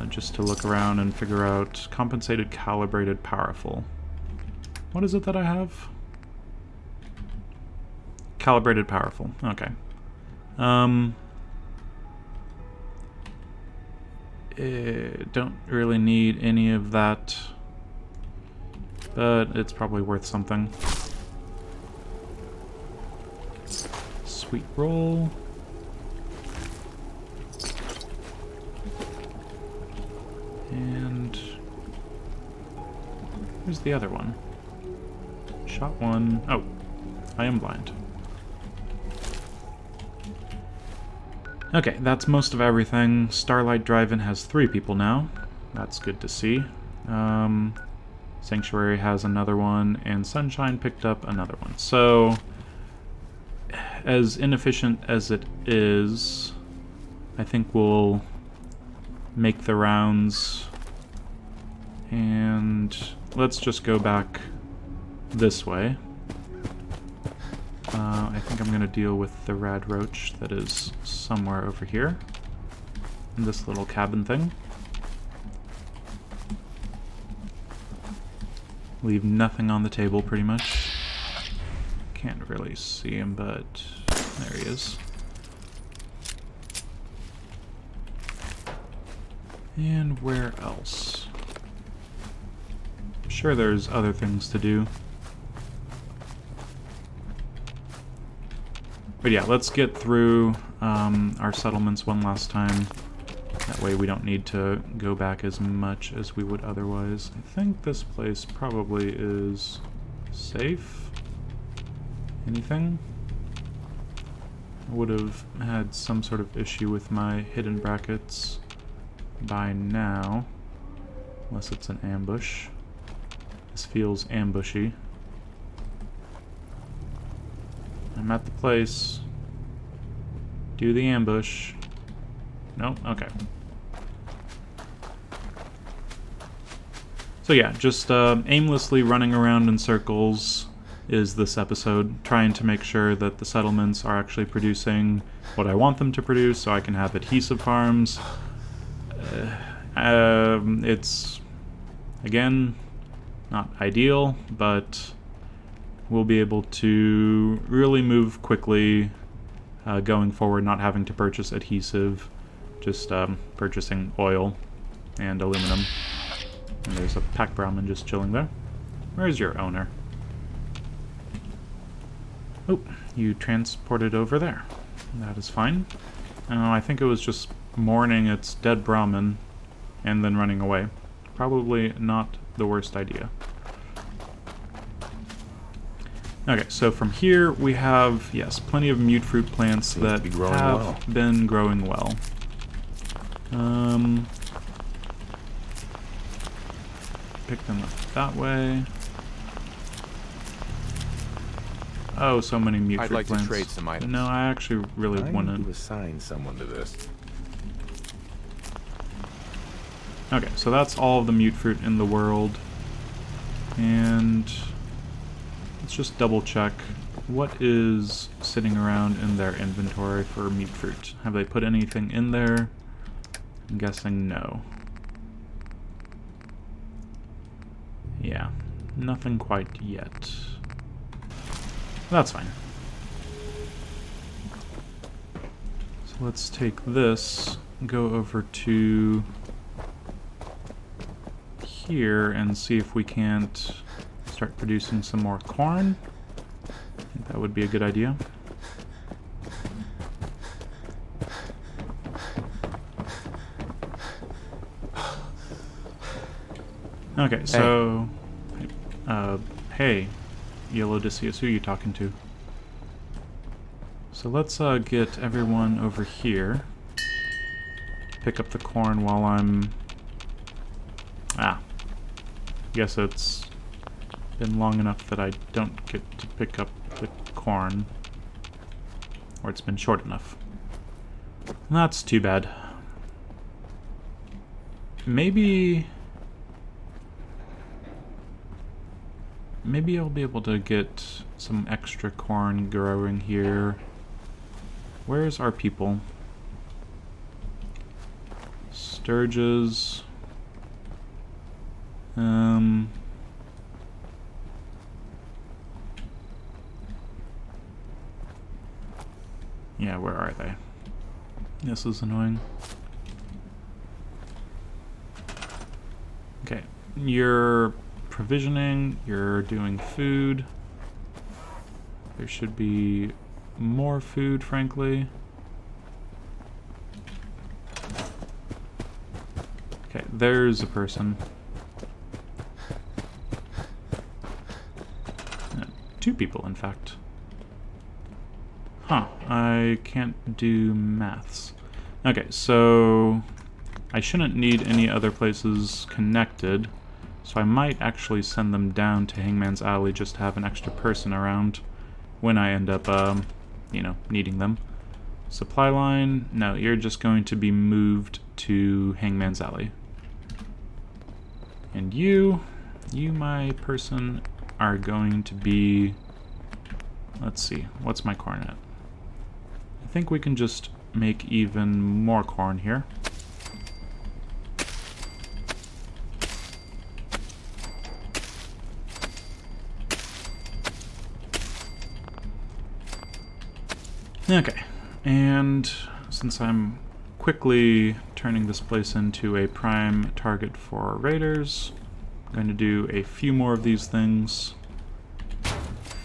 S1: Just to look around and figure out compensated, calibrated, powerful. What is it that I have? Calibrated, powerful. Okay. Don't really need any of that, but it's probably worth something. Sweet roll. And where's the other one? Shot one. Oh, I am blind. Okay, that's most of everything. Starlight Drive-In has 3 people now. That's good to see. Sanctuary has another one, and Sunshine picked up another one. So, as inefficient as it is, I think we'll make the rounds. And let's just go back this way. I think I'm going to deal with the rad roach that is somewhere over here in this little cabin thing. Leave nothing on the table, pretty much. Can't really see him, but there he is. And where else? I'm sure there's other things to do. But yeah, let's get through our settlements one last time. That way we don't need to go back as much as we would otherwise. I think this place probably is safe. Anything? I would have had some sort of issue with my hidden brackets by now. Unless it's an ambush. This feels ambushy. I'm at the place. Do the ambush. Nope, okay. So yeah, just aimlessly running around in circles is this episode, trying to make sure that the settlements are actually producing what I want them to produce so I can have adhesive farms. It's, again, not ideal, but we'll be able to really move quickly going forward, not having to purchase adhesive, just purchasing oil and aluminum. And there's a pack Brahmin just chilling there. Where's your owner? Oh, you transported over there. That is fine. I think it was just mourning its dead Brahmin and then running away. Probably not the worst idea. Okay, so from here we have, yes, plenty of mute fruit plants that have been growing well. Pick them up that way. Oh, so many mute fruit plants.
S6: I'd like to trade some items.
S1: No, I actually really want
S6: to assign someone to this.
S1: Okay, so that's all of the mute fruit in the world. And let's just double check what is sitting around in their inventory for mute fruit. Have they put anything in there? I'm guessing no. Yeah, nothing quite yet. That's fine. So let's take this, go over to here and see if we can't start producing some more corn. I think that would be a good idea. Okay, so hey, Yolo, who are you talking to? So let's get everyone over here. Pick up the corn while I'm... guess it's been long enough that I don't get to pick up the corn. Or it's been short enough. That's too bad. Maybe I'll be able to get some extra corn growing here. Where's our people? Sturges. Yeah, where are they? This is annoying. Okay, you're provisioning, you're doing food. There should be more food, frankly. Okay, there's a person. Two people, in fact. Huh, I can't do maths. Okay, so I shouldn't need any other places connected, so I might actually send them down to Hangman's Alley just to have an extra person around when I end up, you know, needing them. Supply line, no, you're just going to be moved to Hangman's Alley. And you, my person, are going to be... Let's see, what's my corn at? I think we can just make even more corn here. Okay, and since I'm quickly turning this place into a prime target for raiders, I'm going to do a few more of these things. A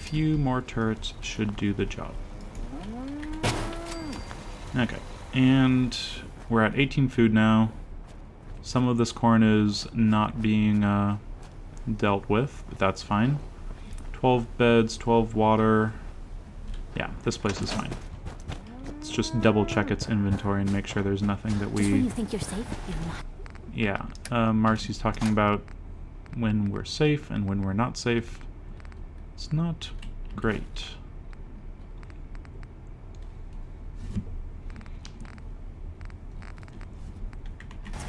S1: few more turrets should do the job. Okay, and we're at 18 food now. Some of this corn is not being dealt with, but that's fine. 12 beds, 12 water. Yeah, this place is fine. Let's just double check its inventory and make sure there's nothing that
S5: Just when
S1: we...
S5: you think you're safe, you're not.
S1: Yeah, Marcy's talking about when we're safe and when we're not safe. It's not great.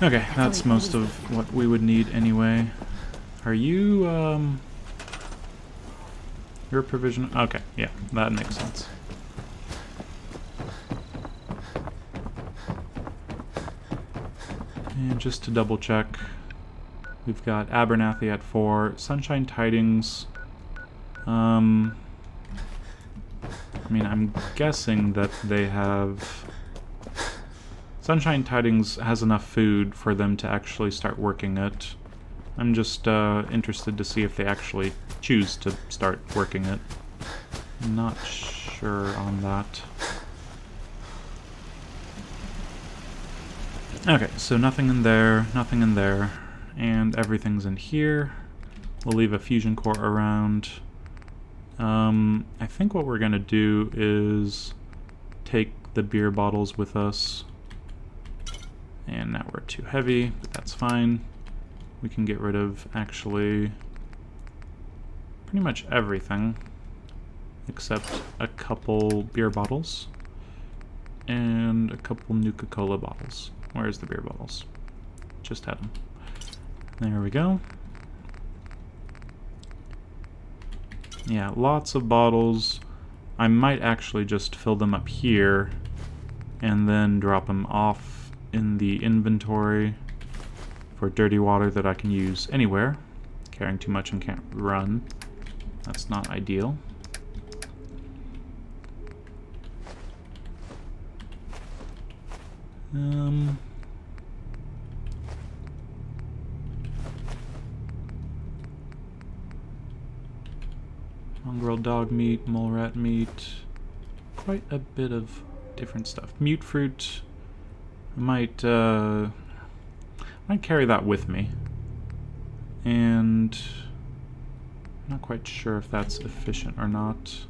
S1: Okay, that's most of what we would need anyway. Are you, you're a provision? Okay, yeah, that makes sense. And just to double check, we've got Abernathy at 4, Sunshine Tidings. I mean, I'm guessing that they have... Sunshine Tidings has enough food for them to actually start working it. I'm just interested to see if they actually choose to start working it. I'm not sure on that. Okay, so nothing in there, and everything's in here. We'll leave a fusion core around. I think what we're gonna do is take the beer bottles with us. And now we're too heavy, but that's fine. We can get rid of actually pretty much everything except a couple beer bottles and a couple Nuka-Cola bottles. Where's the beer bottles? Just had them. There we go. Yeah, lots of bottles. I might actually just fill them up here and then drop them off in the inventory for dirty water that I can use anywhere. Carrying too much and can't run. That's not ideal. Mongrel dog meat, mole rat meat, quite a bit of different stuff. Mute fruit, I might carry that with me. And I'm not quite sure if that's efficient or not.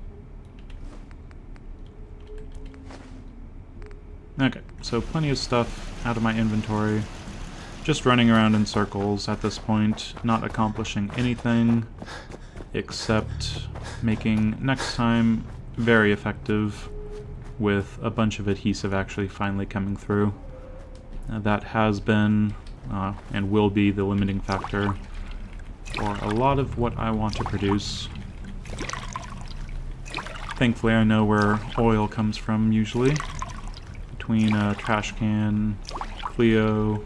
S1: Okay, so plenty of stuff out of my inventory. Just running around in circles at this point, not accomplishing anything except making next time very effective with a bunch of adhesive actually finally coming through. That has been and will be the limiting factor for a lot of what I want to produce. Thankfully I know where oil comes from usually, between Trash Can, Clio,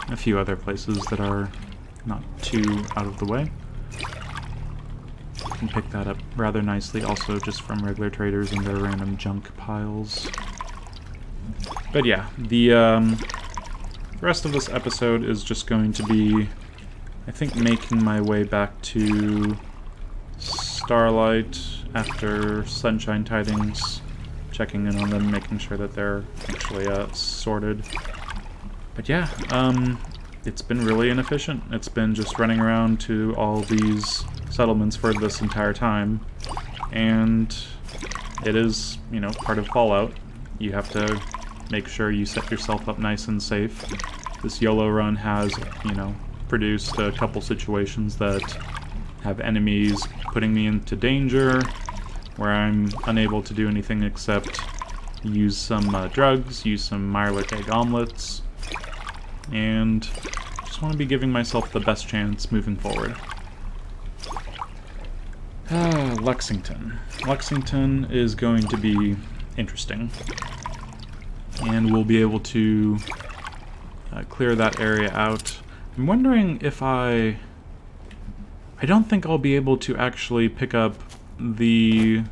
S1: a few other places that are not too out of the way. Can pick that up rather nicely also just from regular traders and their random junk piles. But yeah, the rest of this episode is just going to be, I think, making my way back to Starlight after Sunshine Tidings, checking in on them, making sure that they're actually sorted. But yeah, it's been really inefficient. It's been just running around to all these settlements for this entire time, and it is, you know, part of Fallout. You have to make sure you set yourself up nice and safe. This Yolo run has, you know, produced a couple situations that have enemies putting me into danger, where I'm unable to do anything except use some drugs, use some Mirelurk egg omelets, and just want to be giving myself the best chance moving forward. Lexington. Lexington is going to be interesting, and we'll be able to clear that area out. I'm wondering if I don't think I'll be able to actually pick up the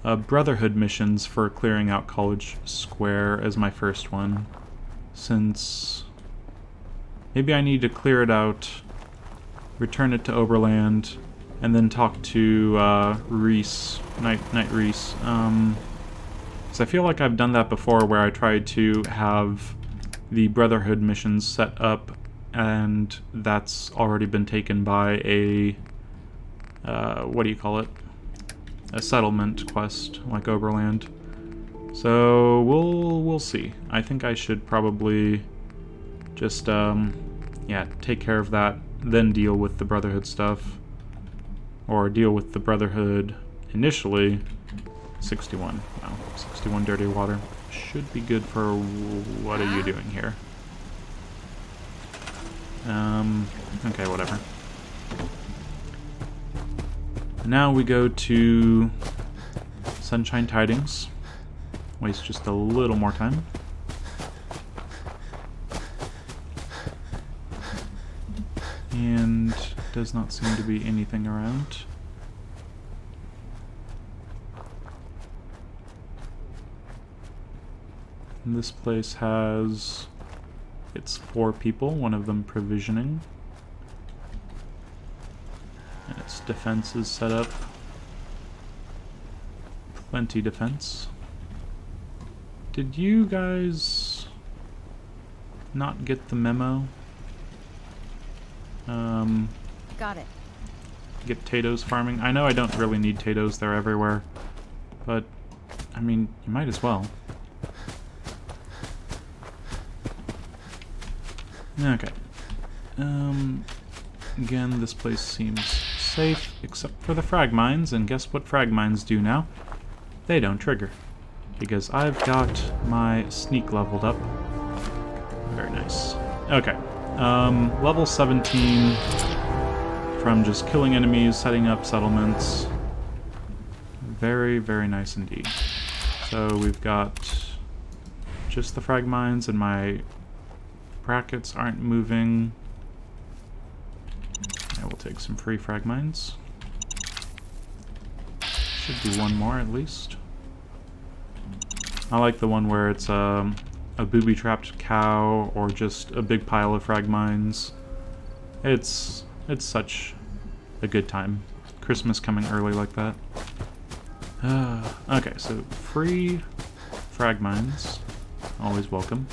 S1: Brotherhood missions for clearing out College Square as my first one, since maybe I need to clear it out, return it to Oberland, and then talk to Reese, Knight Reese. So I feel like I've done that before, where I tried to have the Brotherhood missions set up, and that's already been taken by a what do you call it? A settlement quest like Oberland. So we'll see. I think I should probably just yeah, take care of that, then deal with the Brotherhood stuff, or deal with the Brotherhood initially. 61. Wow, 61 dirty water should be good for. What are you doing here? Okay, whatever. Now we go to Sunshine Tidings. Waste just a little more time. And does not seem to be anything around. And this place has, it's 4 people, one of them provisioning. And its defense is set up. Plenty defense. Did you guys not get the memo?
S5: Got it.
S1: Get potatoes farming. I know I don't really need potatoes, they're everywhere. But, I mean, you might as well. Okay. Again, this place seems safe, except for the frag mines, and guess what frag mines do now? They don't trigger. Because I've got my sneak leveled up. Very nice. Okay. Level 17 from just killing enemies, setting up settlements. Very, very nice indeed. So we've got just the frag mines, and my brackets aren't moving. I will take some free frag mines. Should be one more at least. I like the one where it's a booby-trapped cow or just a big pile of frag mines. It's such a good time. Christmas coming early like that. Okay, so free frag mines, always welcome.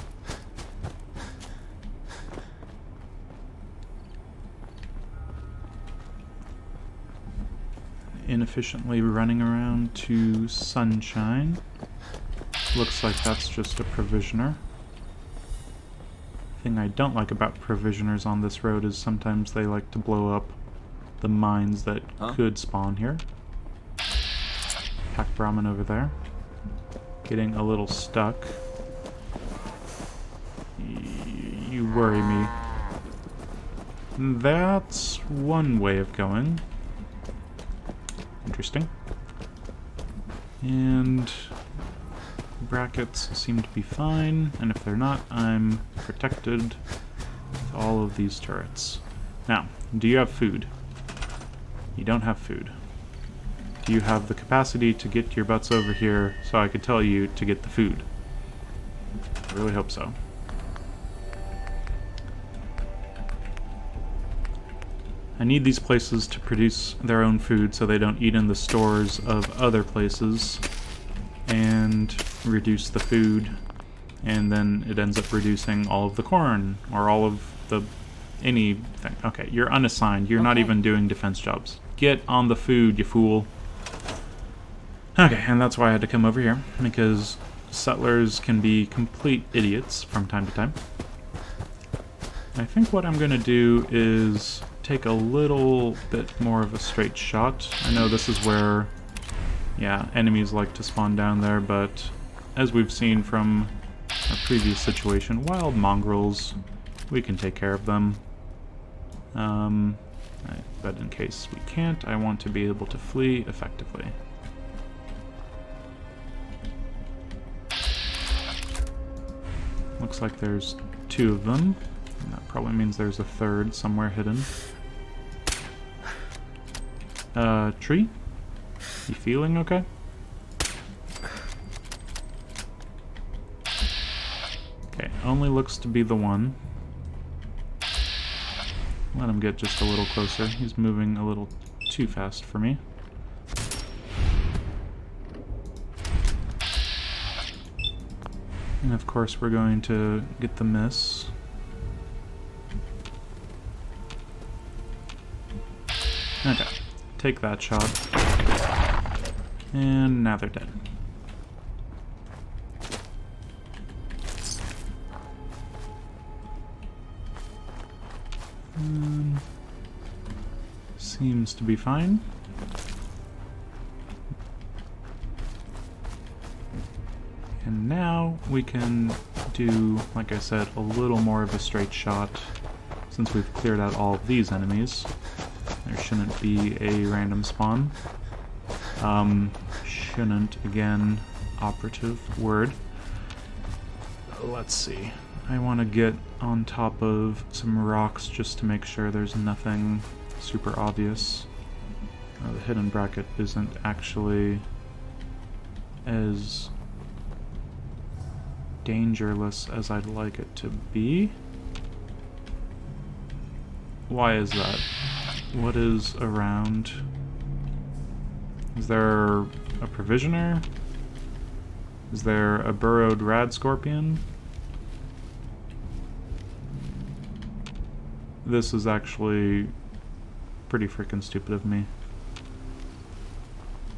S1: Inefficiently running around to Sunshine. Looks like that's just a provisioner. Thing I don't like about provisioners on this road is sometimes they like to blow up the mines that could spawn here. Pack Brahmin over there. Getting a little stuck. You worry me. That's one way of going. Interesting. And brackets seem to be fine, and if they're not, I'm protected with all of these turrets. Now, do you have food? You don't have food. Do you have the capacity to get your butts over here so I could tell you to get the food? I really hope so. I need these places to produce their own food so they don't eat in the stores of other places and reduce the food, and then it ends up reducing all of the corn or all of the anything. Okay, you're unassigned. You're not even doing defense jobs. Get on the food, you fool. Okay, and that's why I had to come over here, because settlers can be complete idiots from time to time. I think what I'm gonna do is take a little bit more of a straight shot. I know this is where, yeah, enemies like to spawn down there, but as we've seen from our previous situation, wild mongrels, we can take care of them. But in case we can't, I want to be able to flee effectively. Looks like there's 2 of them. And that probably means there's a 3rd somewhere hidden. Tree? You feeling okay? only looks to be the one. Let him get just a little closer. He's moving a little too fast for me. And of course we're going to get the miss. Okay, take that shot. And now they're dead. Seems to be fine. And now we can do, like I said, a little more of a straight shot. Since we've cleared out all of these enemies, there shouldn't be a random spawn. Shouldn't, again, operative word. Let's see. I want to get on top of some rocks just to make sure there's nothing super obvious. The hidden bracket isn't actually as dangerous as I'd like it to be. Why is that? What is around? Is there a provisioner? Is there a burrowed rad scorpion? This is actually pretty freaking stupid of me.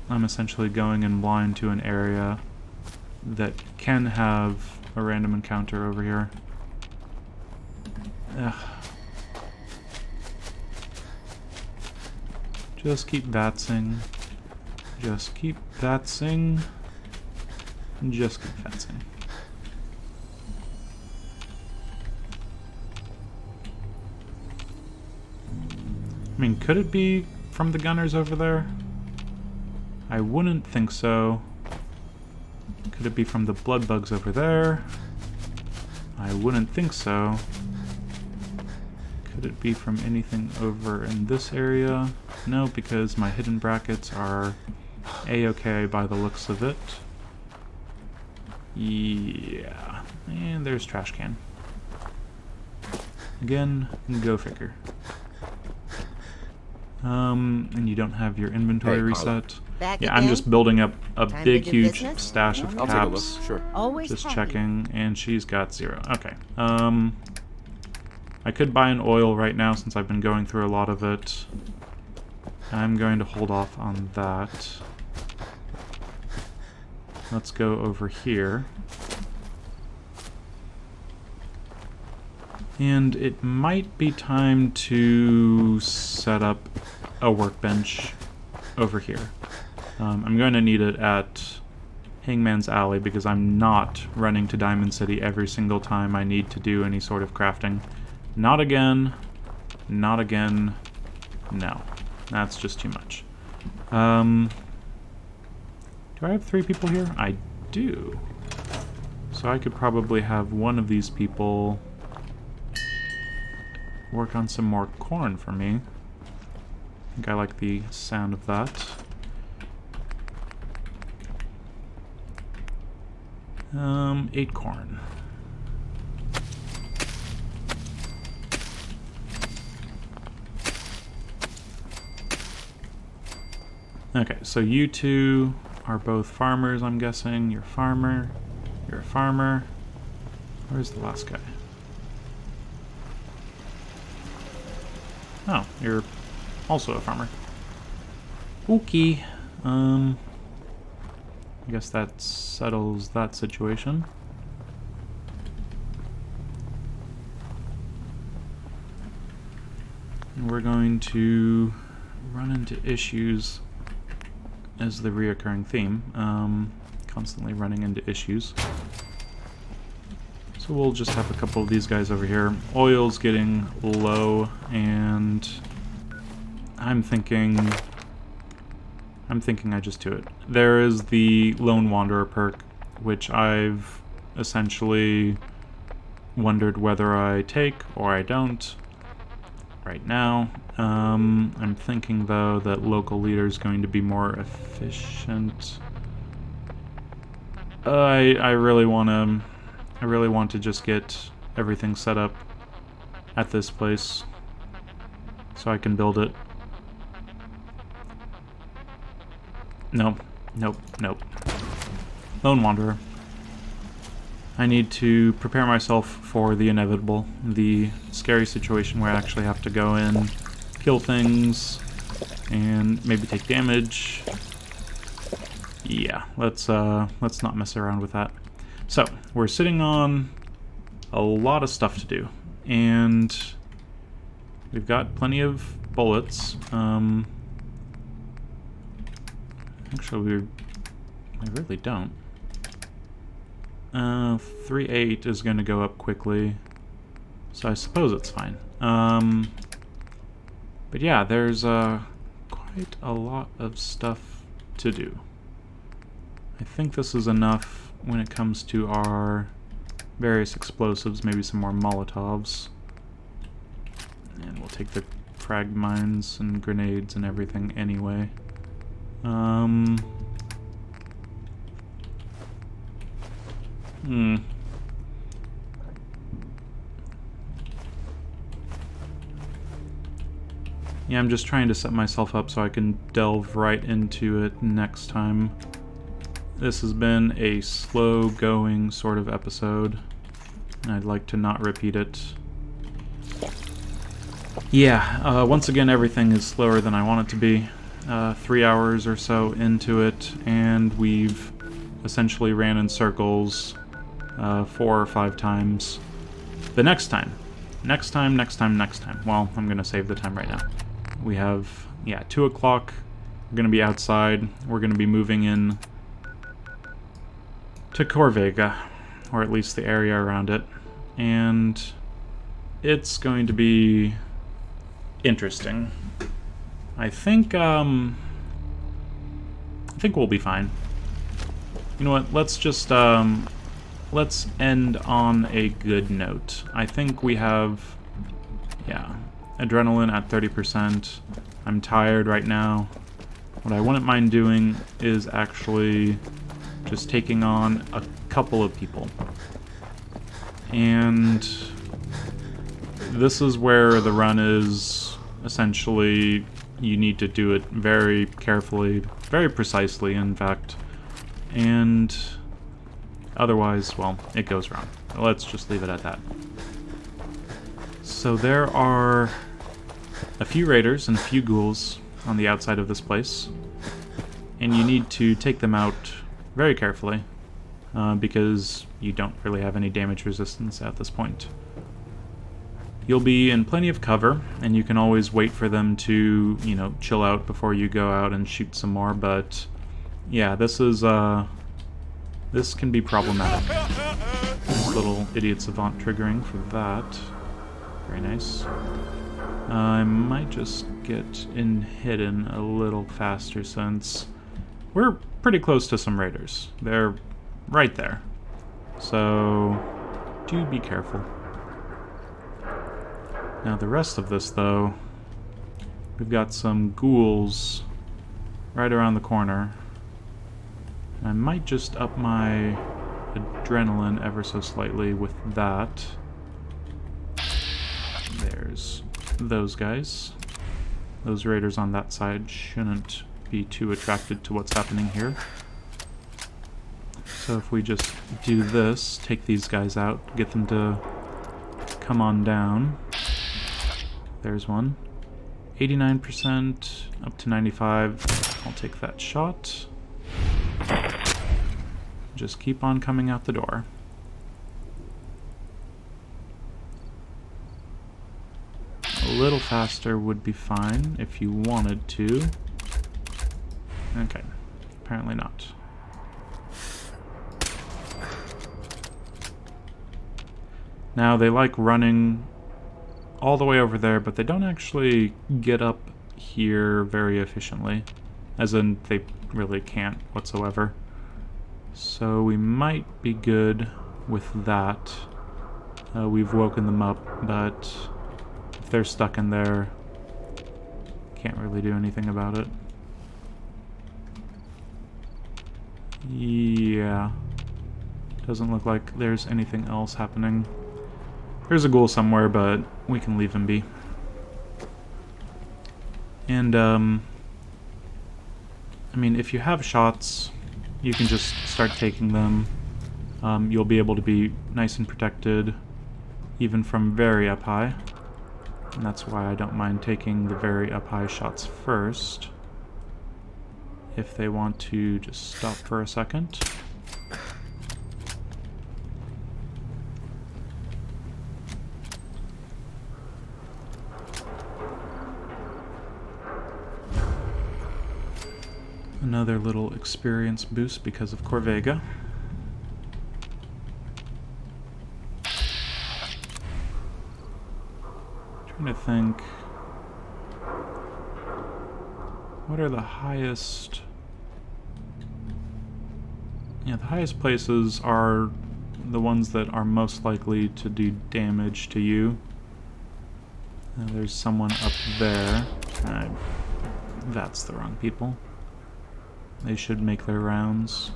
S1: I'm essentially going in blind to an area that can have a random encounter over here. Ugh. Just keep vatsing. Just keep vatsing. Just keep vatsing. I mean, could it be from the gunners over there? I wouldn't think so. Could it be from the blood bugs over there? I wouldn't think so. Could it be from anything over in this area? No, because my hidden brackets are a-okay by the looks of it. Yeah. And there's trash can. Again, go figure. And you don't have your inventory
S6: Hey,
S1: reset.
S4: Back
S1: Yeah,
S4: again?
S1: I'm just building up a
S4: Time
S1: big,
S4: to do
S1: huge
S4: business?
S1: stash of
S6: I'll take a look.
S1: caps.
S6: Sure.
S5: Always
S1: Just
S5: happy.
S1: checking, and she's got 0. Okay. I could buy an oil right now since I've been going through a lot of it. I'm going to hold off on that. Let's go over here. And it might be time to set up a workbench over here. I'm going to need it at Hangman's Alley because I'm not running to Diamond City every single time I need to do any sort of crafting. Not again. Not again. No. That's just too much. Do I have 3 people here? I do. So I could probably have one of these people work on some more corn for me. I think I like the sound of that. 8 corn. Okay, so you two are both farmers, I'm guessing. You're a farmer. You're a farmer. Where's the last guy? Oh, you're also a farmer. Okay. I guess that settles that situation. And we're going to run into issues as the reoccurring theme. Constantly running into issues. So we'll just have a couple of these guys over here. Oil's getting low, and I'm thinking I just do it. There is the Lone Wanderer perk, which I've essentially wondered whether I take or I don't right now. I'm thinking, though, that local leader is going to be more efficient. I really want to I really want to just get everything set up at this place so I can build it. Nope, nope, nope. Lone Wanderer. I need to prepare myself for the inevitable, the scary situation where I actually have to go in, kill things, and maybe take damage. Yeah, let's not mess around with that. So, we're sitting on a lot of stuff to do, and we've got plenty of bullets. Actually, we really don't. 3-8 is going to go up quickly, so I suppose it's fine. But yeah, there's quite a lot of stuff to do. I think this is enough when it comes to our various explosives, maybe some more Molotovs. And we'll take the frag mines and grenades and everything anyway. Yeah, I'm just trying to set myself up so I can delve right into it next time. This has been a slow-going sort of episode, and I'd like to not repeat it. Yeah, once again, everything is slower than I want it to be. 3 hours or so into it, and we've essentially ran in circles 4 or 5 times. The next time. Well, I'm gonna save the time right now. We have, yeah, 2 o'clock. We're gonna be outside. We're gonna be moving in to Corvega, or at least the area around it, and it's going to be interesting. I think we'll be fine. You know what? Let's just let's end on a good note. I think we have, yeah, adrenaline at 30%. I'm tired right now. What I wouldn't mind doing is actually just taking on a couple of people. And this is where the run is essentially, you need to do it very carefully, very precisely, in fact. And otherwise, well, it goes wrong. Let's just leave it at that. So there are a few raiders and a few ghouls on the outside of this place, and you need to take them out very carefully, because you don't really have any damage resistance at this point. You'll be in plenty of cover, and you can always wait for them to, you know, chill out before you go out and shoot some more, but yeah, this is, this can be problematic. This little idiot savant triggering for that. Very nice. I might just get in hidden a little faster since we're pretty close to some raiders. They're right there. So do be careful. Now the rest of this, though, we've got some ghouls right around the corner. I might just up my adrenaline ever so slightly with that. There's those guys. Those raiders on that side shouldn't be too attracted to what's happening here. So if we just do this, take these guys out, get them to come on down. There's one. 89%, up to 95. I'll take that shot. Just keep on coming out the door. A little faster would be fine if you wanted to. Okay, apparently not. Now they like running all the way over there, but they don't actually get up here very efficiently. As in, they really can't whatsoever. So we might be good with that. We've woken them up, but if they're stuck in there, can't really do anything about it. Doesn't look like there's anything else happening. There's a ghoul somewhere, but we can leave him be. And, I mean, if you have shots, you can just start taking them. You'll be able to be nice and protected, even from very up high. And that's why I don't mind taking the very up high shots first. If they want to just stop for a second. Another little experience boost because of Corvega. Trying to think. What are the highest? Yeah, the highest places are the ones that are most likely to do damage to you. There's someone up there. That's the wrong people. They should make their rounds.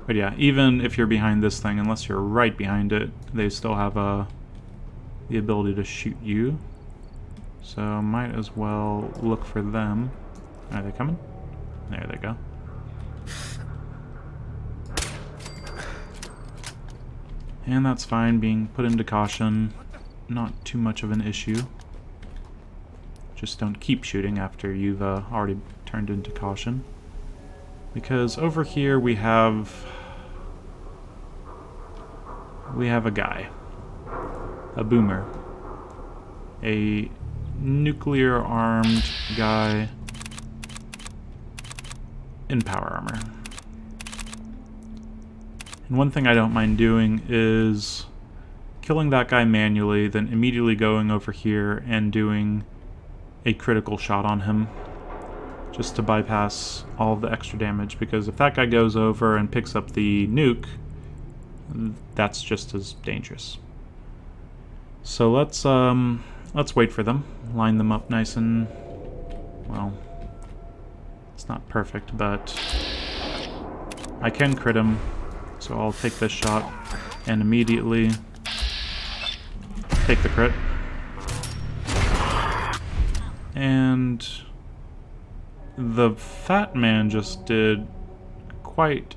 S1: But yeah, even if you're behind this thing, unless you're right behind it, they still have the ability to shoot you. So might as well look for them. Are they coming? There they go. And that's fine, being put into caution. Not too much of an issue. Just don't keep shooting after you've already turned into caution. Because over here we have a guy. A boomer. A nuclear-armed guy in power armor. And one thing I don't mind doing is killing that guy manually, then immediately going over here and doing a critical shot on him, just to bypass all of the extra damage, because if that guy goes over and picks up the nuke, that's just as dangerous. So let's wait for them, line them up nice and, well, it's not perfect, but I can crit him, so I'll take this shot and immediately take the crit. And the fat man just did quite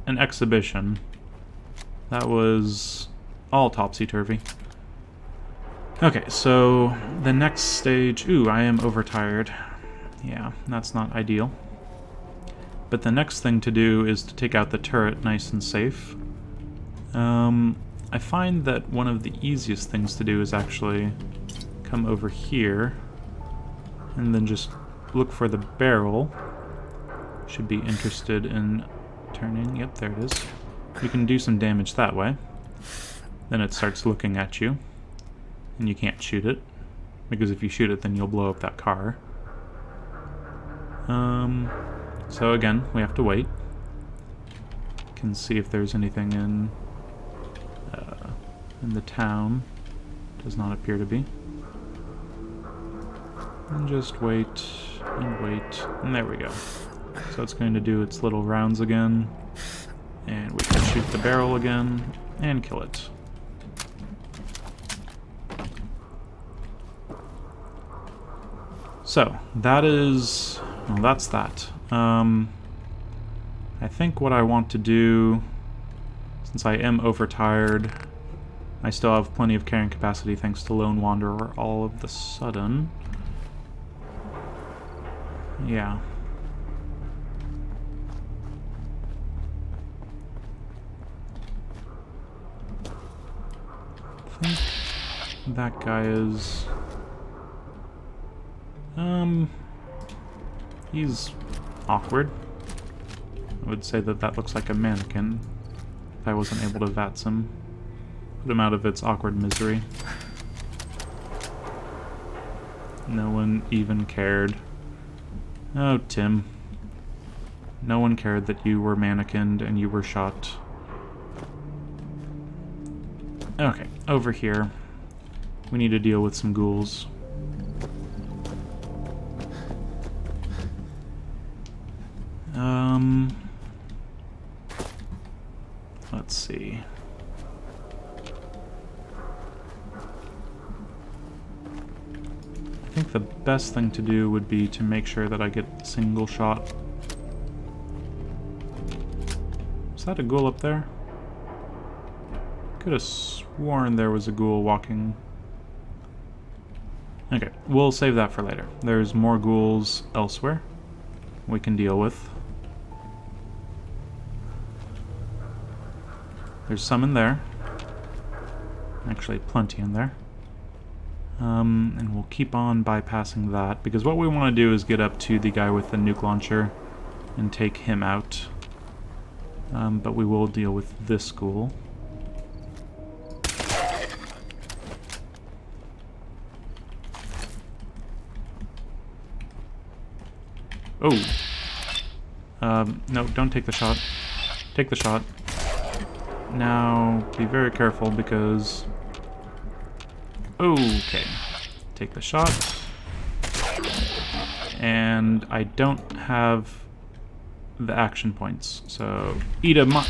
S1: an exhibition. That was all topsy-turvy. Okay, so the next stage... Ooh, I am overtired. Yeah, that's not ideal. But the next thing to do is to take out the turret nice and safe. I find that one of the easiest things to do is actually come over here and then just look for the barrel. Should be interested in turning. Yep, there it is. You can do some damage that way. Then it starts looking at you, and you can't shoot it, because if you shoot it, then you'll blow up that car. So again, we have to wait. Can see if there's anything in the town. Does not appear to be. And just wait, and there we go. So it's going to do its little rounds again, and we can shoot the barrel again, and kill it. So, that is... well, that's that. I think what I want to do, since I am overtired, I still have plenty of carrying capacity thanks to Lone Wanderer all of the sudden. Yeah. I think that guy is... he's awkward. I would say that that looks like a mannequin if I wasn't able to VATS him. Put him out of its awkward misery. No one even cared. Oh, Tim. No one cared that you were mannequined and you were shot. Okay, over here. We need to deal with some ghouls. see. I think the best thing to do would be to make sure that I get a single shot. Is that a ghoul up there? Could have sworn there was a ghoul walking. Okay, we'll save that for later. There's more ghouls elsewhere we can deal with. There's some in there. Actually, plenty in there. And we'll keep on bypassing that, because what we want to do is get up to the guy with the nuke launcher and take him out. But we will deal with this ghoul. Oh! No, don't take the shot. Take the shot. Now, be very careful because... Okay. Take the shot. And I don't have the action points, so... Eat a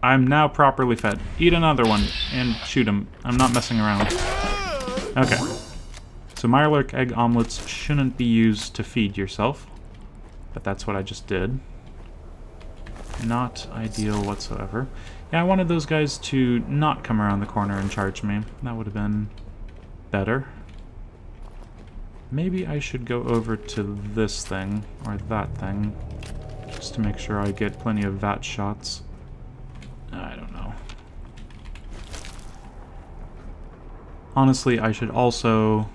S1: I'm now properly fed. Eat another one and shoot him. I'm not messing around. Okay. So Mirelurk egg omelets shouldn't be used to feed yourself, but that's what I just did. Not ideal whatsoever. Yeah, I wanted those guys to not come around the corner and charge me. That would have been better. Maybe I should go over to this thing, or that thing, just to make sure I get plenty of VAT shots. I don't know. Honestly, I should also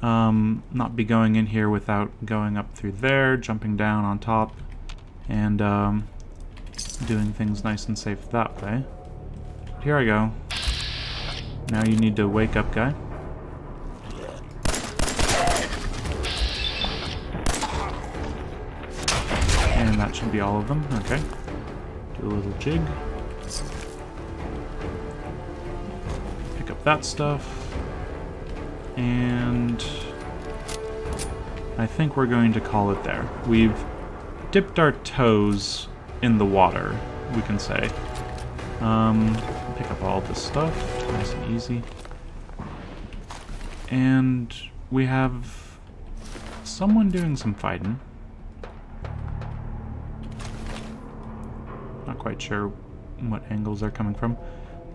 S1: not be going in here without going up through there, jumping down on top, and doing things nice and safe that way. But here I go. Now you need to wake up, guy. And that should be all of them. Okay. Do a little jig. Pick up that stuff. And I think we're going to call it there. We've dipped our toes in the water, we can say. Pick up all this stuff, nice and easy. And we have someone doing some fighting. Not quite sure what angles they're coming from,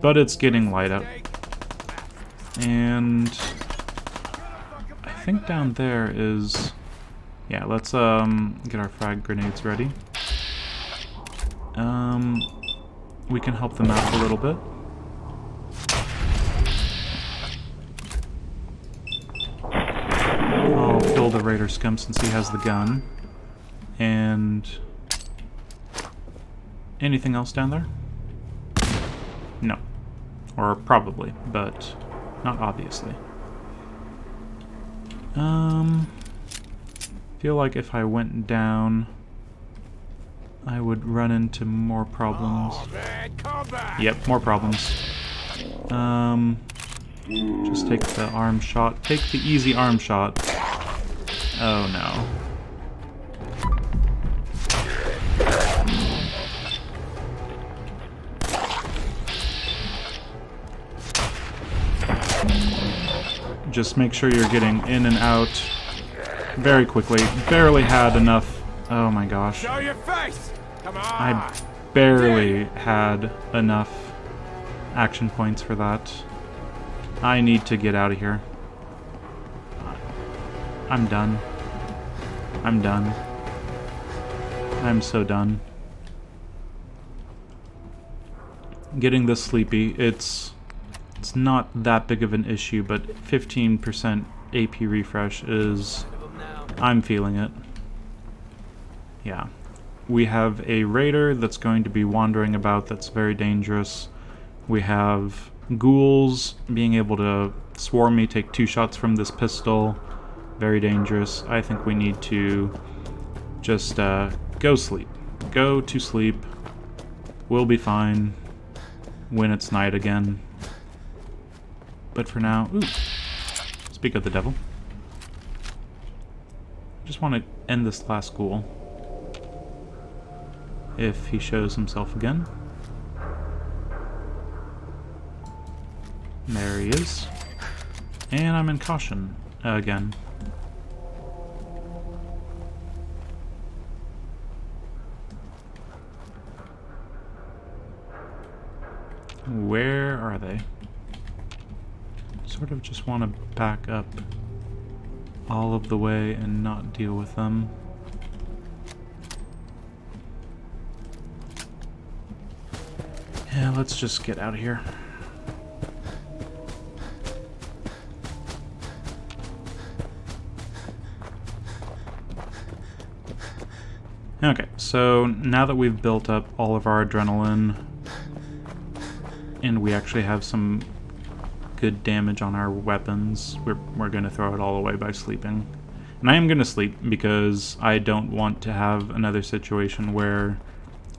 S1: but it's getting light out. And I think down there is... Yeah, let's get our frag grenades ready. We can help them out a little bit. I'll kill the raider scum since he has the gun. And... anything else down there? No. Or probably, but not obviously. Feel like if I went down, I would run into more problems.
S2: Oh, man, come back.
S1: Yep, more problems. Just take the arm shot. Take the easy arm shot. Oh no. Just make sure you're getting in and out very quickly. Barely had enough. Oh my gosh.
S2: Show your face. Come on.
S1: I barely had enough action points for that. I need to get out of here. I'm done. I'm done. I'm so done. Getting this sleepy, it's not that big of an issue, but 15% AP refresh is... I'm feeling it. Yeah. We have a raider that's going to be wandering about that's very dangerous. We have ghouls being able to swarm me, take 2 shots from this pistol. Very dangerous. I think we need to just go sleep. Go to sleep. We'll be fine when it's night again. But for now, ooh, speak of the devil. I just want to end this last ghoul. If he shows himself again. There he is. And I'm in caution again. Where are they? Sort of just want to back up all of the way and not deal with them. Yeah, let's just get out of here. Okay, so now that we've built up all of our adrenaline and we actually have some good damage on our weapons, we're going to throw it all away by sleeping. And I am going to sleep because I don't want to have another situation where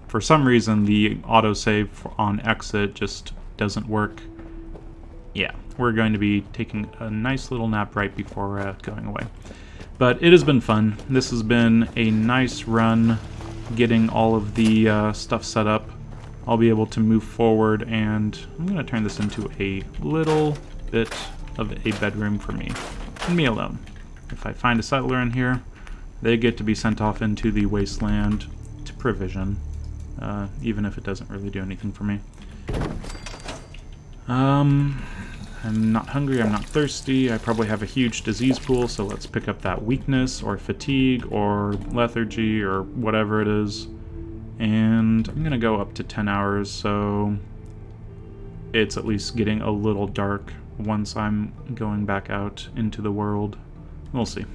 S1: for some reason the autosave on exit just doesn't work. Yeah, we're going to be taking a nice little nap right before going away. But it has been fun. This has been a nice run getting all of the stuff set up. I'll be able to move forward, and I'm going to turn this into a little bit of a bedroom for me. And me alone. If I find a settler in here, they get to be sent off into the wasteland to provision, even if it doesn't really do anything for me. I'm not hungry, I'm not thirsty, I probably have a huge disease pool, so let's pick up that weakness, or fatigue, or lethargy, or whatever it is. And I'm gonna go up to 10 hours, so it's at least getting a little dark once I'm going back out into the world. We'll see.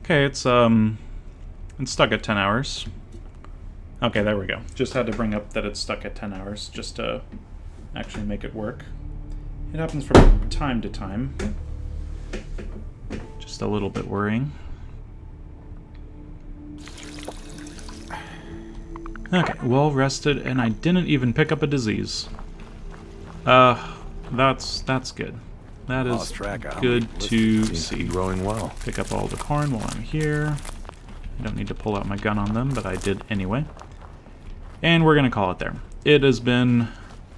S1: Okay, it's stuck at 10 hours. Okay, there we go. Just had to bring up that it's stuck at 10 hours, just to actually make it work. It happens from time to time. Just a little bit worrying. Okay, well rested, and I didn't even pick up a disease. That's good. That is good to see.
S6: Growing well.
S1: Pick up all the corn while I'm here. I don't need to pull out my gun on them, but I did anyway. And we're going to call it there. It has been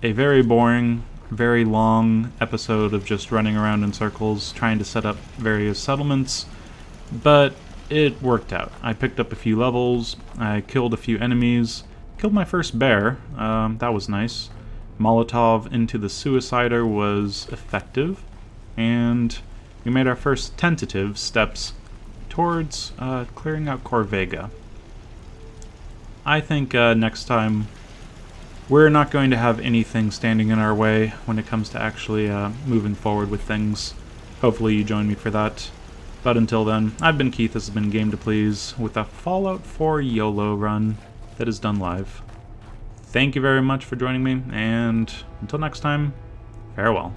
S1: a very boring, very long episode of just running around in circles, trying to set up various settlements, but it worked out. I picked up a few levels, I killed a few enemies, killed my first bear, that was nice. Molotov into the Suicider was effective, and we made our first tentative steps towards clearing out Corvega. I think next time we're not going to have anything standing in our way when it comes to actually moving forward with things. Hopefully you join me for that. But until then, I've been Keith, this has been Game to Please, with a Fallout 4 YOLO run that is done live. Thank you very much for joining me, and until next time, farewell.